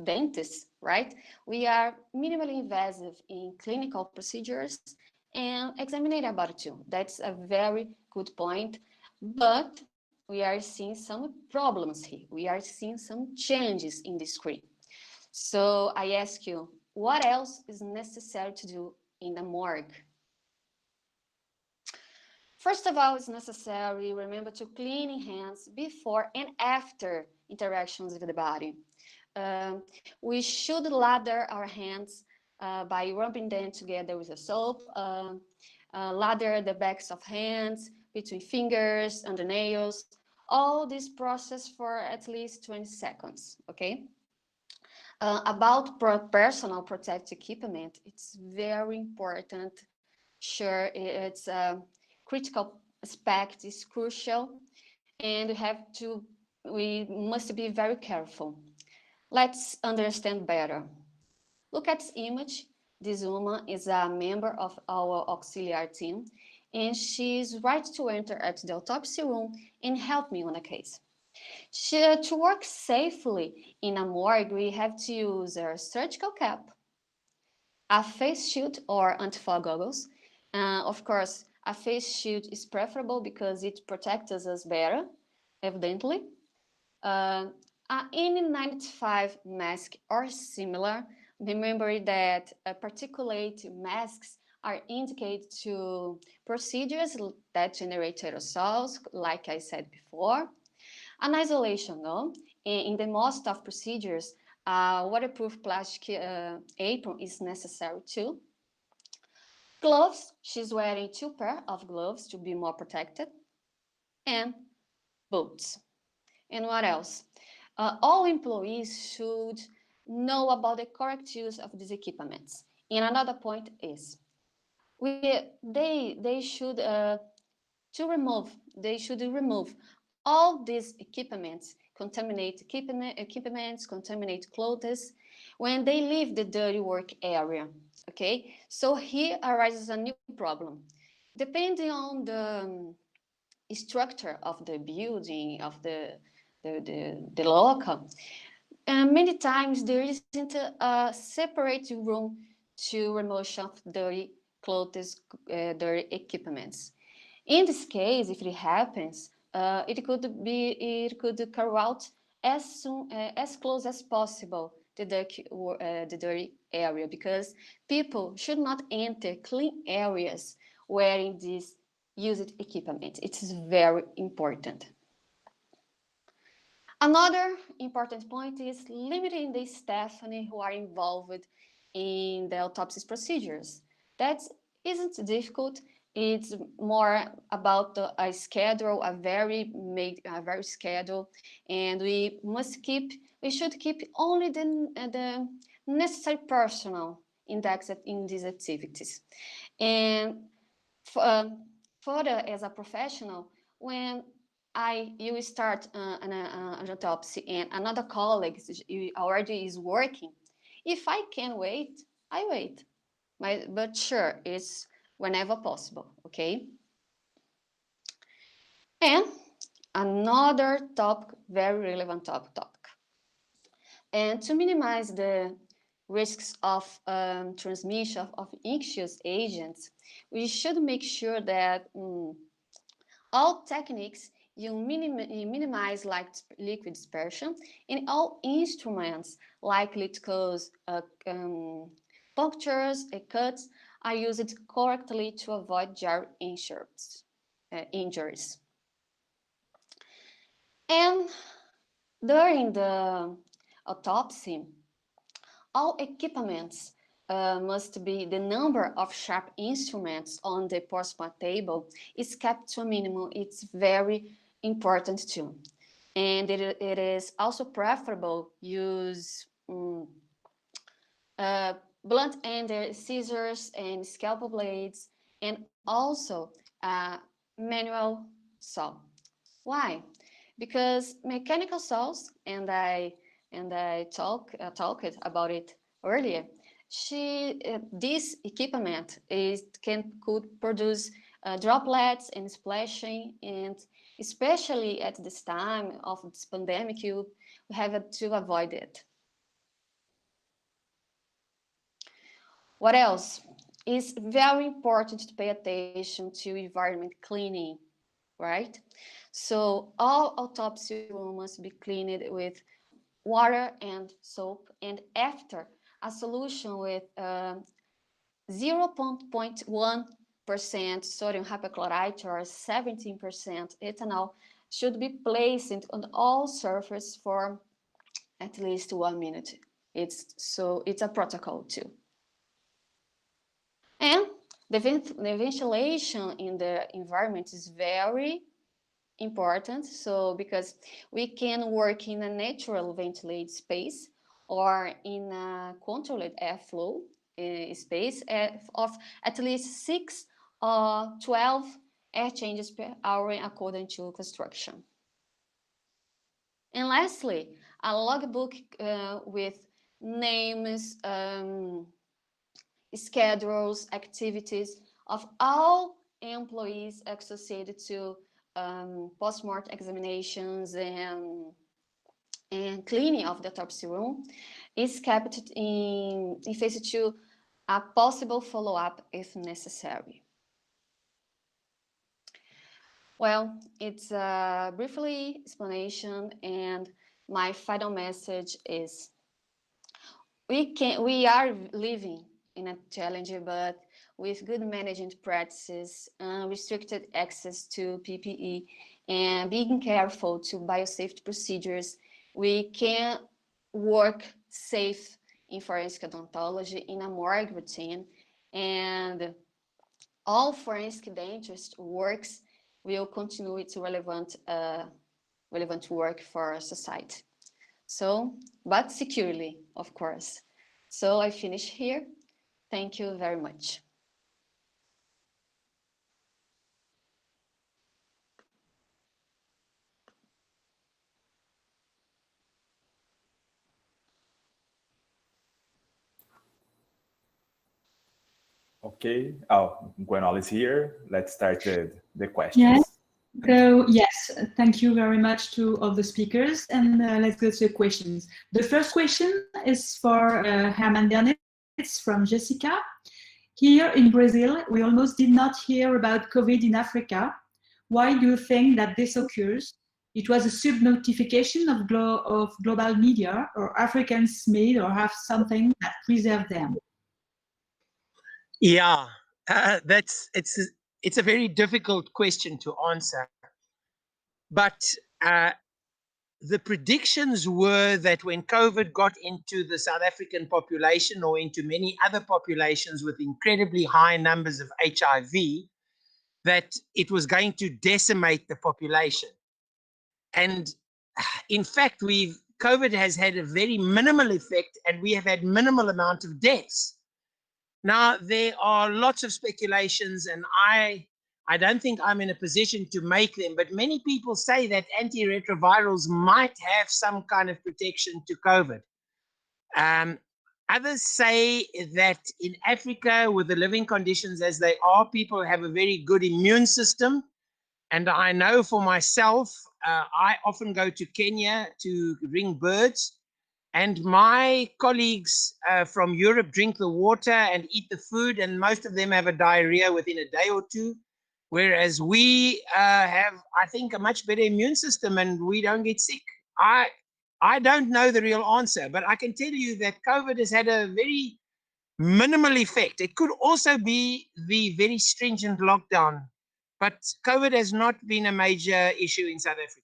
dentists, right? We are minimally invasive in clinical procedures and examinate about it too. That's a very good point, but we are seeing some problems here. We are seeing some changes in the screen. So I ask you, what else is necessary to do in the morgue? First of all, it's necessary, remember, to clean hands before and after interactions with the body. We should lather our hands by rubbing them together with a soap, lather the backs of hands, between fingers and the nails, all this process for at least 20 seconds, okay? About personal protective equipment, it's very important. Sure, it's a critical aspect, is crucial, and we have to we must be very careful. Let's understand better. Look at this image. This woman is a member of our auxiliary team, and she's right to enter at the autopsy room and help me on a case. To work safely in a morgue, we have to use a surgical cap, a face shield or anti-fog goggles. Of course, a face shield is preferable because it protects us better, evidently. An N95 mask or similar. Remember that particulate masks are indicated to procedures that generate aerosols, like I said before. An isolation, no? In the most of procedures, waterproof plastic apron is necessary too. Gloves, she's wearing 2 pairs of gloves to be more protected. And boots. And what else? All employees should know about the correct use of these equipments. And another point is, they should remove all these equipments, contaminate clothes when they leave the dirty work area. Okay, so here arises a new problem. Depending on the structure of the building, of the local, many times there isn't a separate room to remotion of dirty clothes, dirty equipments. In this case, if it happens, it could carry out as close as possible the dirty area, because people should not enter clean areas wearing this used equipment. It is very important. Another important point is limiting the staff who are involved in the autopsy procedures. That isn't difficult. It's more about a schedule, a very schedule, and we should keep only the necessary personnel indexed in these activities. And further, as a professional, when you start an autopsy and another colleague already is working, if I can wait, I wait. But sure, it's whenever possible, okay? And another topic, very relevant topic. And to minimize the risks of transmission of infectious agents, we should make sure that all techniques you minimize liquid dispersion, and all instruments likely to cause punctures and cuts are used correctly to avoid jar injuries. And during the autopsy, all equipments must be, the number of sharp instruments on the postmortem table is kept to a minimum. It's very important too. And it is also preferable use blunt-ended scissors and scalpel blades, and also manual saw. Why? Because mechanical saws, and I talked about it earlier, this equipment could produce droplets and splashing, and especially at this time of this pandemic, we have to avoid it. What else? It's very important to pay attention to environment cleaning, right? So all autopsy rooms must be cleaned with water and soap, and after a solution with 0.1% sodium hypochlorite or 17% ethanol should be placed on all surfaces for at least 1 minute. It's a protocol too. And the ventilation in the environment is very important. So because we can work in a natural ventilated space or in a controlled airflow space of at least 6 or 12 air changes per hour according to construction. And lastly, a logbook with names, schedules, activities of all employees associated to post-mortem examinations and cleaning of the autopsy room is kept in phase 2, a possible follow-up if necessary. Well, it's a briefly explanation, and my final message is we are living in a challenge, but with good management practices, restricted access to PPE, and being careful to biosafety procedures, we can work safe in forensic odontology in a morgue routine, and all forensic dentist works will continue to relevant work for society. So, but securely, of course. So I finish here. Thank you very much. Okay. Oh, Gwenol is here. Let's start the questions. Yes. So yes, thank you very much to all the speakers, and let's go to the questions. The first question is for Herman Bernitz from Jessica. Here in Brazil, we almost did not hear about COVID in Africa. Why do you think that this occurs? It was a sub-notification of global media, or Africans made or have something that preserved them? Yeah, it's a very difficult question to answer. But the predictions were that when COVID got into the South African population or into many other populations with incredibly high numbers of HIV, that it was going to decimate the population. And in fact, COVID has had a very minimal effect, and we have had minimal amount of deaths. Now, there are lots of speculations, and I don't think I'm in a position to make them, but many people say that antiretrovirals might have some kind of protection to COVID. Others say that in Africa, with the living conditions as they are, people have a very good immune system. And I know for myself, I often go to Kenya to ring birds. And my colleagues from Europe drink the water and eat the food, and most of them have a diarrhea within a day or two, whereas we have, I think, a much better immune system and we don't get sick. I don't know the real answer, but I can tell you that COVID has had a very minimal effect. It could also be the very stringent lockdown, but COVID has not been a major issue in South Africa.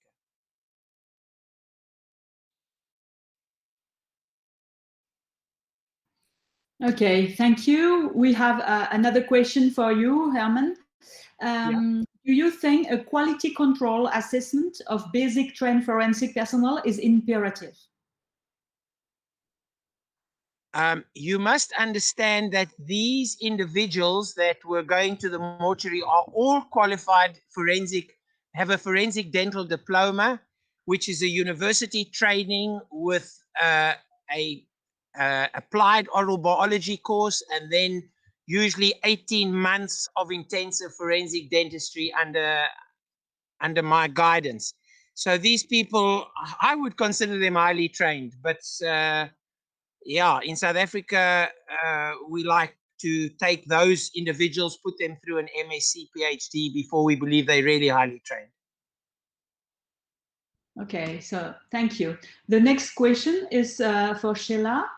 Okay, thank you. We have another question for you, Herman. Do you think a quality control assessment of basic trained forensic personnel is imperative? You must understand that these individuals that were going to the mortuary are all qualified have a forensic dental diploma, which is a university training with a applied oral biology course, and then usually 18 months of intensive forensic dentistry under my guidance. So these people, I would consider them highly trained, but yeah, in South Africa, we like to take those individuals, put them through an MSc, PhD before we believe they're really highly trained. Okay, so thank you. The next question is for Sheila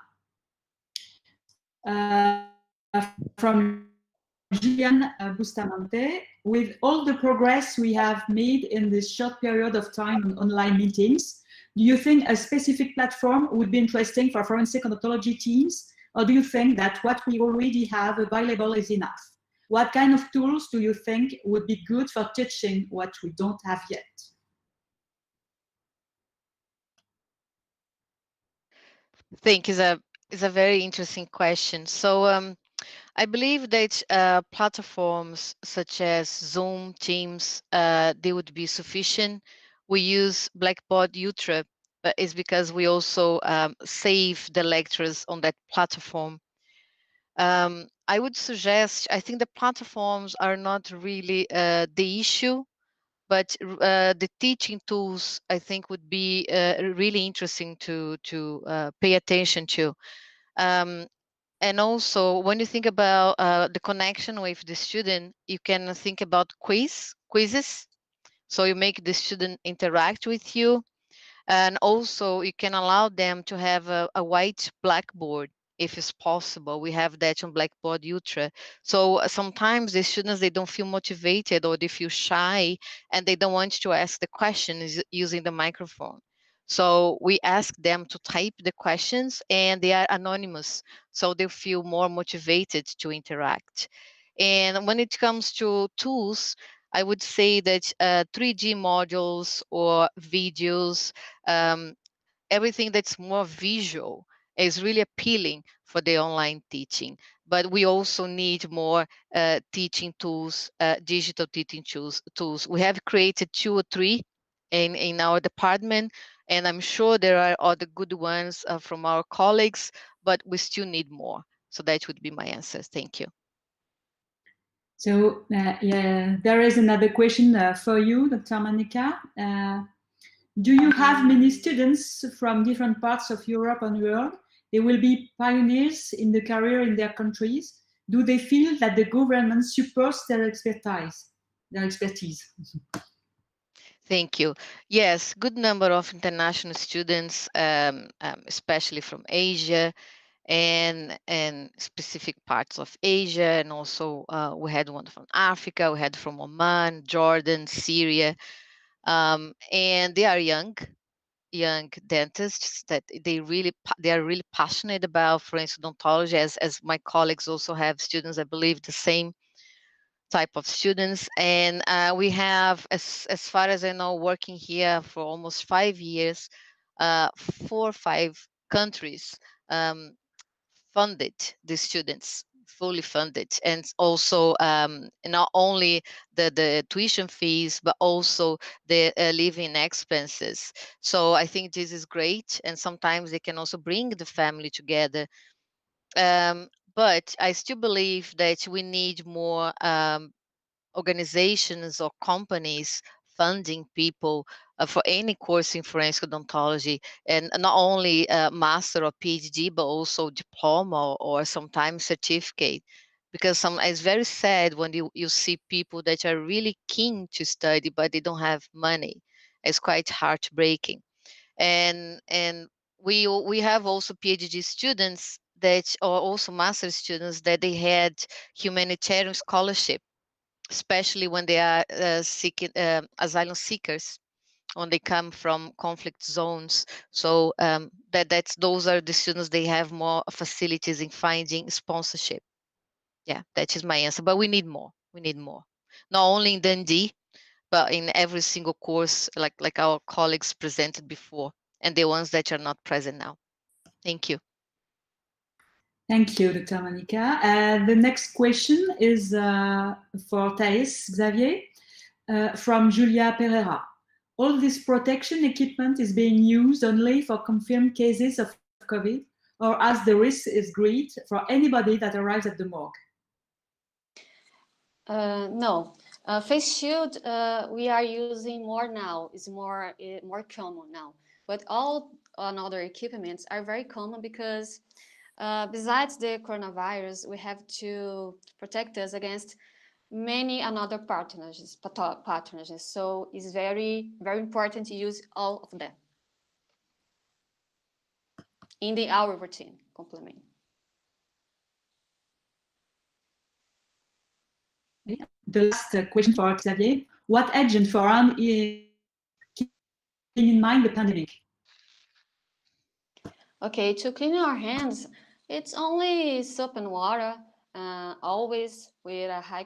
from Gian Bustamante. With all the progress we have made in this short period of time on online meetings, do you think a specific platform would be interesting for forensic odontology teams, or do you think that what we already have available is enough? What kind of tools do you think would be good for teaching what we don't have yet? I think is a very interesting question. So I believe that platforms such as Zoom, Teams, they would be sufficient. We use Blackboard Ultra but it's because we also save the lectures on that platform. I would suggest, I think the platforms are not really the issue, but the teaching tools, I think, would be really interesting to pay attention to. And also, when you think about the connection with the student, you can think about quizzes. So you make the student interact with you. And also you can allow them to have a white blackboard if it's possible. We have that on Blackboard Ultra. So sometimes the students, they don't feel motivated or they feel shy and they don't want to ask the questions using the microphone. So we ask them to type the questions and they are anonymous. So they feel more motivated to interact. And when it comes to tools, I would say that 3D modules or videos, everything that's more visual is really appealing for the online teaching. But we also need more teaching tools, digital teaching tools. We have created 2 or 3 in our department, and I'm sure there are other good ones from our colleagues, but we still need more. So that would be my answer. Thank you. So yeah, there is another question for you, Dr. Monica. Do you have many students from different parts of Europe and world? They will be pioneers in the career in their countries. Do they feel that the government supports their expertise? Thank you. Yes, good number of international students, especially from Asia and specific parts of Asia. And also we had one from Africa, we had from Oman, Jordan, Syria. And they are young dentists that they are really passionate about forensic odontology, as my colleagues also have students, I believe, the same type of students. And we have, as far as I know, working here for almost 5 years, 4 or 5 countries funded the students, fully funded, and also not only the tuition fees, but also the living expenses. So I think this is great, and sometimes they can also bring the family together. But I still believe that we need more organizations or companies funding people for any course in forensic odontology, and not only master or PhD, but also diploma or sometimes certificate. Because it's very sad when you see people that are really keen to study, but they don't have money. It's quite heartbreaking. And we have also PhD students that are also master students that they had humanitarian scholarship, especially when they are seeking asylum seekers, when they come from conflict zones. So those are the students, they have more facilities in finding sponsorship. Yeah, that is my answer. But we need more. We need more. Not only in Dundee, but in every single course, like our colleagues presented before, and the ones that are not present now. Thank you. Thank you, Dr. Monica. The next question is for Thais Xavier from Julia Pereira. All this protection equipment is being used only for confirmed cases of COVID, or as the risk is great for anybody that arrives at the morgue? No. Face shield we are using more now. It's more common now. But all other equipments are very common because besides the coronavirus, we have to protect us against many another pathogens. So it's very, very important to use all of them in our routine complement. The last question for Xavier. What agent for keeping in mind the pandemic? Okay, to clean our hands, it's only soap and water, always with a high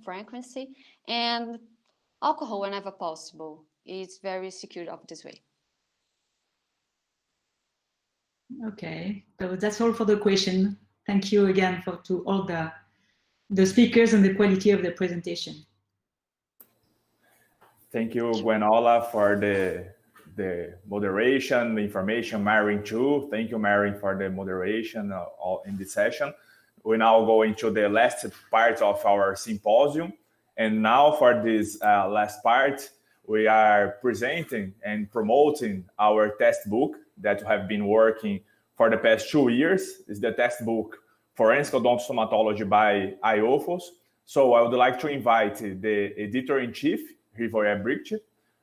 frequency, and alcohol whenever possible. It's very secure of this way. Okay, so that's all for the question. Thank you again to all the speakers and the quality of the presentation. Thank you, Gwenola, for the moderation, the information, Marin too. Thank you, Marin, for the moderation in this session. We now go into the last part of our symposium. And now for this last part, we are presenting and promoting our textbook that we have been working for the past 2 years. It's the textbook Forensic Odontostomatology by IOFOS. So I would like to invite the editor-in-chief, Rivoria Bricht,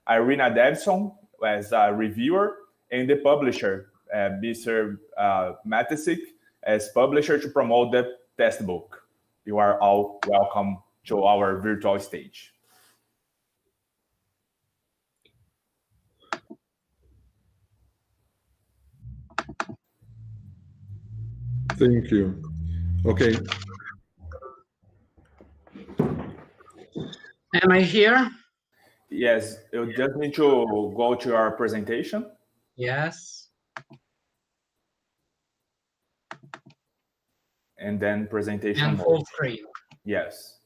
Irina Davidson as a reviewer, and the publisher, Mr. Matesik, as publisher to promote the textbook. You are all welcome to our virtual stage. Thank you. Okay. Am I here? Yes, you just need to go to our presentation. Yes. And then presentation And full screen. Yes.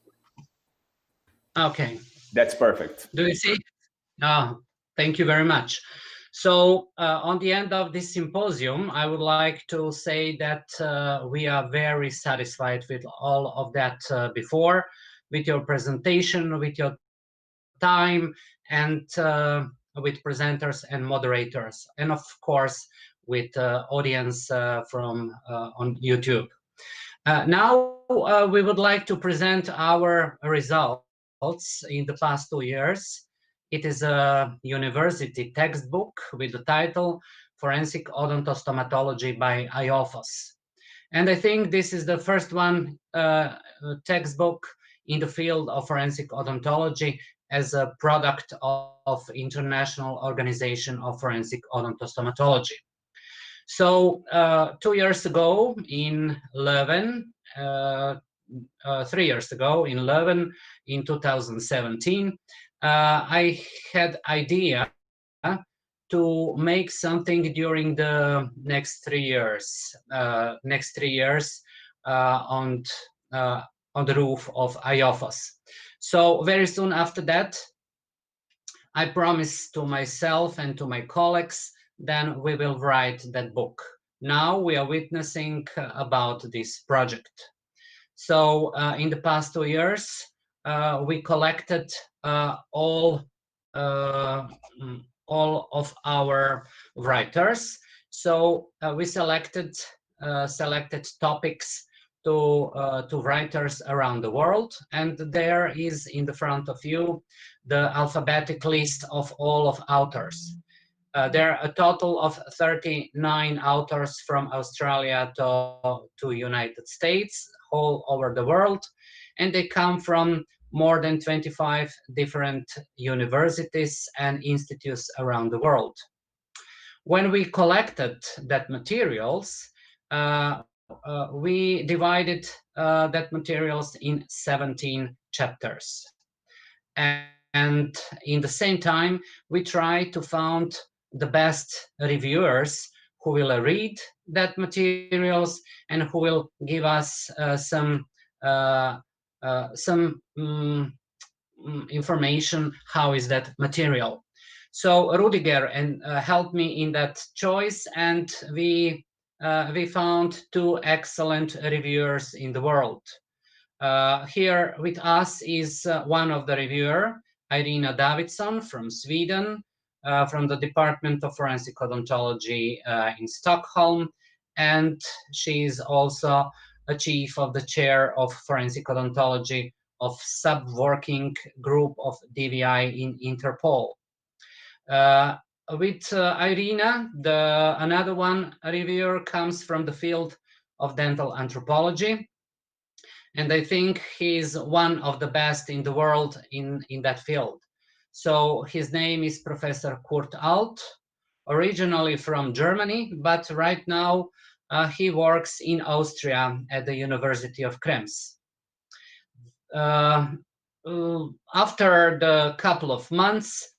Okay. That's perfect. Do you see? Oh, thank you very much. So on the end of this symposium, I would like to say that we are very satisfied with all of that before, with your presentation, with your time, and with presenters and moderators, and of course with audience from on YouTube. Now we would like to present our results in the past 2 years. It is a university textbook with the title Forensic Odontostomatology by IOFOS. And I think this is the first one textbook in the field of forensic odontology as a product of International Organization of Forensic Odontostomatology. So 2 years ago in Leuven, 3 years ago in Leuven in 2017, I had idea to make something during the next 3 years. On the roof of IOFOS. So very soon after that, I promised to myself and to my colleagues, then we will write that book. Now we are witnessing about this project. So in the past 2 years, we collected all of our writers. So we selected topics to writers around the world, and there is in the front of you the alphabetic list of all of authors. There are a total of 39 authors from Australia to United States, all over the world, and they come from more than 25 different universities and institutes around the world. When we collected that materials, we divided that materials in 17 chapters. And in the same time, we try to find the best reviewers who will read that materials and who will give us some information, how is that material. So Rudiger helped me in that choice, and we found 2 excellent reviewers in the world. Here with us is one of the reviewer, Irina Davidson from Sweden, from the Department of Forensic Odontology in Stockholm, and she is also a chief of the chair of Forensic Odontology of sub-working group of DVI in Interpol. With Irina, another one reviewer comes from the field of dental anthropology, and I think he's one of the best in the world in that field. So his name is Professor Kurt Alt, originally from Germany, but right now he works in Austria at the University of Krems. After the couple of months,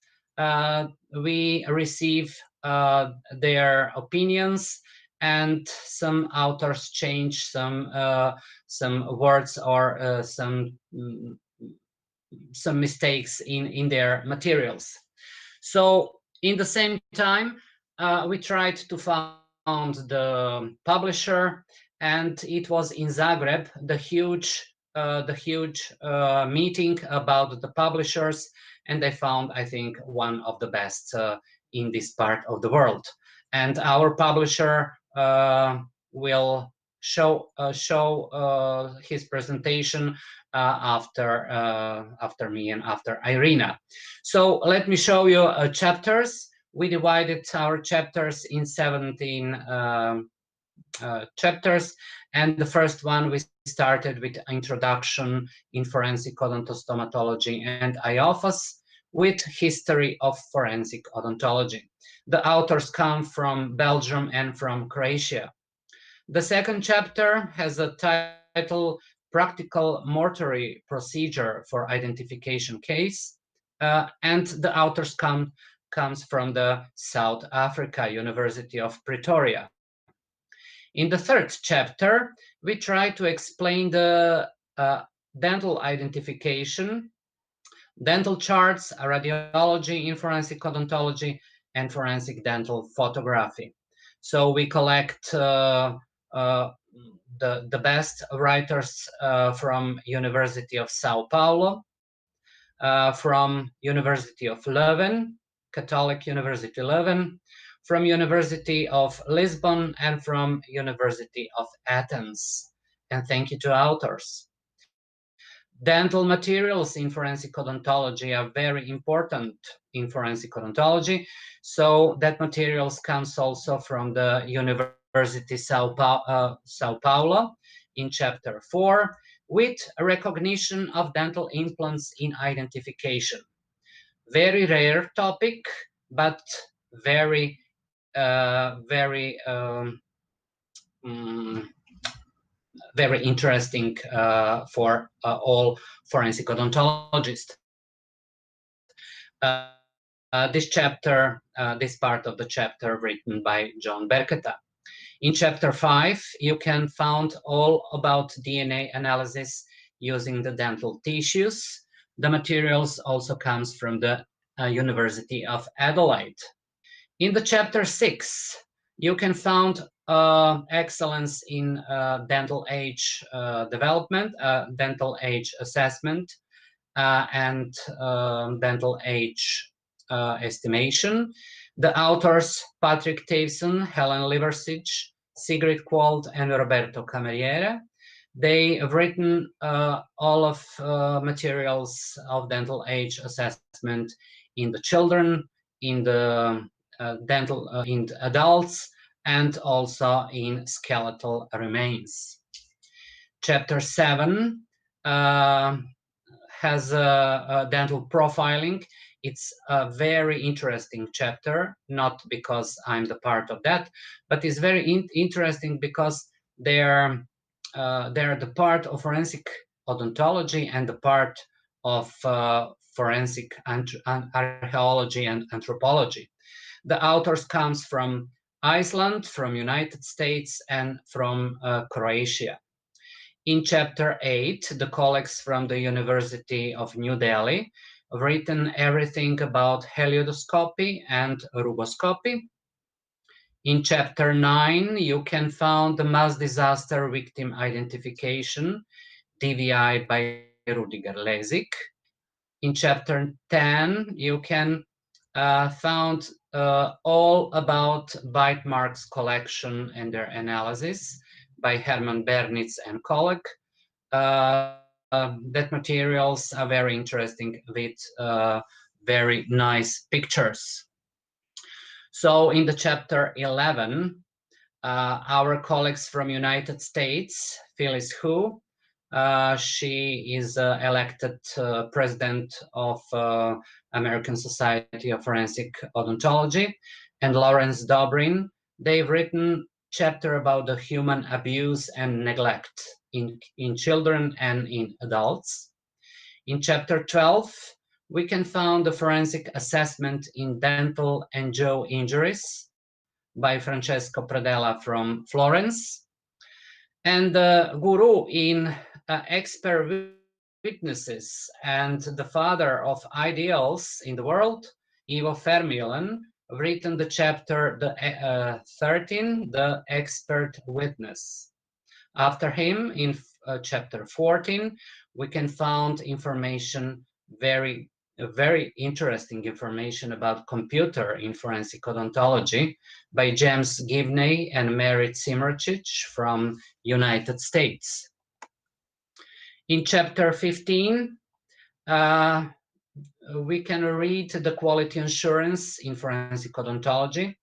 we receive their opinions, and some authors change some words or some mistakes in their materials. So In the same time, we tried to found the publisher, and it was in Zagreb, the huge meeting about the publishers, and they found, I think, one of the best in this part of the world. And our publisher will show his presentation after me and after Irina. So let me show you chapters. We divided our chapters in 17 chapters, and the first one we started with introduction in forensic odontostomatology and IOFOS with history of forensic odontology. The authors come from Belgium and from Croatia. The second chapter has a title, Practical Mortuary Procedure for Identification Case, and the authors comes from the South Africa University of Pretoria. In the third chapter, we try to explain the dental identification, dental charts, radiology in forensic odontology, and forensic dental photography. So we collect the best writers from University of Sao Paulo, from University of Leuven, Catholic University Leuven, from University of Lisbon, and from University of Athens. And thank you to authors. Dental materials in forensic odontology are very important in forensic odontology. So that materials comes also from the University Sao Paulo in chapter 4, with a recognition of dental implants in identification. Very rare topic, but very very interesting for all forensic odontologists. This part of the chapter written by John Beckett. In chapter 5, you can find all about DNA analysis using the dental tissues. The materials also comes from the University of Adelaide. In the chapter 6, you can find excellence in dental age development, dental age assessment, and dental age estimation. The authors, Patrick Tavson, Helen Liversidge, Sigrid Quold, and Roberto Cameriere, they have written all of materials of dental age assessment in the children, in the in the adults, and also in skeletal remains. Chapter 7 has a dental profiling. It's a very interesting chapter, not because I'm the part of that, but it's very interesting because they're the part of forensic odontology and the part of forensic archaeology and anthropology. The authors comes from Iceland, from United States, and from Croatia. In chapter 8, the colleagues from the University of New Delhi have written everything about heliodoscopy and rugoscopy. In chapter 9, you can find the mass disaster victim identification, DVI by Rudiger Lizik. In chapter 10, you can found all about bite marks collection and their analysis by Herman Bernitz and colleague. That materials are very interesting with very nice pictures. So in the chapter 11, our colleagues from United States, Phyllis Hu, she is elected president of American Society of Forensic Odontology, and Lawrence Dobrin, they've written chapter about the human abuse and neglect in children and in adults. In chapter 12, we can find the forensic assessment in dental and jaw injuries by Francesco Pradella from Florence. And the guru in expert witnesses and the father of ideals in the world Ivo Fermiolen, written the chapter 13, The Expert Witness. After him, in chapter 14, we can find information, very interesting information about computer in forensic odontology by James Gibney and Mary Zimmerchich from United States. In chapter 15, we can read the quality assurance in forensic odontology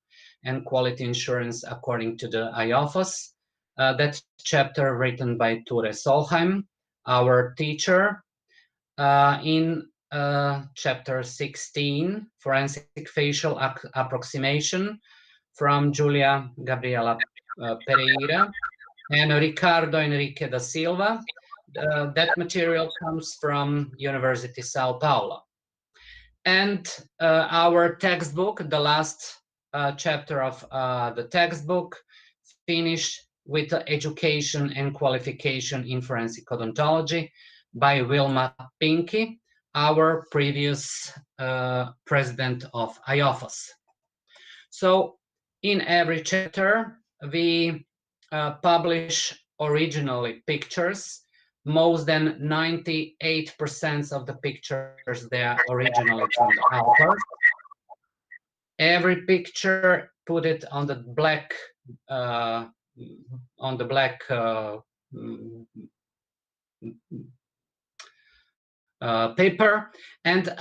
and quality assurance according to the IOFOS. That chapter written by Ture Solheim, our teacher. In chapter 16, forensic facial approximation from Julia Gabriela Pereira and Ricardo Enrique da Silva. That material comes from University Sao Paulo. And our textbook, the last chapter of the textbook, finished with Education and Qualification in Forensic Odontology by Wilma Pinky, our previous president of IOFOS. So in every chapter, we publish originally pictures. Most than 98% of the pictures, they are originally from the author. Every picture, put it on the black paper, and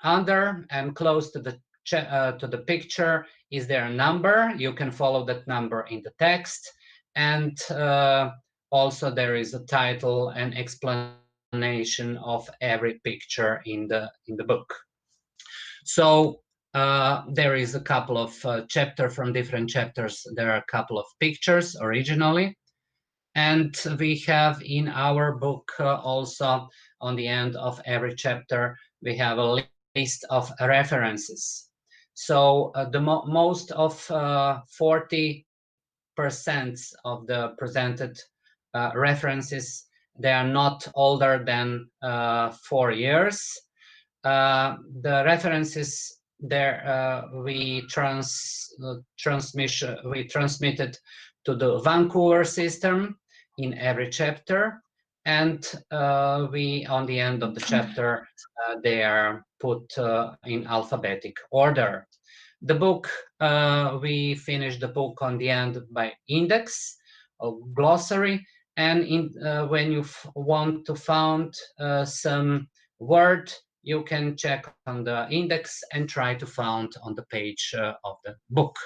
under and close to the picture is there a number. You can follow that number in the text, and also there is a title and explanation of every picture in the book. So there is a couple of chapters from different chapters. There are a couple of pictures originally. And we have in our book also on the end of every chapter, we have a list of references. So the most of 40% of the presented references, they are not older than 4 years. The references there we transmitted to the Vancouver system in every chapter, and we on the end of the chapter they are put in alphabetic order. The book, we finished the book on the end by index, a glossary, and when you want to find some word, you can check on the index and try to find on the page of the book.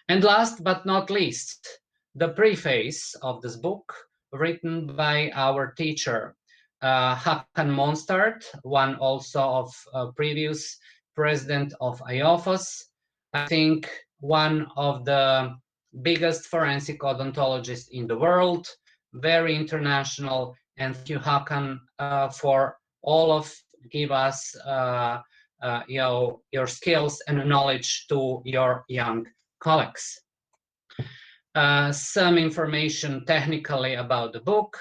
And last but not least, the preface of this book, written by our teacher, Hakan Monstart, one also of previous president of IOFOS. I think one of the biggest forensic odontologists in the world, very international, and thank you, Hakan, for all of give us your skills and knowledge to your young colleagues. Some information technically about the book.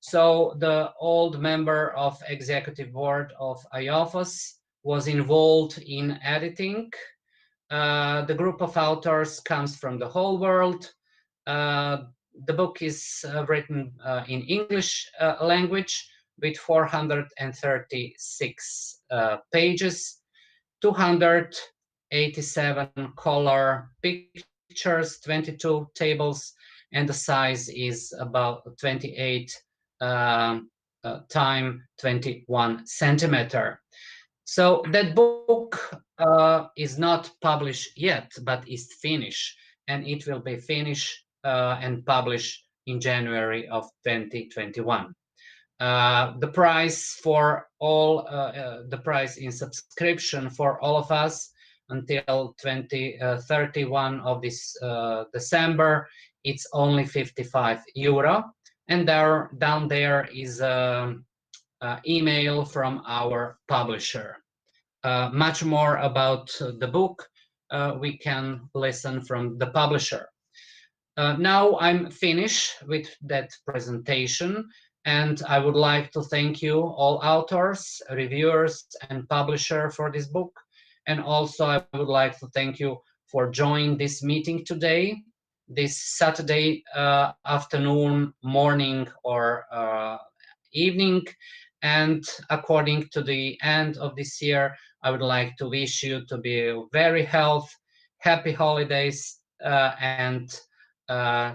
So the old member of executive board of IOFOS was involved in editing. The group of authors comes from the whole world. The book is written in English language with 436 pages, 287 color pictures, 22 tables, and the size is about 28 times 21 centimeter. So that book is not published yet, but is finished, and it will be finished and published in January of 2021. The price for all, the price in subscription for all of us until 31 of this December, it's only €55. And down there is an email from our publisher. Much more about the book we can listen from the publisher. Now I'm finished with that presentation, and I would like to thank you all authors, reviewers, and publisher for this book. And also I would like to thank you for joining this meeting today, this Saturday afternoon, morning, or evening. And according to the end of this year, I would like to wish you to be very healthy, happy holidays, and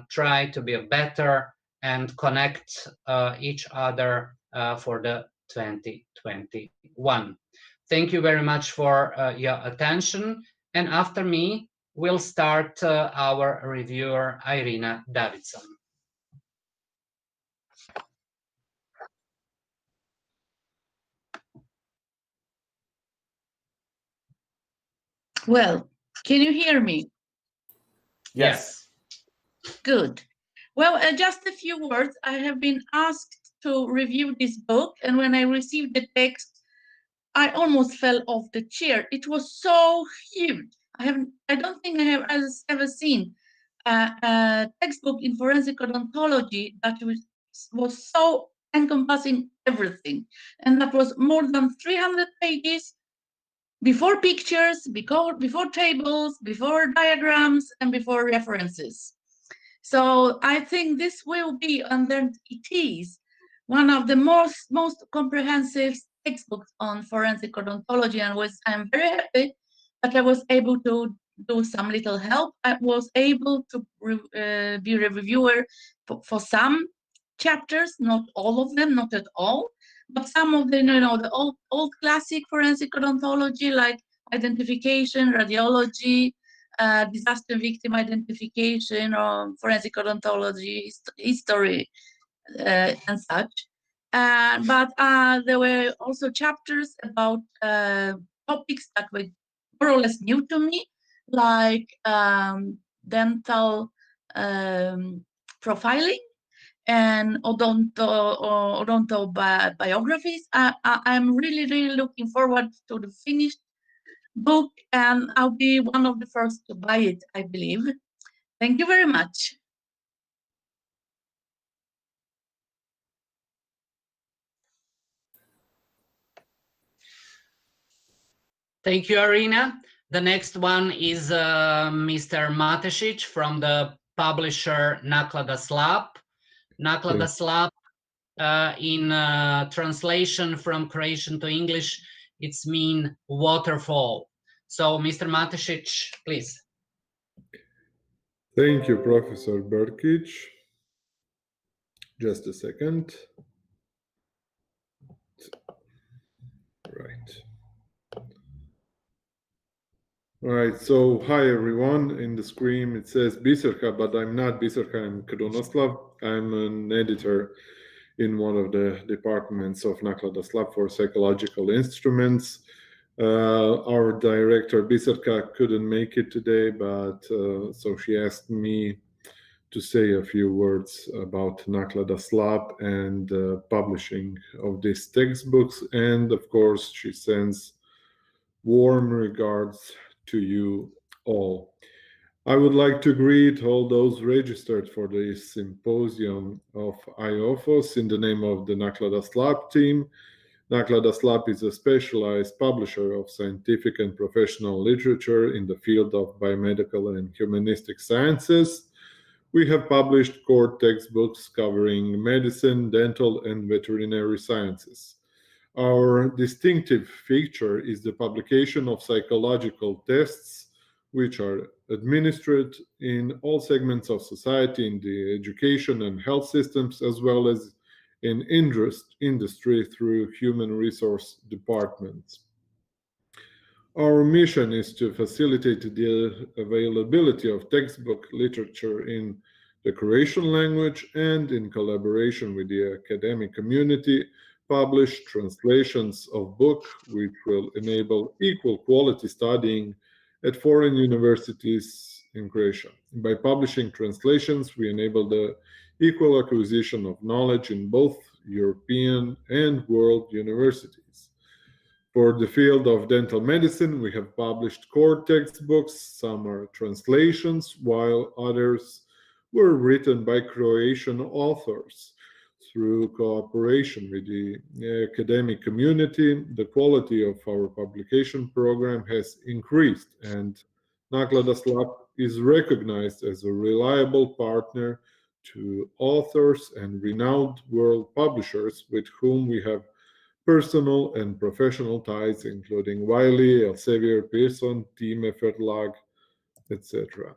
try to be better and connect each other for the 2021. Thank you very much for your attention. And after me, we'll start our reviewer, Irina Davidson. Well, can you hear me? Yes. Good. Well, just a few words. I have been asked to review this book, and when I received the text, I almost fell off the chair. It was so huge. I don't think I have ever seen a textbook in forensic odontology that was so encompassing everything, and that was more than 300 pages. Before pictures, before tables, before diagrams, and before references. So I think this will be, and then it is, one of the most comprehensive textbooks on forensic odontology, and I'm very happy that I was able to do some little help. I was able to be a reviewer for some chapters, not all of them, not at all. But some of the, the old classic forensic odontology, like identification, radiology, disaster victim identification, or forensic odontology, history, and such. But there were also chapters about topics that were more or less new to me, like dental profiling and odonto biographies. I'm really looking forward to the finished book, and I'll be one of the first to buy it, I believe. Thank you very much. Thank you, Irina. The next one is Mr. Matesic from the publisher Naklada Slap. Naklada Slap, in translation from Croatian to English, it's mean waterfall. So, Mr. Matesic, please. Thank you, Professor Berkic. Just a second. Right. All right, so hi everyone. In the screen it says Biserka, but I'm not Biserka, I'm Krunoslav. I'm an editor in one of the departments of Naklada Slab for psychological instruments. Our director Biserka couldn't make it today, but so she asked me to say a few words about Naklada Slab and publishing of these textbooks. And of course, she sends warm regards to you all. I would like to greet all those registered for the symposium of IOFOS in the name of the Naklada Slab team. Naklada Slab is a specialized publisher of scientific and professional literature in the field of biomedical and humanistic sciences. We have published core textbooks covering medicine, dental, and veterinary sciences. Our distinctive feature is the publication of psychological tests, which are administered in all segments of society, in the education and health systems, as well as in industry through human resource departments. Our mission is to facilitate the availability of textbook literature in the Croatian language and, in collaboration with the academic community, publish translations of books which will enable equal quality studying at foreign universities in Croatia. By publishing translations, we enable the equal acquisition of knowledge in both European and world universities. For the field of dental medicine, we have published core textbooks. Some are translations, while others were written by Croatian authors. through cooperation with the academic community, the quality of our publication program has increased, and Nakladas Lab is recognized as a reliable partner to authors and renowned world publishers with whom we have personal and professional ties, including Wiley, Elsevier, Pearson, Team Verlag, etc.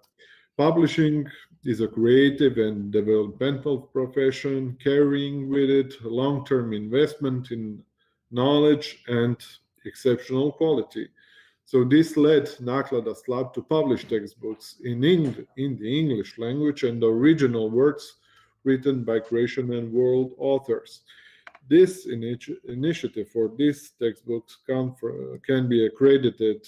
Publishing is a creative and developmental profession, carrying with it long-term investment in knowledge and exceptional quality. So this led Nakladas Lab to publish textbooks in the English language and original works written by Croatian and world authors. This initiative for these textbooks can be accredited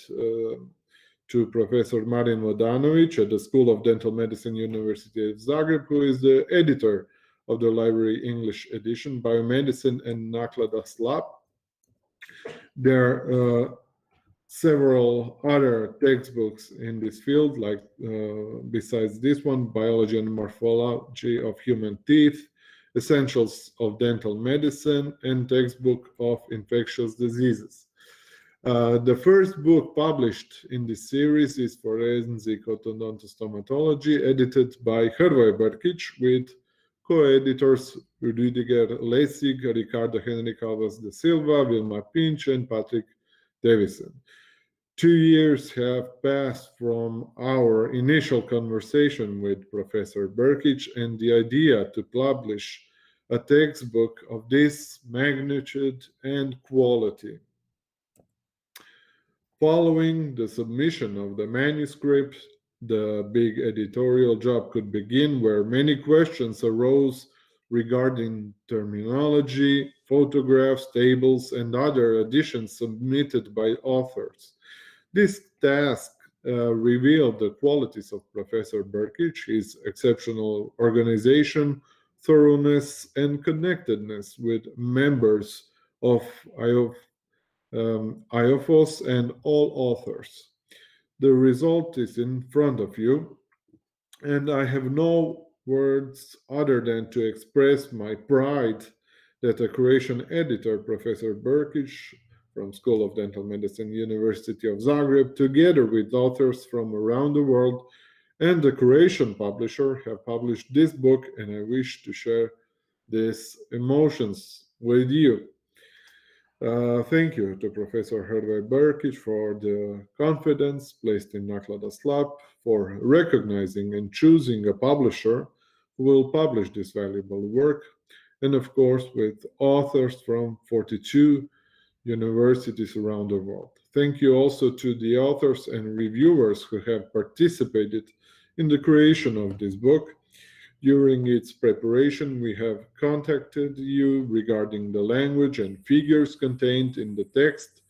to Professor Marin Vodanovic at the School of Dental Medicine, University of Zagreb, who is the editor of the library English edition, Biomedicine and Nakladas Lab. There are several other textbooks in this field, like besides this one, Biology and Morphology of Human Teeth, Essentials of Dental Medicine, and Textbook of Infectious Diseases. The first book published in this series is Forensic Odontostomatology, edited by Hrvoje Brkić with co-editors Rudiger Lizik, Ricardo Henrique Alves de Silva, Vilma Pinch, and Patrick Davison. 2 years have passed from our initial conversation with Professor Brkić and the idea to publish a textbook of this magnitude and quality. Following the submission of the manuscript, the big editorial job could begin, where many questions arose regarding terminology, photographs, tables, and other additions submitted by authors. This task revealed the qualities of Professor Brkić, his exceptional organization, thoroughness, and connectedness with members of IOFOS and all authors. The result is in front of you, and I have no words other than to express my pride that a Croatian editor, Professor Brkić, from School of Dental Medicine, University of Zagreb, together with authors from around the world, and the Croatian publisher have published this book, and I wish to share these emotions with you. Thank you to Professor Hrvoje Brkić for the confidence placed in Nakladas Lab, for recognizing and choosing a publisher who will publish this valuable work, and of course with authors from 42 universities around the world. Thank you also to the authors and reviewers who have participated in the creation of this book. During its preparation, we have contacted you regarding the language and figures contained in the text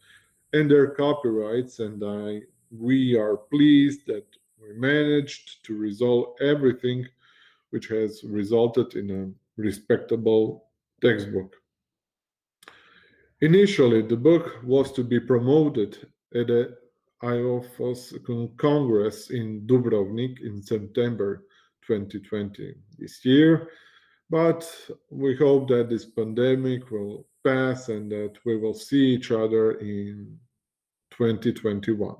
and their copyrights, and we are pleased that we managed to resolve everything, which has resulted in a respectable textbook. Initially, the book was to be promoted at the IOFOS Congress in Dubrovnik in September 2020 this year, but we hope that this pandemic will pass and that we will see each other in 2021.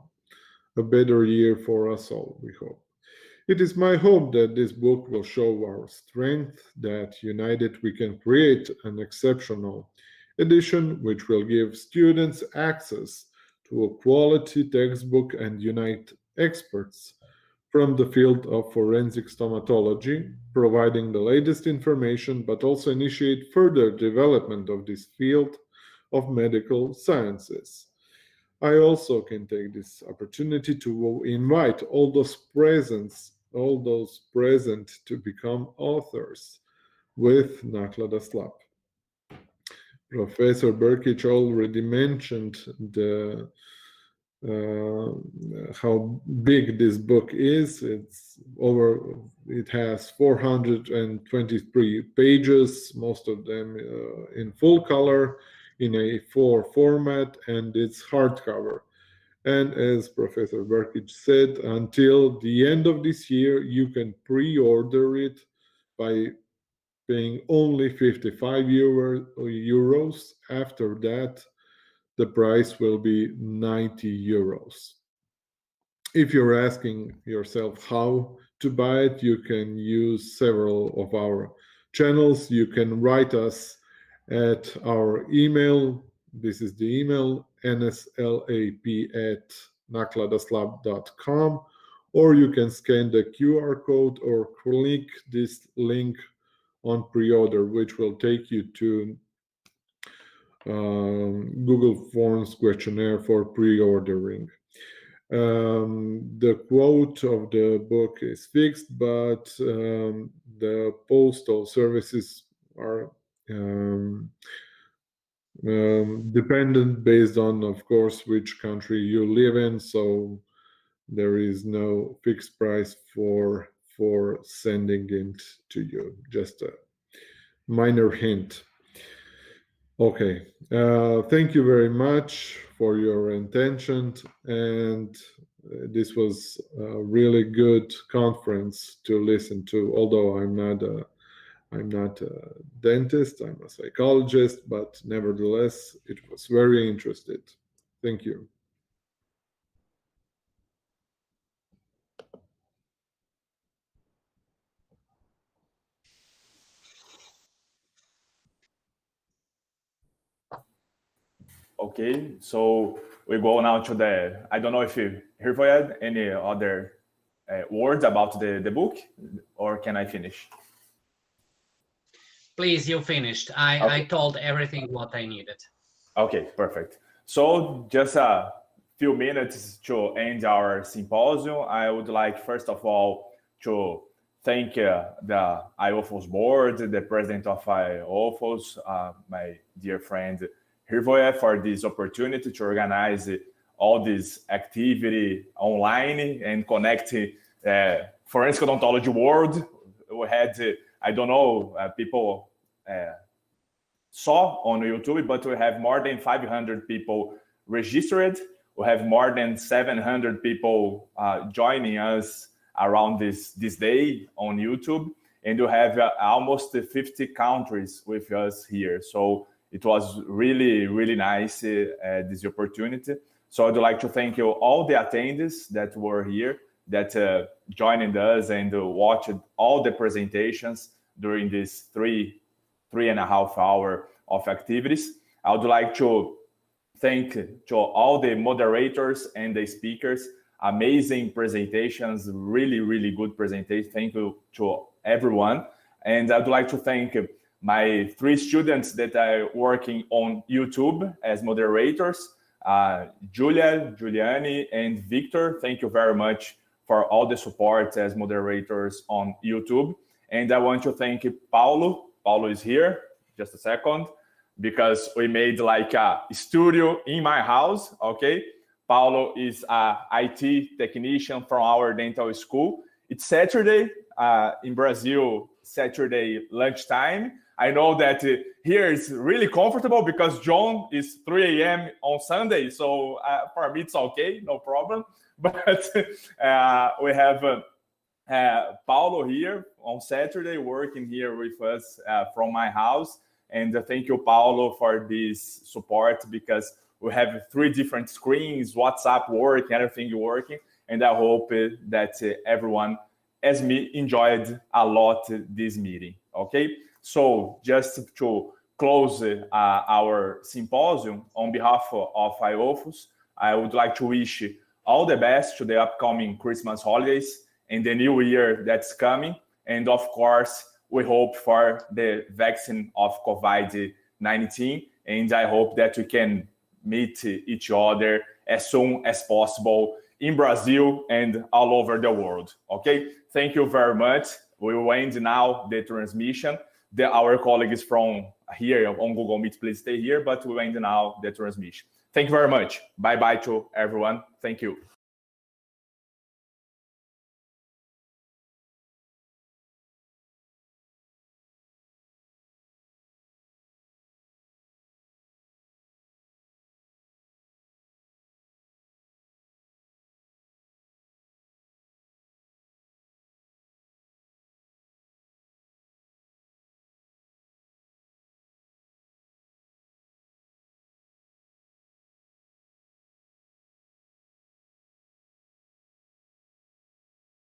A better year for us all, we hope. It is my hope that this book will show our strength, that united we can create an exceptional edition which will give students access to a quality textbook and unite experts from the field of forensic stomatology, providing the latest information, but also initiate further development of this field of medical sciences. I also can take this opportunity to invite all those present to become authors with Nakladas Lab. Professor Brkić already mentioned how big this book is. It has 423 pages, most of them in full color, in A4 format, and it's hardcover. And as Professor Brkić said, until the end of this year, you can pre-order it by paying only 55 euros. After that, the price will be 90 euros. If you're asking yourself how to buy it, you can use several of our channels. You can write us at our email. This is the email, nslap@nakladaslab.com, or you can scan the QR code or click this link on pre-order, which will take you to Google Forms questionnaire for pre-ordering. The quote of the book is fixed, but the postal services are dependent based on, of course, which country you live in. So there is no fixed price for sending it to you. Just a minor hint. Okay, thank you very much for your attention, and this was a really good conference to listen to. Although I'm not a dentist, I'm a psychologist, but nevertheless, it was very interesting. Thank you. Okay, so we go now to the, I don't know if you heard any other words about the book, or can I finish? Please, you finished. I told everything what I needed. Okay, perfect. So just a few minutes to end our symposium. I would like, first of all, to thank the IOFOS board, the president of IOFOS, my dear friend Hirvoje, for this opportunity to organize all this activity online and connect forensic odontology world. We had, I don't know, people saw on YouTube, but we have more than 500 people registered. We have more than 700 people joining us around this day on YouTube. And you have almost 50 countries with us here. So it was really, really nice, this opportunity. So I'd like to thank you all the attendees that were here, that joined us and watched all the presentations during this three and a half hour of activities. I would like to thank to all the moderators and the speakers. Amazing presentations, really, really good presentations. Thank you to everyone. And I'd like to thank my 3 students that are working on YouTube as moderators, Julia, Giuliani, and Victor. Thank you very much for all the support as moderators on YouTube. And I want to thank Paulo. Paulo is here, just a second, because we made like a studio in my house, okay? Paulo is an IT technician from our dental school. It's Saturday, in Brazil, Saturday lunchtime. I know that here it's really comfortable because John is 3 a.m. on Sunday. So for me, it's okay, no problem. But we have Paulo here on Saturday working here with us from my house. And thank you, Paulo, for this support, because we have 3 different screens, WhatsApp working, everything working. And I hope that everyone, as me, enjoyed a lot this meeting, okay? So just to close our symposium, on behalf of IOFOS, I would like to wish all the best to the upcoming Christmas holidays and the new year that's coming. And of course, we hope for the vaccine of COVID-19. And I hope that we can meet each other as soon as possible in Brazil and all over the world, okay? Thank you very much. We will end now the transmission. Our colleagues from here on Google Meet, please stay here, but we will end now the transmission. Thank you very much. Bye-bye to everyone. Thank you.